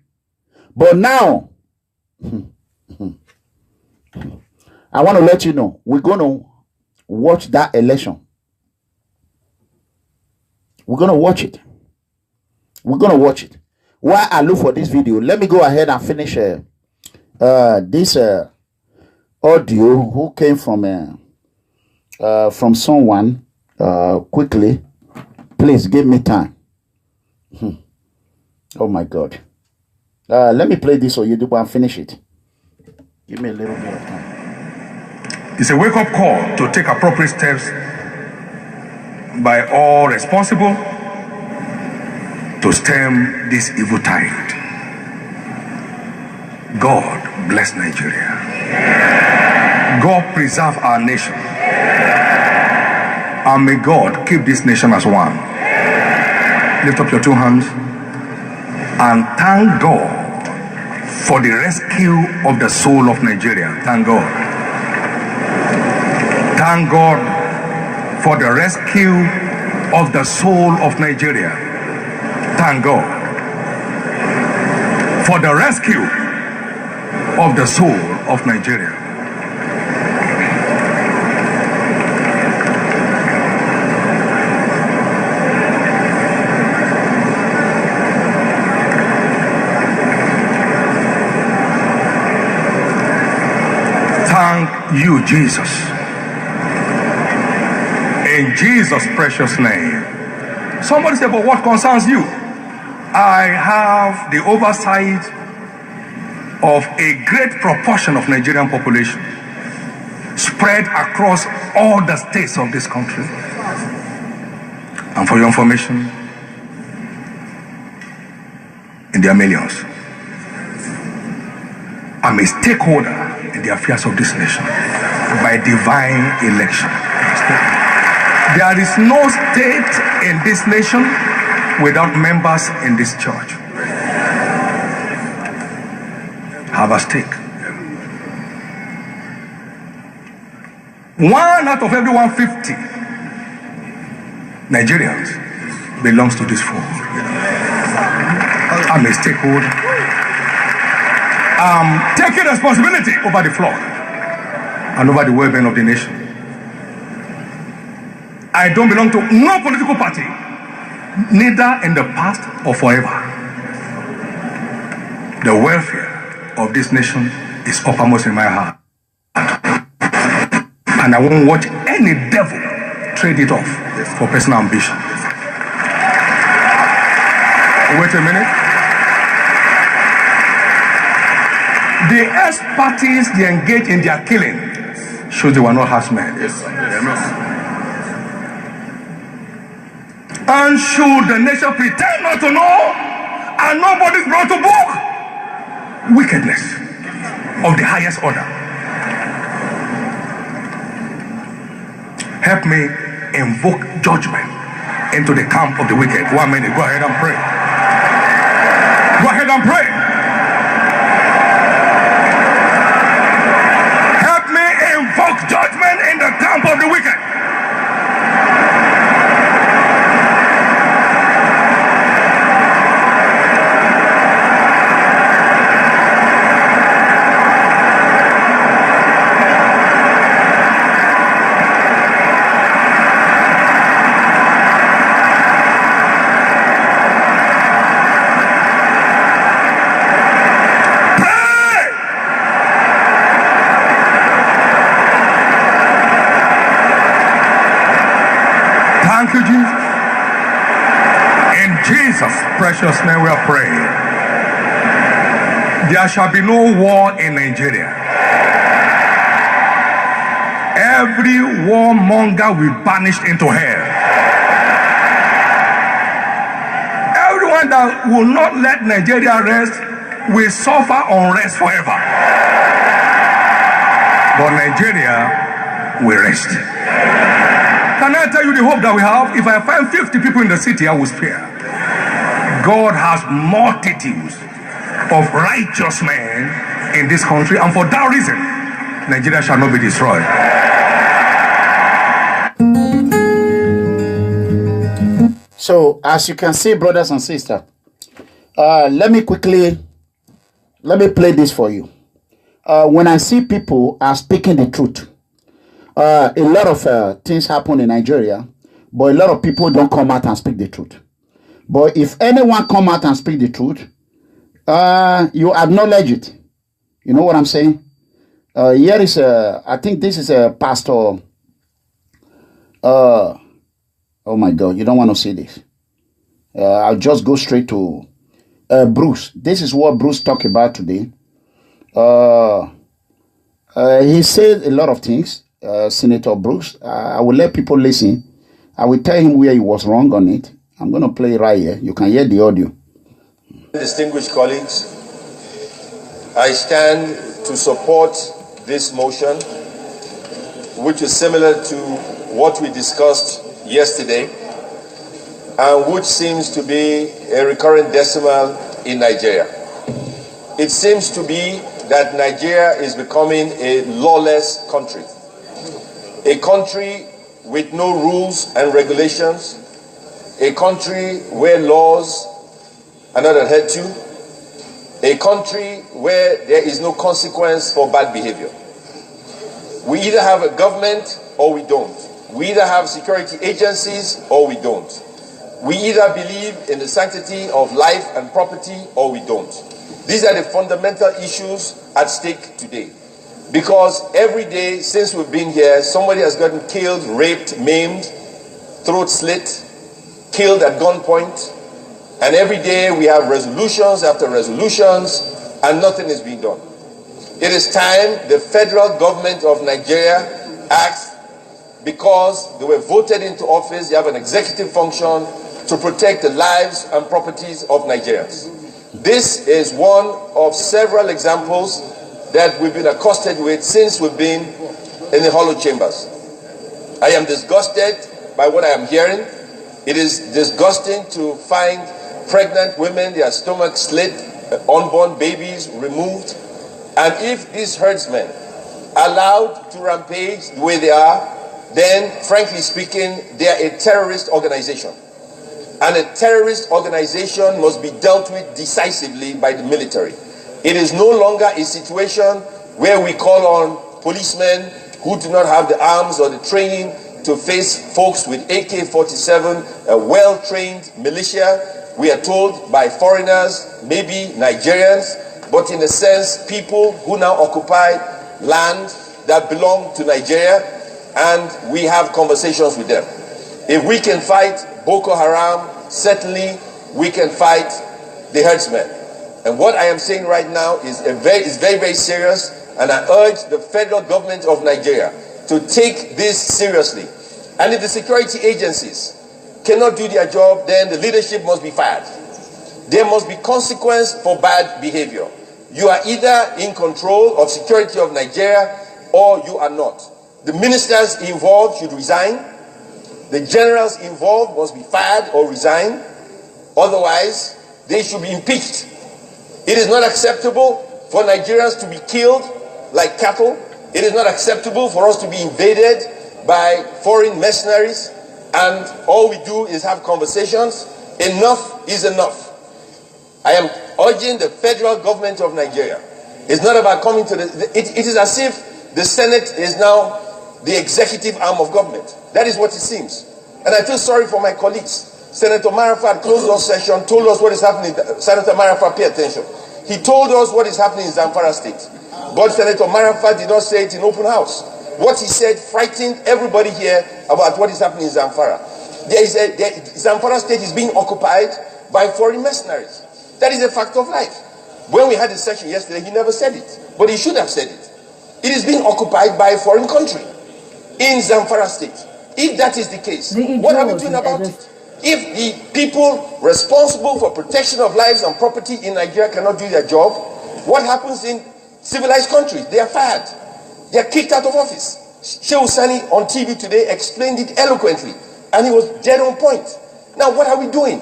But now, I want to let you know, we're going to watch that election. We're going to watch it. We're going to watch it. While I look for this video, let me go ahead and finish this audio who came from someone quickly. Please give me time. Oh my God. Let me play this on YouTube and finish it. Give me a little bit of time. It's a wake-up call to take appropriate steps by all responsible to stem this evil tide. God bless Nigeria. God preserve our nation. And may God keep this nation as one. Lift up your two hands and thank God for the rescue of the soul of Nigeria. Thank God. Thank God for the rescue of the soul of Nigeria. Thank God for the rescue of the soul of Nigeria. Thank you, Jesus. In Jesus' precious name. Somebody said, but what concerns you? I have the oversight of a great proportion of Nigerian population spread across all the states of this country. And for your information, in their millions. I'm a stakeholder in the affairs of this nation by divine election. There is no state in this nation without members in this church. Have a stake. 1 out of every 150 Nigerians belongs to this fold. I'm a stakeholder. I'm taking responsibility over the flock and over the well-being of the nation. I don't belong to no political party, neither in the past or forever. The welfare of this nation is uppermost in my heart. And I won't watch any devil trade it off for personal ambition. Wait a minute. The ex-parties they engage in their killing shows they were not herdsmen. Yes. And should the nation pretend not to know and nobody's brought to book? Wickedness of the highest order. Help me invoke judgment into the camp of the wicked. 1 minute, go ahead and pray. Go ahead and pray. Help me invoke judgment in the camp of the wicked. Thank you, Jesus. In Jesus' precious name we are praying. There shall be no war in Nigeria. Every warmonger will be banished into hell. Everyone that will not let Nigeria rest will suffer unrest forever. But Nigeria will rest. Can I tell you the hope that we have? If I find 50 people in the city, I will spare. God has multitudes of righteous men in this country, and for that reason, Nigeria shall not be destroyed. So, as you can see, brothers and sisters, let me play this for you. When I see people are speaking the truth, a lot of things happen in Nigeria, but a lot of people don't come out and speak the truth. But if anyone come out and speak the truth, you acknowledge it. You know what I'm saying? Here is I think this is a pastor. Oh my God, you don't want to see this. I'll just go straight to Bruce. This is what Bruce talked about today. He said a lot of things, Senator Bruce. I will let people listen. I will tell him where he was wrong on it. I'm going to play it right here. You can hear the audio. Distinguished colleagues, I stand to support this motion, which is similar to what we discussed yesterday, and which seems to be a recurrent decimal in Nigeria. It seems to be that Nigeria is becoming a lawless country, a country with no rules and regulations, a country where laws are not adhered to, a country where there is no consequence for bad behavior. We either have a government or we don't. We either have security agencies or we don't. We either believe in the sanctity of life and property or we don't. These are the fundamental issues at stake today. Because every day since we've been here, somebody has gotten killed, raped, maimed, throat slit, killed at gunpoint, and every day we have resolutions after resolutions, and nothing is being done. It is time the federal government of Nigeria acts, because they were voted into office. They have an executive function to protect the lives and properties of Nigerians. This is one of several examples that we've been accosted with since we've been in the hollow chambers. I am disgusted by what I am hearing. It is disgusting to find pregnant women, their stomachs slit, unborn babies removed. And if these herdsmen are allowed to rampage the way they are, then, frankly speaking, they are a terrorist organization. And a terrorist organization must be dealt with decisively by the military. It is no longer a situation where we call on policemen who do not have the arms or the training to face folks with AK-47, a well-trained militia. We are told by foreigners, maybe Nigerians, but in a sense, people who now occupy land that belong to Nigeria, and we have conversations with them. If we can fight Boko Haram, certainly we can fight the herdsmen. And what I am saying right now is very, very serious, and I urge the federal government of Nigeria to take this seriously. And if the security agencies cannot do their job, then the leadership must be fired. There must be consequence for bad behavior. You are either in control of security of Nigeria or you are not. The ministers involved should resign. The generals involved must be fired or resign. Otherwise, they should be impeached. It is not acceptable for Nigerians to be killed like cattle. It is not acceptable for us to be invaded by foreign mercenaries, and all we do is have conversations. Enough is enough. I am urging the federal government of Nigeria. It's not about coming to it is as if the Senate is now the executive arm of government. That is what it seems. And I feel sorry for my colleagues. Senator Marafat closed our session, told us what is happening. Senator Marafat, pay attention. He told us what is happening in Zamfara State. But Senator Marafat did not say it in open house. What he said frightened everybody here about what is happening in Zamfara. Zamfara State is being occupied by foreign mercenaries. That is a fact of life. When we had a session yesterday, he never said it. But he should have said it. It is being occupied by a foreign country in Zamfara State. If that is the case, what are we doing about it? If the people responsible for protection of lives and property in Nigeria cannot do their job, what happens in civilized countries? They are fired. They are kicked out of office. Shehu Sani on TV today explained it eloquently, and he was dead on point. Now, what are we doing?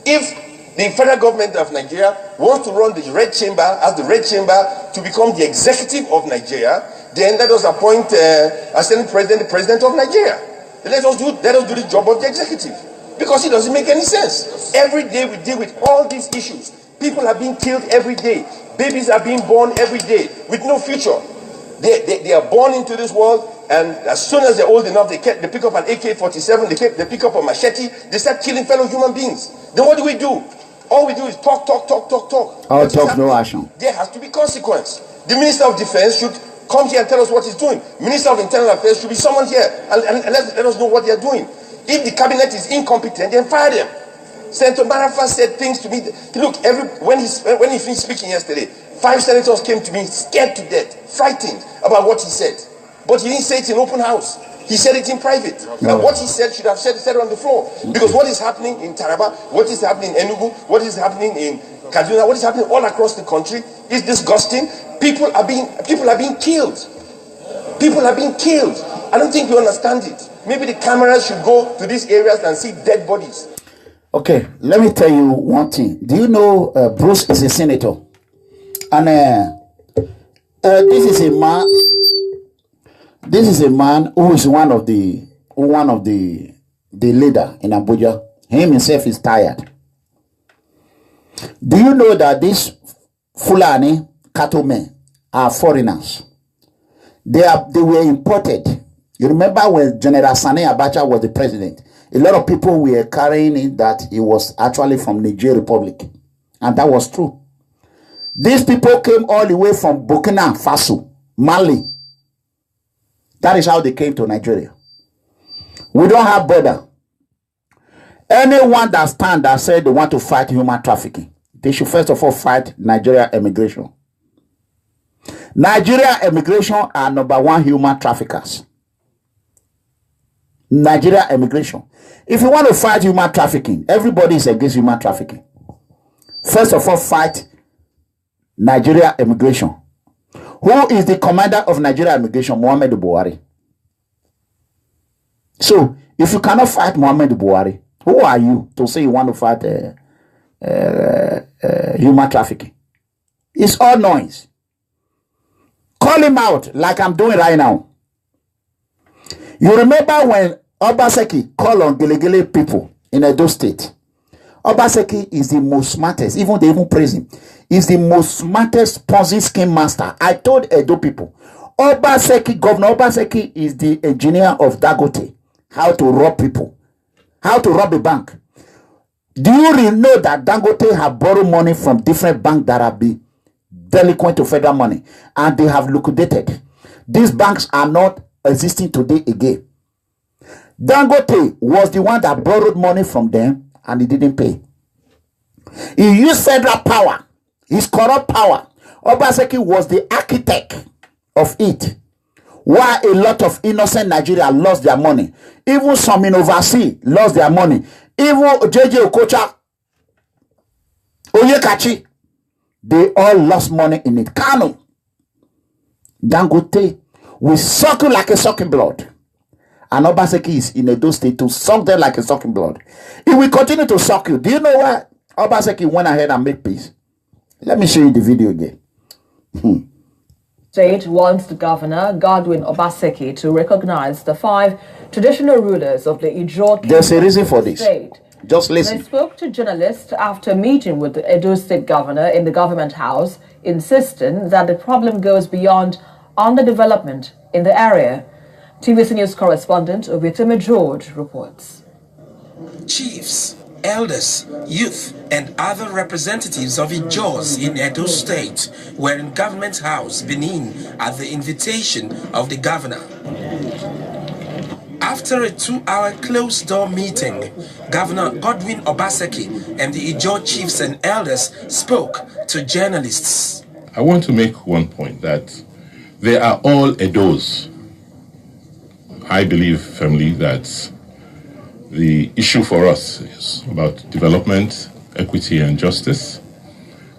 If the federal government of Nigeria wants to run the Red Chamber as the Red Chamber to become the executive of Nigeria, Then let us appoint a Senate president, the president of Nigeria. Let us do the job of the executive, because it doesn't make any sense. Every day we deal with all these issues. People are being killed every day. Babies are being born every day with no future. They are born into this world, and as soon as they're old enough, they pick up an AK-47, they pick up a machete, they start killing fellow human beings. Then what do? All we do is talk. All talk, no action. There has to be consequence. The Minister of Defense should come here and tell us what he's doing. Minister of Internal Affairs should be someone here and let us know what they're doing. If the cabinet is incompetent, then fire them. Senator Marafa said things to me. Look, when he finished speaking yesterday, 5 senators came to me scared to death, frightened about what he said. But he didn't say it in open house. He said it in private. No. And what he said should have said on the floor. Because what is happening in Taraba, what is happening in Enugu, what is happening in Kaduna, what is happening all across the country is disgusting. People are being killed. People are being killed. I don't think you understand it. Maybe the cameras should go to these areas and see dead bodies. Okay, let me tell you one thing. Do you know Bruce is a senator? And this is a man. This is a man who is one of the leader in Abuja. Him himself is tired. Do you know that these Fulani cattlemen are foreigners? They were imported. You remember when General Sani Abacha was the president? A lot of people were carrying it that he was actually from Niger Republic. And that was true. These people came all the way from Burkina Faso, Mali. That is how they came to Nigeria. We don't have border. Anyone that stand that said they want to fight human trafficking, they should first of all fight Nigeria immigration. Nigeria immigration are #1 human traffickers. Nigeria immigration. If you want to fight human trafficking, everybody is against human trafficking. First of all, fight Nigeria immigration. Who is the commander of Nigeria immigration? Muhammad Buhari. So, if you cannot fight Muhammad Buhari, who are you to say you want to fight human trafficking? It's all noise. Call him out like I'm doing right now. You remember when Obaseki called on Gelegele people in Edo State? Obaseki is the most smartest, they even praise him. He's the most smartest Ponzi scheme master. I told Edo people, Governor Obaseki is the engineer of Dagote. How to rob people. How to rob a bank. Do you really know that Dangote have borrowed money from different banks that have been delinquent to federal money? And they have liquidated. These banks are not existing today again. Dangote was the one that borrowed money from them and he didn't pay. He used federal power. His corrupt power. Obaseki was the architect of it. Why a lot of innocent Nigerians lost their money. Even some in overseas lost their money. Even JJ Okocha, Oyekachi, they all lost money in it. Kano, Dangote will suck you like a sucking blood. And Obaseki is in Edo State to suck them like a sucking blood. It will continue to suck you. Do you know why Obaseki went ahead and made peace? Let me show you the video again. State wants the governor, Godwin Obaseki, to recognize the 5 traditional rulers of the Ijaw Kingdom. There's a reason for this. State. Just listen. They spoke to journalists after meeting with the Edo State governor in the government house, insisting that the problem goes beyond underdevelopment in the area. TVC News correspondent Obiteme George reports. Chiefs, elders, youth, and other representatives of Ijaws in Edo State were in Government House, Benin, at the invitation of the governor. After a 2-hour closed-door meeting, Governor Godwin Obaseki and the Ijaw chiefs and elders spoke to journalists. I want to make one point that they are all Edos. I believe firmly that the issue for us is about development, equity, and justice.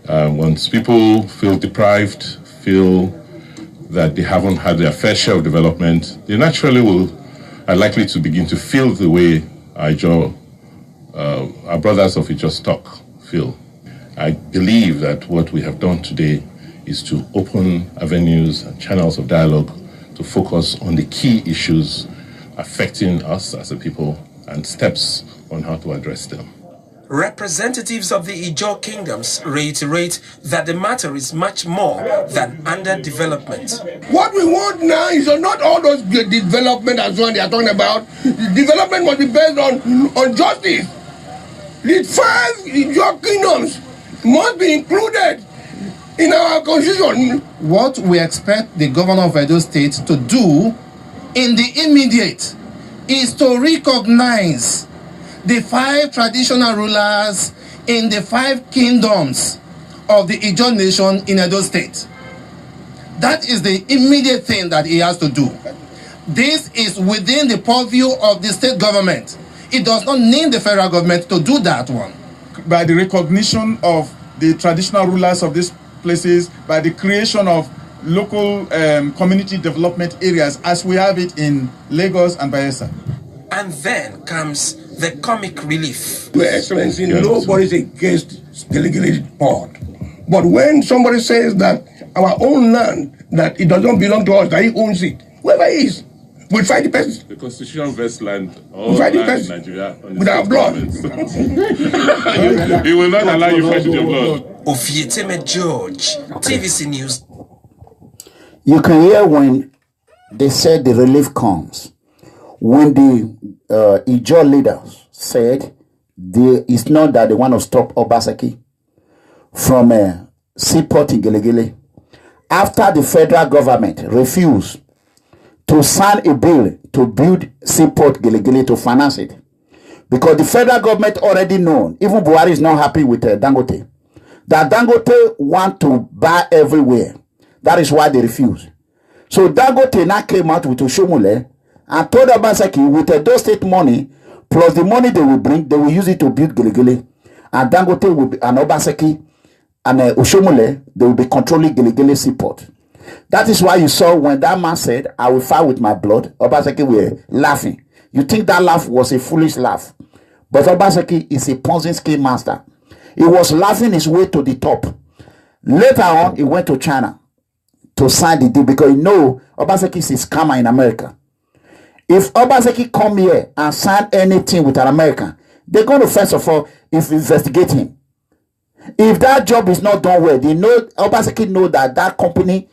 Once people feel deprived, feel that they haven't had their fair share of development, they naturally are likely to begin to feel the way our brothers of Ijaw stock feel. I believe that what we have done today is to open avenues and channels of dialogue to focus on the key issues affecting us as a people and steps on how to address them. Representatives of the Ijaw kingdoms reiterate that the matter is much more than underdevelopment. What we want now is not all those development and so on they are talking about. The development must be based on justice. The 5 Ijaw kingdoms must be included in our constitution. What we expect the governor of Edo State to do in the immediate is to recognize the 5 traditional rulers in the 5 kingdoms of the Ijaw nation in Edo State. That is the immediate thing that he has to do. This is within the purview of the state government. It does not need the federal government to do that one. By the recognition of the traditional rulers of these places, by the creation of local community development areas as we have it in Lagos and Bayelsa. And then comes the comic relief. Your Excellency, nobody's against delegated board. But when somebody says that our own land, that it doesn't belong to us, that he owns it, whoever he is, we'll fight the person. The constitution vests land, all We'll fight the land in person Nigeria. with our blood. He will not allow you fight with your blood. Ofieteme George, TVC News. You can hear when they said the relief comes. When the Ijaw leaders said it's not that they want to stop Obaseki from seaport in Gelegele. After the federal government refused to sign a bill to build seaport Gelegele to finance it, because the federal government already known, even Buhari is not happy with Dangote, that Dangote want to buy everywhere. That is why they refuse. So Dangote now came out with Oshomole and told Obaseki with Edo State money plus the money they will bring, they will use it to build Gelegele. And Dangote will be, and Obaseki and Oshomole, they will be controlling Gelegele seaport. That is why you saw when that man said, I will fight with my blood, Obaseki were laughing. You think that laugh was a foolish laugh. But Obaseki is a Ponzi scheme master. He was laughing his way to the top. Later on, he went to China to sign the deal because you know Obaseki is a scammer in America. If Obaseki come here and sign anything with an American, they're going to first of all investigate him. If that job is not done well, they know Obaseki know that that company,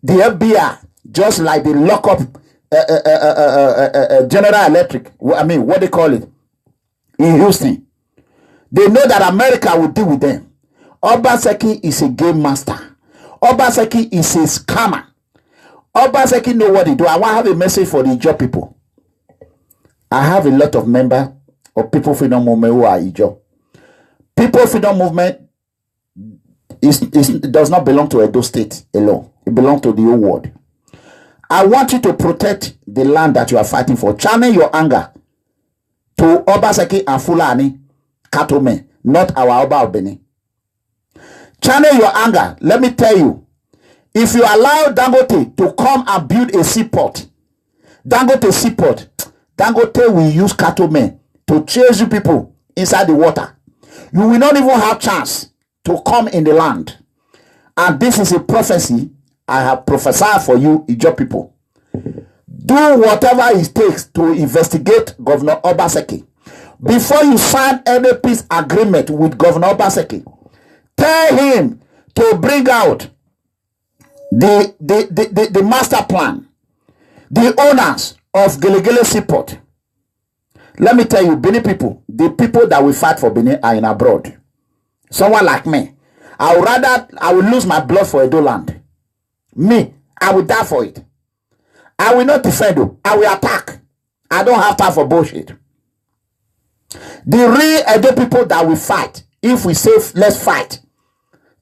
the FBI, just like the lockup General Electric, I mean, what they call it in Houston, they know that America will deal with them. Obaseki is a game master. Obaseki is a scammer. Obaseki know what they do. I want to have a message for the Ijaw people. I have a lot of members of People Freedom Movement who are Ijaw. People Freedom Movement does not belong to Edo State alone. It belongs to the whole world. I want you to protect the land that you are fighting for. Channel your anger to Obaseki and Fulani cattlemen, not our Oba of Benin. Channel your anger. Let me tell you, if you allow Dangote to come and build a seaport, Dangote will use cattlemen to chase you people inside the water. You will not even have chance to come in the land. And this is a prophecy I have prophesied for you, Ijaw people. Do whatever it takes to investigate Governor Obaseki. Before you sign any peace agreement with Governor Obaseki, tell him to bring out the master plan, the owners of Gelegele Seaport. Let me tell you, Benin people, the people that will fight for Benin are in abroad. Someone like me, I will lose my blood for Edo land. Me, I will die for it. I will not defend you. I will attack. I don't have time for bullshit. The real Edo people that will fight, if we say let's fight,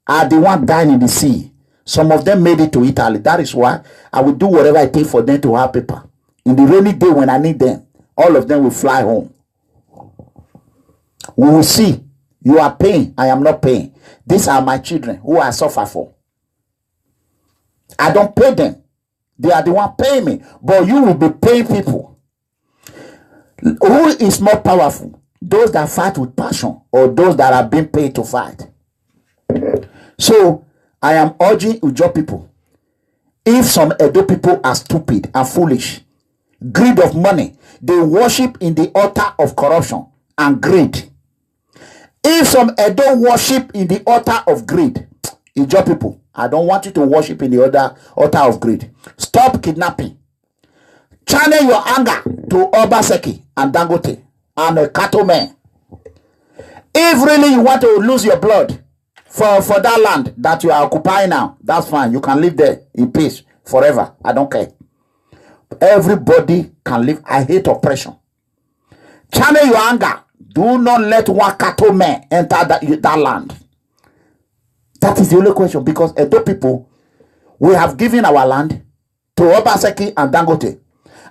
are the ones dying in the sea. Some of them made it to Italy. That is why I will do whatever I take for them to have paper. In the rainy day when I need them, all of them will fly home. We will see. You are paying. I am not paying. These are my children who I suffer for. I don't pay them. They are the one paying me. But you will be paying people. Who is more powerful? Those that fight with passion or those that are being paid to fight? So, I am urging Ijaw people. If some Edo people are stupid and foolish, greed of money, they worship in the altar of corruption and greed. If some Edo worship in the altar of greed, Ijo people, I don't want you to worship in the other altar of greed. Stop kidnapping. Channel your anger to Obaseki and Dangote and a cattle man. If really you want to lose your blood for that land that you are occupying now, that's fine. You can live there in peace forever. I don't care. Everybody can live. I hate oppression. Channel your anger. Do not let one cattle man enter that land. That is the only question, because Edo people, we have given our land to Obaseki and Dangote,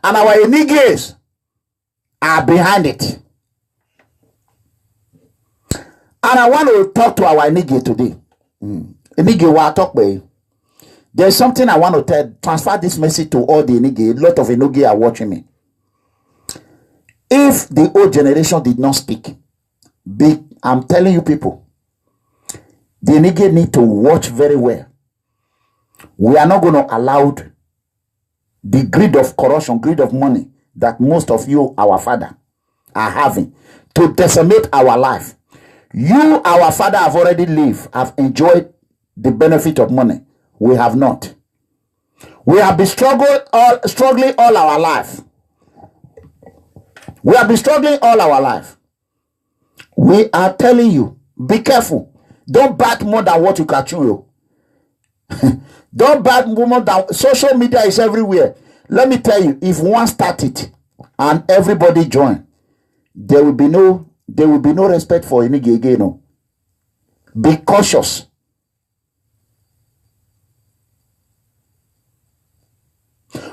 and our Enigres are behind it. And I want to talk to our Enige today. Enige, what I talk about? There's something I want to transfer this message to all the Enige. A lot of Enige are watching me. If the old generation did not speak, I'm telling you people, the Enige need to watch very well. We are not going to allow the greed of corruption, greed of money that most of you, our father, are having to decimate our life. You, our father, have already lived, have enjoyed the benefit of money. We have not. We have been struggling all our life. We have been struggling all our life. We are telling you, be careful. Don't bat more than what you can chew. Don't bat more than social media is everywhere. Let me tell you, if one start it and everybody join, there will be no respect for Enige again. No. Be cautious.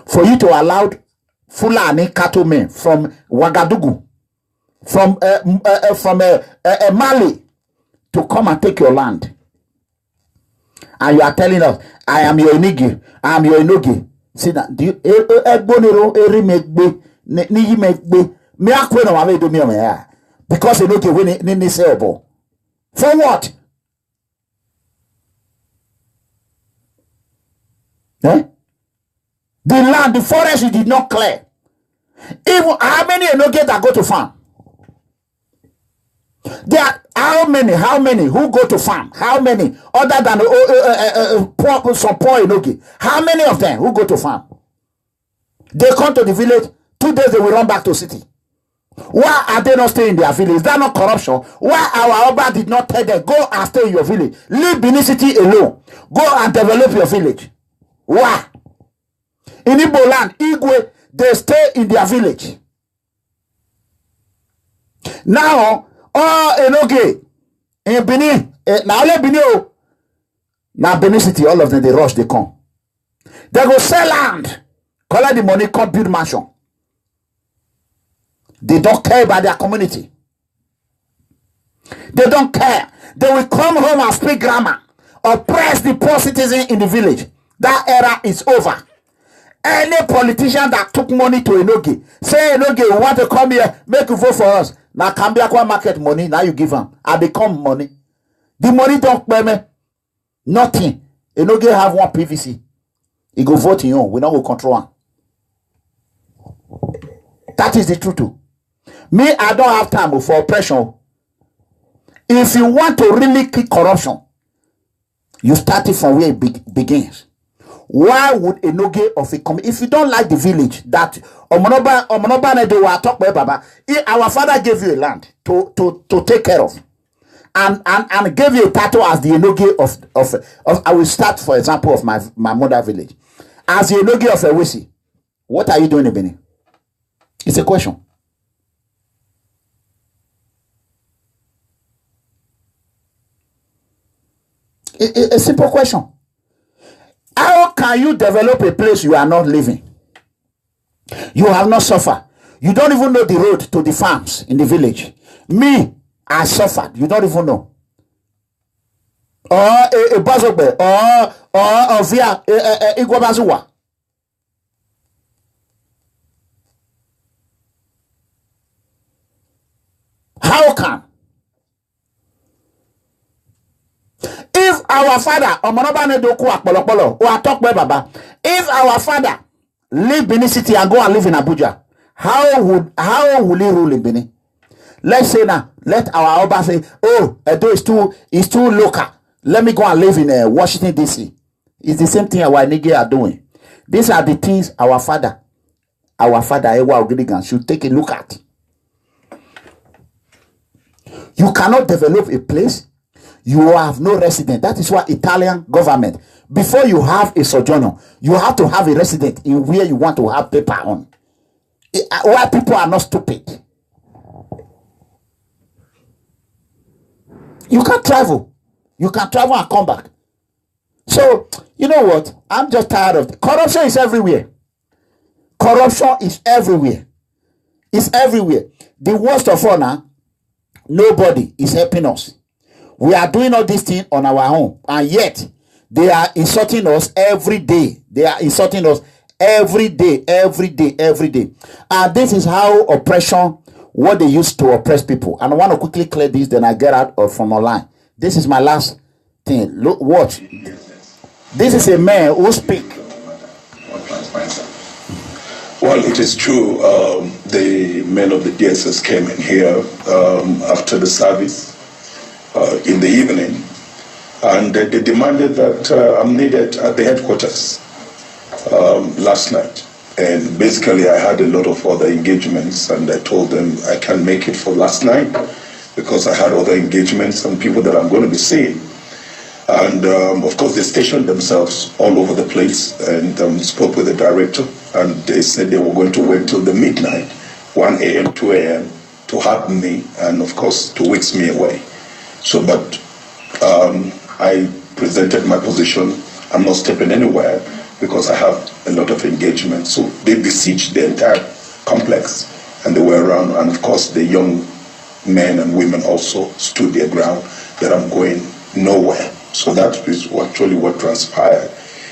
For you to allow Fulani cattlemen from Ouagadougou, from Mali, to come and take your land, and you are telling us, I am your Enige, I am your Enoge. See that? Do you because Enoge win sellable. For what? Eh? The land, the forest you did not clear. Even how many Enoge that go to farm? There are how many who go to farm? How many other than some poor Enoge? How many of them who go to farm? They come to the village, 2 days they will run back to city. Why are they not staying in their village? Is that not corruption? Why our Oba did not tell them, go and stay in your village? Leave Benin City alone. Go and develop your village. Why? In Igbo land, Igwe, they stay in their village. Now, Enoge, in Benin, now let Benin, now Benin City, all of them, they rush, they come. They go sell land, collect the money, come build mansion. They don't care about their community. They don't care. They will come home and speak grammar, oppress the poor citizen in the village. That era is over. Any politician that took money to Enoge, say Enoge, we want to come here, make you vote for us. Now Kambiakwa market money, now you give them. I become money. The money don't pay me. Nothing. Enoge have one PVC. He go vote in you. We not go control him. That is the truth too. Me, I don't have time for oppression. If you want to really kick corruption, you start it from where it begins. Why would Enoge of a community, if you don't like the village that Omonoba Nedo will talk about Baba, our father gave you a land to take care of, and gave you a title as the Enoge of I will start, for example, of my mother village as the Enoge of Ewesi. What are you doing in Benin? It's a question. A simple question. How can you develop a place you are not living? You have not suffered. You don't even know the road to the farms in the village. Me, I suffered. You don't even know. Or a Bazobe, or via Iguabazuwa. How can? If our father, Omonoba Nedoku Akpolopolo, or talk by Baba, If our father leave Benin City and go and live in Abuja, how will he rule in Benin? Let's say now, let our Oba say, oh, Edo is too local. Let me go and live in Washington, D.C. It's the same thing our nigga are doing. These are the things our father, Ewa Ogedigan, should take a look at. You cannot develop a place. You have no resident. That is why Italian government, before you have a sojourner, you have to have a resident in where you want to have paper on. Why people are not stupid. You can travel. You can travel and come back. So, you know what? I'm just tired of it. Corruption is everywhere. Corruption is everywhere. It's everywhere. The worst of all now, nobody is helping us. We are doing all these things on our own. And yet, they are insulting us every day. They are insulting us every day. And this is how oppression, what they used to oppress people. And I want to quickly clear this, then I get out from online. This is my last thing. Look, watch. This is a man who speaks. Well, it is true. The men of the DSS came in here after the service in the evening, and they demanded that I'm needed at the headquarters last night. And basically, I had a lot of other engagements, and I told them I can't make it for last night because I had other engagements and people that I'm going to be seeing. And of course, they stationed themselves all over the place and spoke with the director, and they said they were going to wait till the midnight, 1 a.m., 2 a.m., to have me, and of course, to whisk me away. So, but I presented my position. I'm not stepping anywhere because I have a lot of engagement. So they besieged the entire complex, and they were around, and of course, the young men and women also stood their ground that I'm going nowhere. So that is actually what transpired.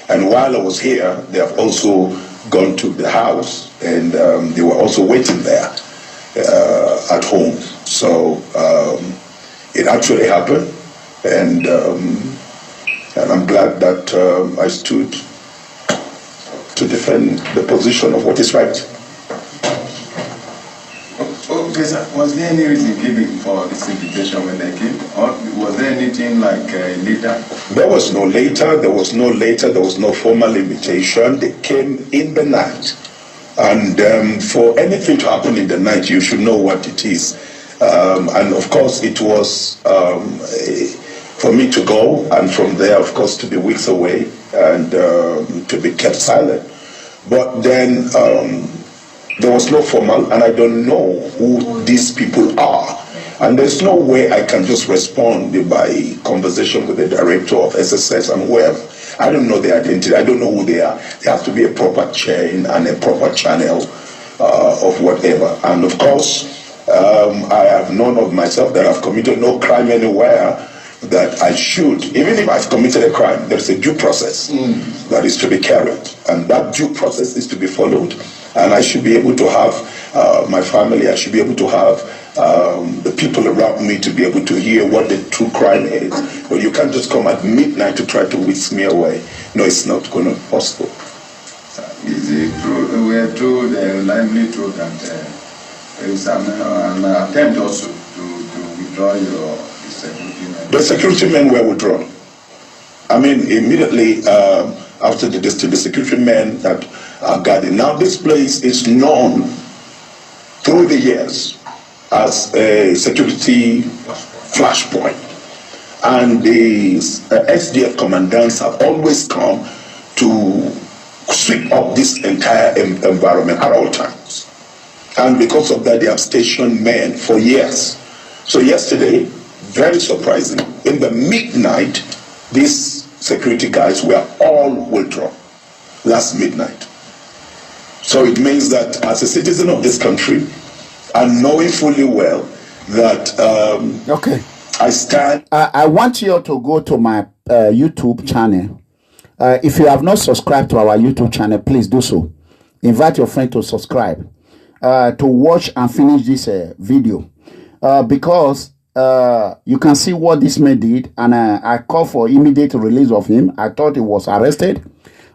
And while I was here, they have also gone to the house, and they were also waiting there at home. So it actually happened, and I'm glad that I stood to defend the position of what is right. Okay, sir. Was there any reason given for this invitation when they came? Or was there anything like later? There was no later, there was no formal invitation. They came in the night. And for anything to happen in the night, you should know what it is. And of course, it was for me to go, and from there, of course, to be weeks away and to be kept silent. But then there was no formal, and I don't know who these people are. And there's no way I can just respond by conversation with the director of SSS and whoever. I don't know their identity. I don't know who they are. There has to be a proper chain and a proper channel of whatever. And of course, I have known of myself that I've committed no crime anywhere that I should. Even if I've committed a crime, there's a due process that is to be carried. And that due process is to be followed. And I should be able to have my family, I should be able to have the people around me to be able to hear what the true crime is. But you can't just come at midnight to try to whisk me away. No, it's not going to be possible. Is it true? We are told, lively truth, that there is an attempt also to withdraw your security men. The security men were withdrawn. I mean, immediately after the security men that are guarding. Now, this place is known through the years as a security flashpoint. And the SDF commandants have always come to sweep up this entire environment at all times. And because of that, they have stationed men for years. So yesterday, very surprising, in the midnight, these security guys were all withdrawn last midnight. So it means that as a citizen of this country, and knowing fully well that okay, I stand. I want you to go to my YouTube channel. If you have not subscribed to our YouTube channel, please do so. Invite your friend to subscribe to watch and finish this video because you can see what this man did, and I call for immediate release of him. I thought he was arrested.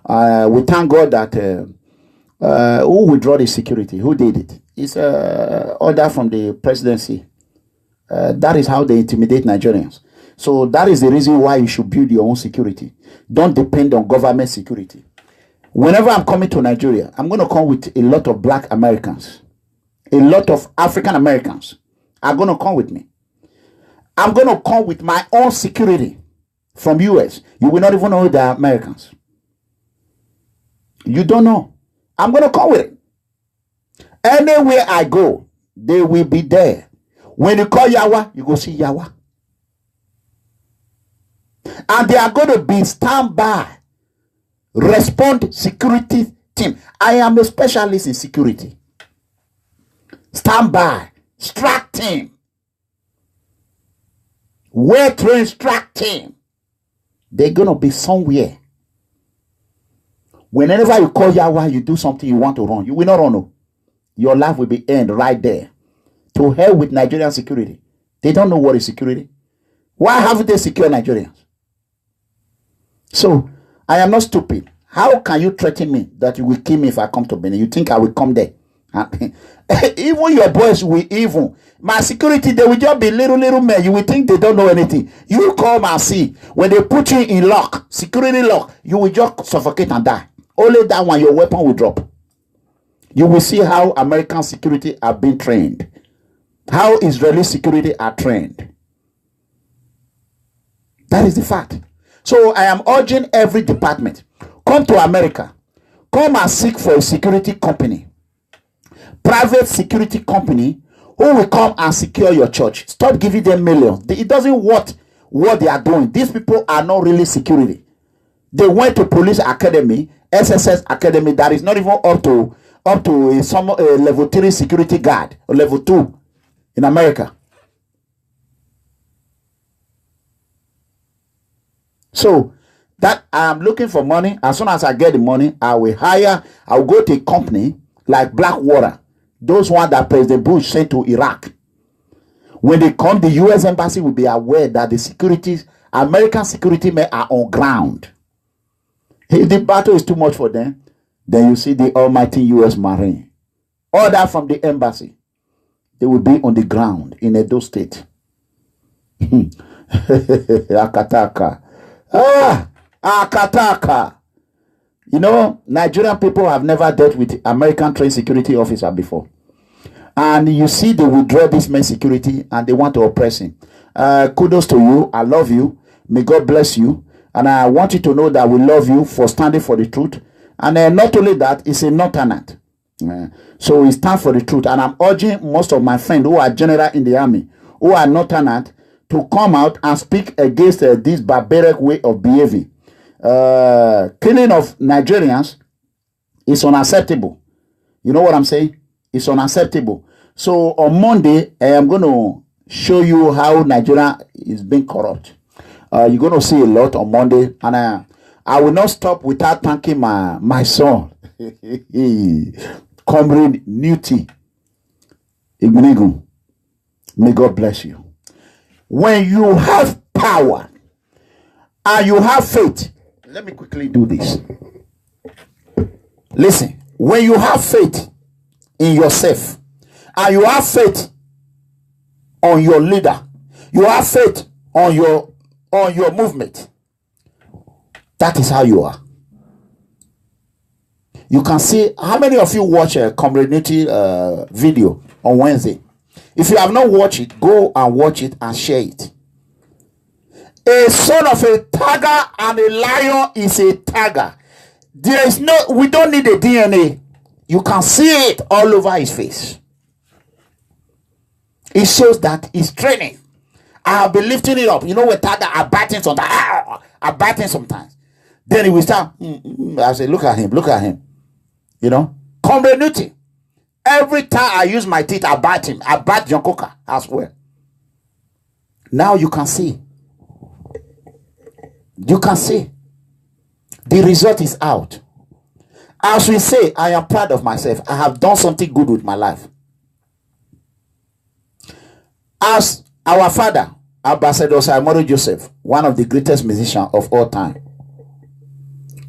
We thank God that who withdraw the security? Who did it? It's order from the presidency. That is how they intimidate Nigerians. So that is the reason why you should build your own security. Don't depend on government security. Whenever I'm coming to Nigeria, I'm going to come with a lot of black Americans. A lot of African Americans are going to come with me. I'm going to come with my own security from US. You will not even know they are Americans. You don't know. I'm going to come with it. Anywhere I go, they will be there. When you call Yawa, you go see Yawa. And they are going to be standby. Respond security team. I am a specialist in security. Standby. Strat team. Well-trained strat team. They're going to be somewhere. Whenever you call Yawa, you do something you want to run. You will not run. No. Your life will be end right there. To hell with Nigerian security. They don't know what is security. Why haven't they secured Nigerians? So, I am not stupid. How can you threaten me that you will kill me if I come to Benin? You think I will come there? Even your boys will even. My security, they will just be little men. You will think they don't know anything. You come and see. When they put you in lock, security lock, you will just suffocate and die. Only that one, your weapon will drop. You will see how American security are being trained. How Israeli security are trained. That is the fact. So I am urging every department, come to America. Come and seek for a security company. Private security company who will come and secure your church. Stop giving them millions. It doesn't work what they are doing. These people are not really security. They went to police academy, SSS academy that is not even up to a level 3 security guard or level 2 in America. So that I'm looking for money. As soon as I get the money, I will go to a company like Blackwater. Those ones that President Bush sent to Iraq. When they come, the US embassy will be aware that the American security men are on ground. If the battle is too much for them, then you see the almighty US Marine. Order from the embassy. They will be on the ground in Edo State. Akataka. Akataka. You know, Nigerian people have never dealt with American trained security officer before. And you see they withdraw this man's security and they want to oppress him. Kudos to you. I love you. May God bless you. And I want you to know that we love you for standing for the truth. And not only that, it's a lieutenant. So we stand for the truth. And I'm urging most of my friends who are general in the army, who are lieutenant, to come out and speak against this barbaric way of behaving. Killing of Nigerians is unacceptable. You know what I'm saying? It's unacceptable. So on Monday, I am going to show you how Nigeria is being corrupt. You're going to see a lot on Monday. And I will not stop without thanking my son, Comrade Newty Ignigun. May God bless you. When you have power and you have faith, let me quickly do this. Listen, when you have faith in yourself and you have faith on your leader, you have faith on your movement, that is how you are. You can see how many of you watch a community video on Wednesday. If you have not watched it, go and watch it and share it. A son of a tiger and a lion is a tiger. There is we don't need a DNA. You can see it all over his face. It shows that he's training. I have been lifting it up. You know, when tiger are biting sometimes, then he will start. I say, look at him, look at him. You know, continuity. Every time I use my teeth, I bite him. I bite John Coker as well. Now you can see. You can see. The result is out. As we say, I am proud of myself. I have done something good with my life. As our father, Ambassador Simon Joseph, one of the greatest musicians of all time,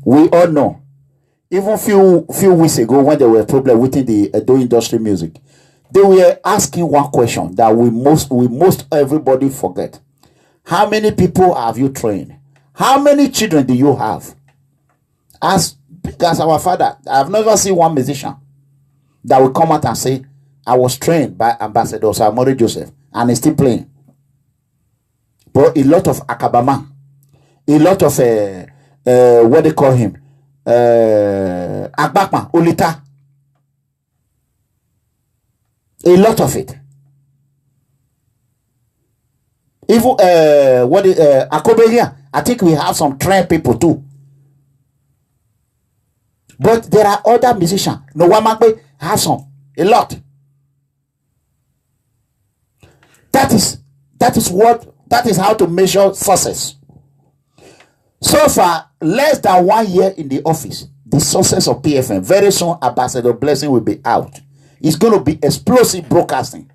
we all know even few weeks ago when there were problem within the Edo industry music, they were asking one question that we most everybody forget. How many people have you trained? How many children do you have? As big as our father, I have never seen one musician that will come out and say, I was trained by Ambassador Samori Joseph and he's still playing. But a lot of Akabama, a lot of what they call him, Agbakma, Olita, a lot of it. Even Akobelia, I think we have some trained people too. But there are other musicians. No one have some, a lot. That is how to measure success. So far, less than 1 year in the office, the success of P.F.M. Very soon, Ambassador Blessing will be out. It's going to be explosive broadcasting.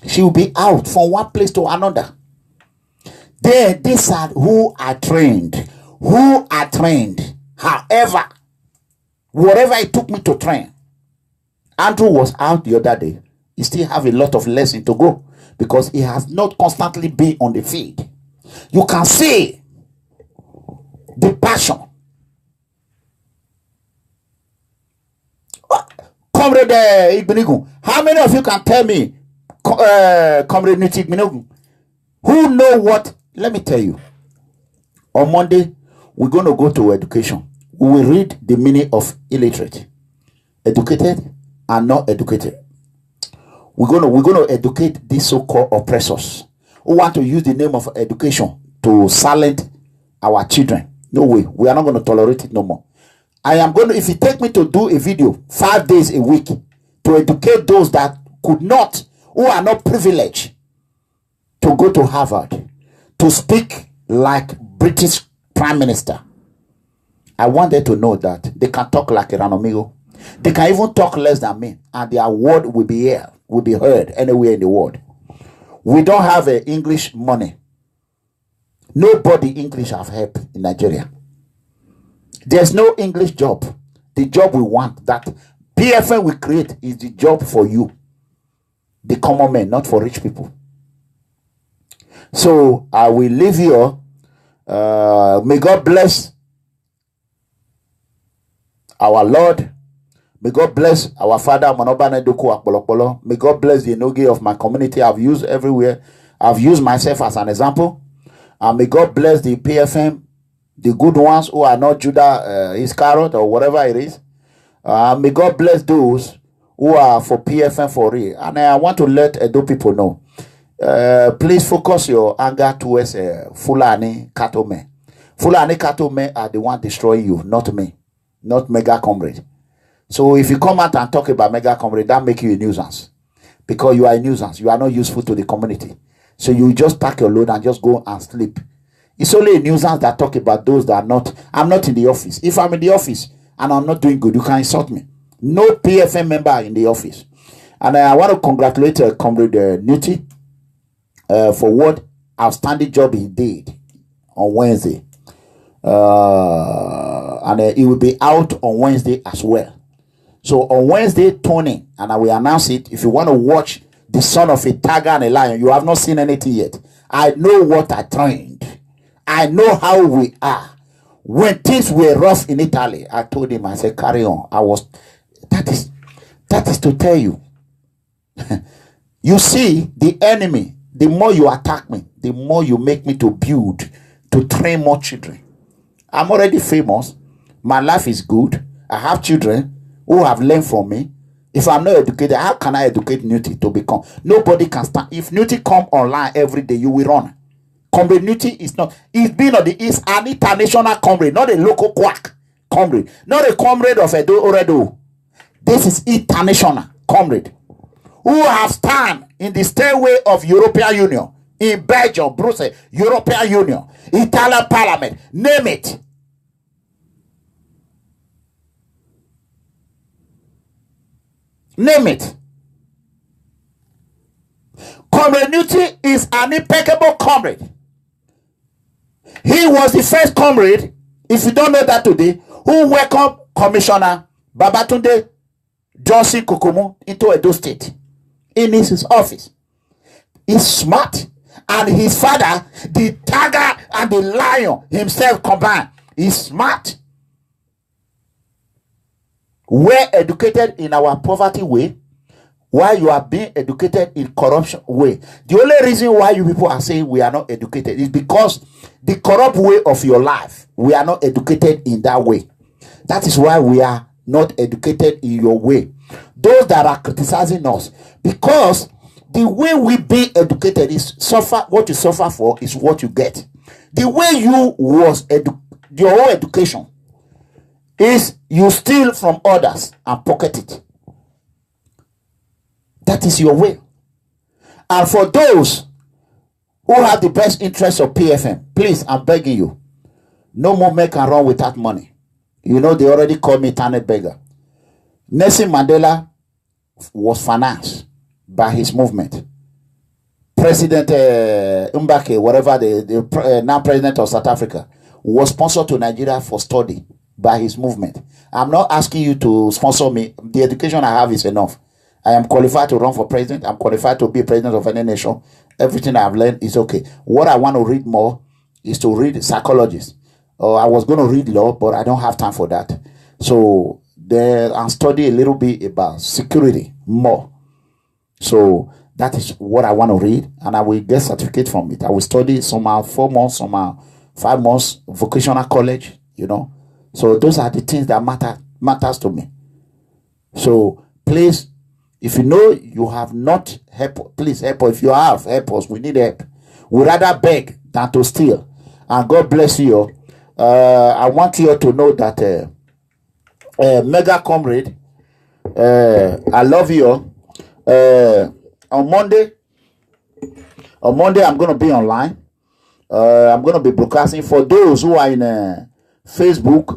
She will be out from one place to another. These are who are trained. Who are trained. However, whatever it took me to train, Andrew was out the other day. He still have a lot of lesson to go because he has not constantly been on the field. You can see the passion. Comrade Igbinigun, how many of you can tell me, Comrade Igbinigun, who know what? Let me tell you. On Monday, we're going to go to education. We will read the meaning of illiterate, educated and not educated. We're going to educate these so-called oppressors who want to use the name of education to silence our children. No way. We are not going to tolerate it no more. I am going to, if you take me to do a video 5 days a week to educate those that could not, who are not privileged to go to Harvard, to speak like British Prime Minister, I want them to know that they can talk like a Ranomigo. They can even talk less than me, and their word will be here, will be heard anywhere in the world. We don't have English money. Nobody English have help in Nigeria. There's no English job. The job we want, that P.F.M will create, is the job for you, the common man, not for rich people. So I will leave here. May God bless our Lord. May God bless our father, Manobane Doko Akpolokpolo. May God bless the Enoge of my community I've used everywhere. I've used myself as an example. And may God bless the P.F.M, the good ones who are not Judah Iscariot or whatever it is. May God bless those who are for P.F.M for real. And I want to let Edo people know. Please focus your anger towards Fulani Katome. Fulani Katome are the one destroying you, not me, not Mega Comrade. So if you come out and talk about Mega Comrade, that make you a nuisance. Because you are a nuisance. You are not useful to the community. So you just pack your load and just go and sleep. It's only a nuisance that talk about those that are not. I'm not in the office. If I'm in the office and I'm not doing good, you can insult me. No P.F.M member in the office. And I want to congratulate Comrade Nuti for what outstanding job he did on Wednesday. And it will be out on Wednesday as well. So on Wednesday, Tony, and I will announce it. If you want to watch the son of a tiger and a lion, you have not seen anything yet. I know what I trained. I know how we are. When things were rough in Italy, I told him, I said, carry on. That is to tell you. You see, the enemy, the more you attack me, the more you make me to build, to train more children. I'm already famous. My life is good. I have children who have learned from me. If I'm not educated, how can I educate Nuti to become? Nobody can stand. If Nuti come online every day, you will run. Comrade Nuti is not. He's been on the East, an international comrade, not a local quack comrade, not a comrade of Edo Oredo. This is international comrade who have stand in the stairway of European Union, in Belgium, Brussels, European Union, Italian Parliament, name it. Name it. Comrade Nuti is an impeccable comrade. He was the first comrade If you don't know that today, who welcomed Commissioner Babatunde Johnson Kokomo into Edo State in his office? He's smart. And his father, the tiger and the lion himself combined, is smart. We're educated in our poverty way, while you are being educated in corruption way. The only reason why you people are saying we are not educated is because the corrupt way of your life, we are not educated in that way. That is why we are not educated in your way. Those that are criticizing us, because the way we being educated is suffer. What you suffer for is what you get. The way you was your own education is you steal from others and pocket it. That is your way. And for those who have the best interest of P.F.M, please, I'm begging you, no more make and run without money. You know, they already call me Tane Beggar. Nelson Mandela was financed by his movement. President Mbake, whatever the now president of South Africa, was sponsored to Nigeria for study by his movement. I'm not asking you to sponsor me. The education I have is enough. I am qualified to run for president. I'm qualified to be president of any nation. Everything I've learned is okay. What I want to read more is to read psychologists. I was going to read law, but I don't have time for that. So there, I'll study a little bit about security more. So that is what I want to read, and I will get certificate from it. I will study somehow 4 months, somehow 5 months, vocational college, you know. So those are the things that matters to me. So please, if you know you have not help, please help us. If you have, help us. We need help. We rather beg than to steal. And God bless you. I want you to know that mega comrade, I love you. On Monday, I'm going to be online. I'm going to be broadcasting. For those who are in Facebook,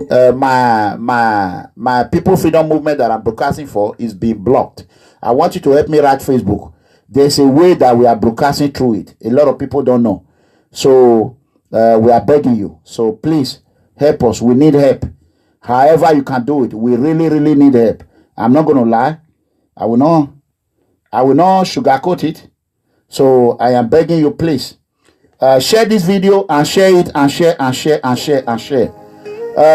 my People Freedom Movement that I'm broadcasting for is being blocked. I want you to help me write Facebook. There's a way that we are broadcasting through it. A lot of people don't know. So we are begging you. So please help us. We need help. However you can do it. We really, really need help. I'm not going to lie. I will not sugarcoat it. So I am begging you, please. Share this video and share it and share and share and share and share.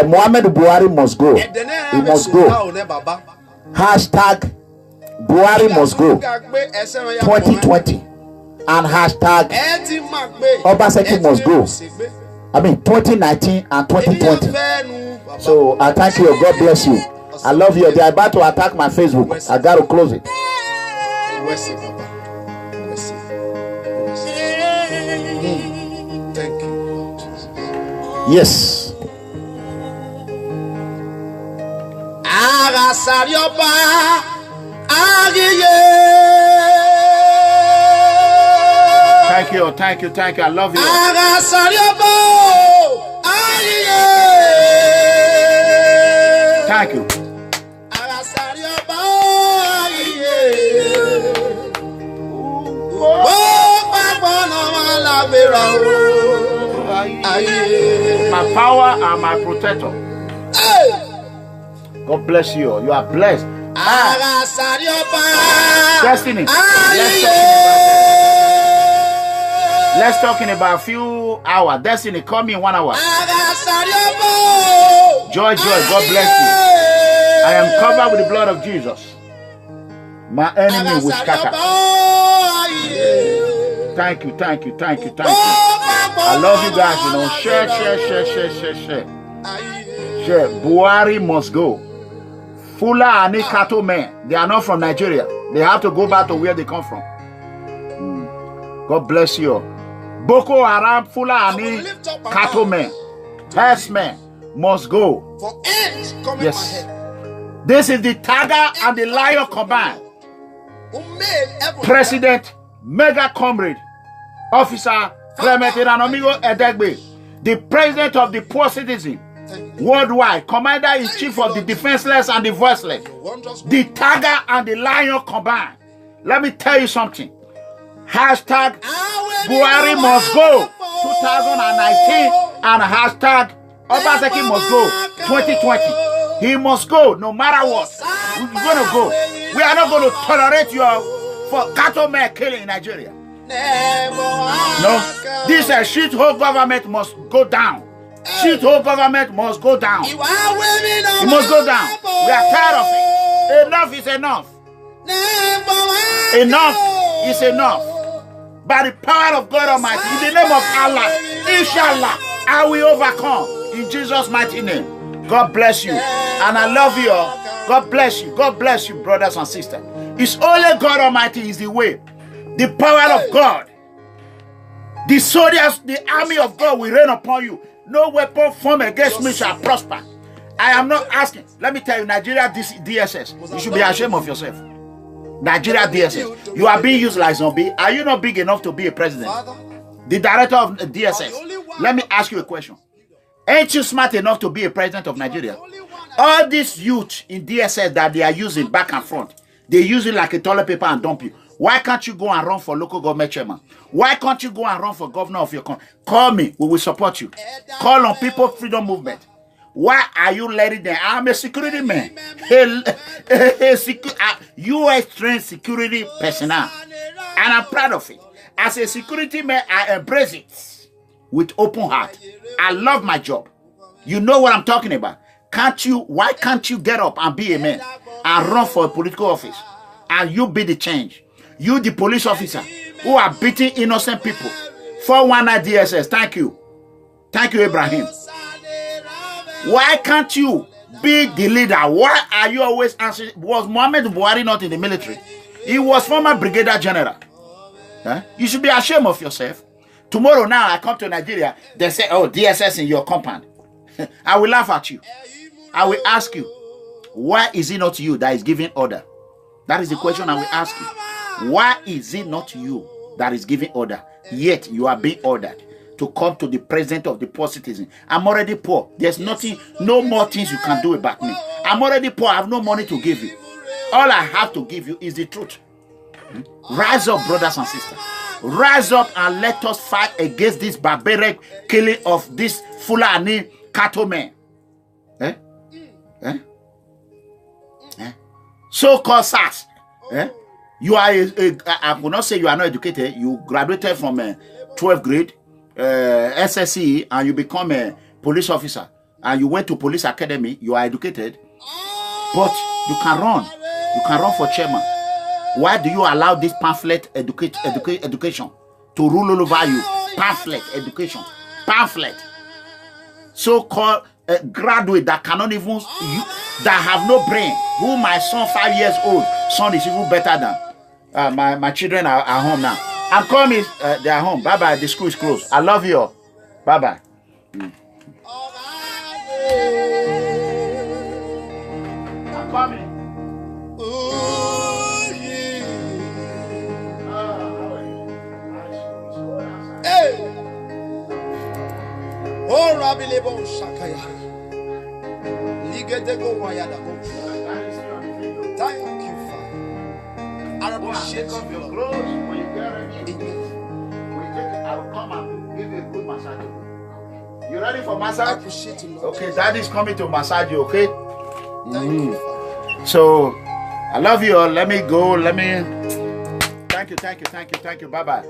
Muhammad Buhari must go. He must go. Hashtag Buhari must go 2020. And hashtag Obaseki must go. I mean 2019 and 2020. So I thank you. God bless you. I love you. They are about to attack my Facebook. I got to close it. Thank you, Lord Jesus. Yes. Thank you, thank you, thank you. I love you. Thank you. My power and my protector. God bless you. You are blessed. Destiny. Let's talk in about a few hours. Destiny, call me in 1 hour. Joy, God bless you. I am covered with the blood of Jesus. My enemy will scatter. Thank you, thank you, thank you, thank you. I love you guys, you know. Share. Buhari must go. Fula and Kato men, they are not from Nigeria. They have to go back to where they come from. God bless you. Boko Haram, Fula and Kato men, herdsmen must go. Yes. This is the tiger and the lion combined. President, Mega Comrade, Officer Clement Iranomigo Edegbe, the president of the poor citizen worldwide, commander-in-chief of the defenseless and the voiceless, the tiger and the lion combined. Let me tell you something. Hashtag Buhari must go 2019 and hashtag Obaseki must go 2020. He must go no matter what. We're going to go. We are not going to tolerate you for cattle men killing in Nigeria. No. This shithole government must go down. Shithole government must go down. It must go down. We are tired of it. Enough is enough. Enough is enough. By the power of God Almighty, in the name of Allah, inshallah, I will overcome. In Jesus' mighty name. God bless you. And I love you all. God bless you. God bless you, brothers and sisters. It's only God Almighty is the way. The power of God. The soldiers, the army of God will reign upon you. No weapon formed against me shall prosper. I am not asking. Let me tell you, Nigeria DSS, you should be ashamed of yourself. Nigeria DSS, you are being used like zombie. Are you not big enough to be a president? The director of DSS, let me ask you a question. Ain't you smart enough to be a president of Nigeria? All this youth in DSS that they are using back and front, they use it like a toilet paper and dump you. Why can't you go and run for local government chairman? Why can't you go and run for governor of your country? Call me, we will support you. Call on People Freedom Movement. Why are you letting them? I'm a security man. U.S. trained security personnel. And I'm proud of it. As a security man, I embrace it with open heart. I love my job. You know what I'm talking about. Why can't you get up and be a man and run for a political office? And you be the change. You, the police officer, who are beating innocent people. 419 DSS, thank you. Thank you, Ibrahim. Why can't you be the leader? Why are you always answering? Was Muhammad Buhari not in the military? He was former brigadier general. Huh? You should be ashamed of yourself. Tomorrow now I come to Nigeria, they say, oh, DSS in your compound. I will laugh at you. I will ask you, why is it not you that is giving order? That is the question I will ask you. Why is it not you that is giving order? Yet you are being ordered to come to the presence of the poor citizen. I'm already poor. There's nothing, no more things you can do about me. I'm already poor. I have no money to give you. All I have to give you is the truth. Rise up, brothers and sisters. Rise up and let us fight against this barbaric killing of this Fulani cattle men. Eh? Eh? Eh? So-called SARS. Eh? You are I will not say you are not educated. You graduated from 12th grade, SSC, and you become a police officer. And you went to police academy. You are educated. But you can run. You can run for chairman. Why do you allow this pamphlet education to rule all over you? Pamphlet education. Pamphlet. So-called graduate that cannot even, that have no brain. Who my son, 5 years old, son is even better than. My children are home now. I'm coming. They are home. Bye-bye. The school is closed. I love you all. Bye-bye. I'm coming. Oh, Rabbi Lebo Shakaya. Ligedego Wayada. Thank you, Father. I appreciate your clothes when you get ready. I will come and give you a good massage. You ready for massage? I appreciate you, Lord. Okay, Daddy's coming to massage you, okay? Thank you, Father. So, I love you all. Let me go. Thank you. Bye-bye.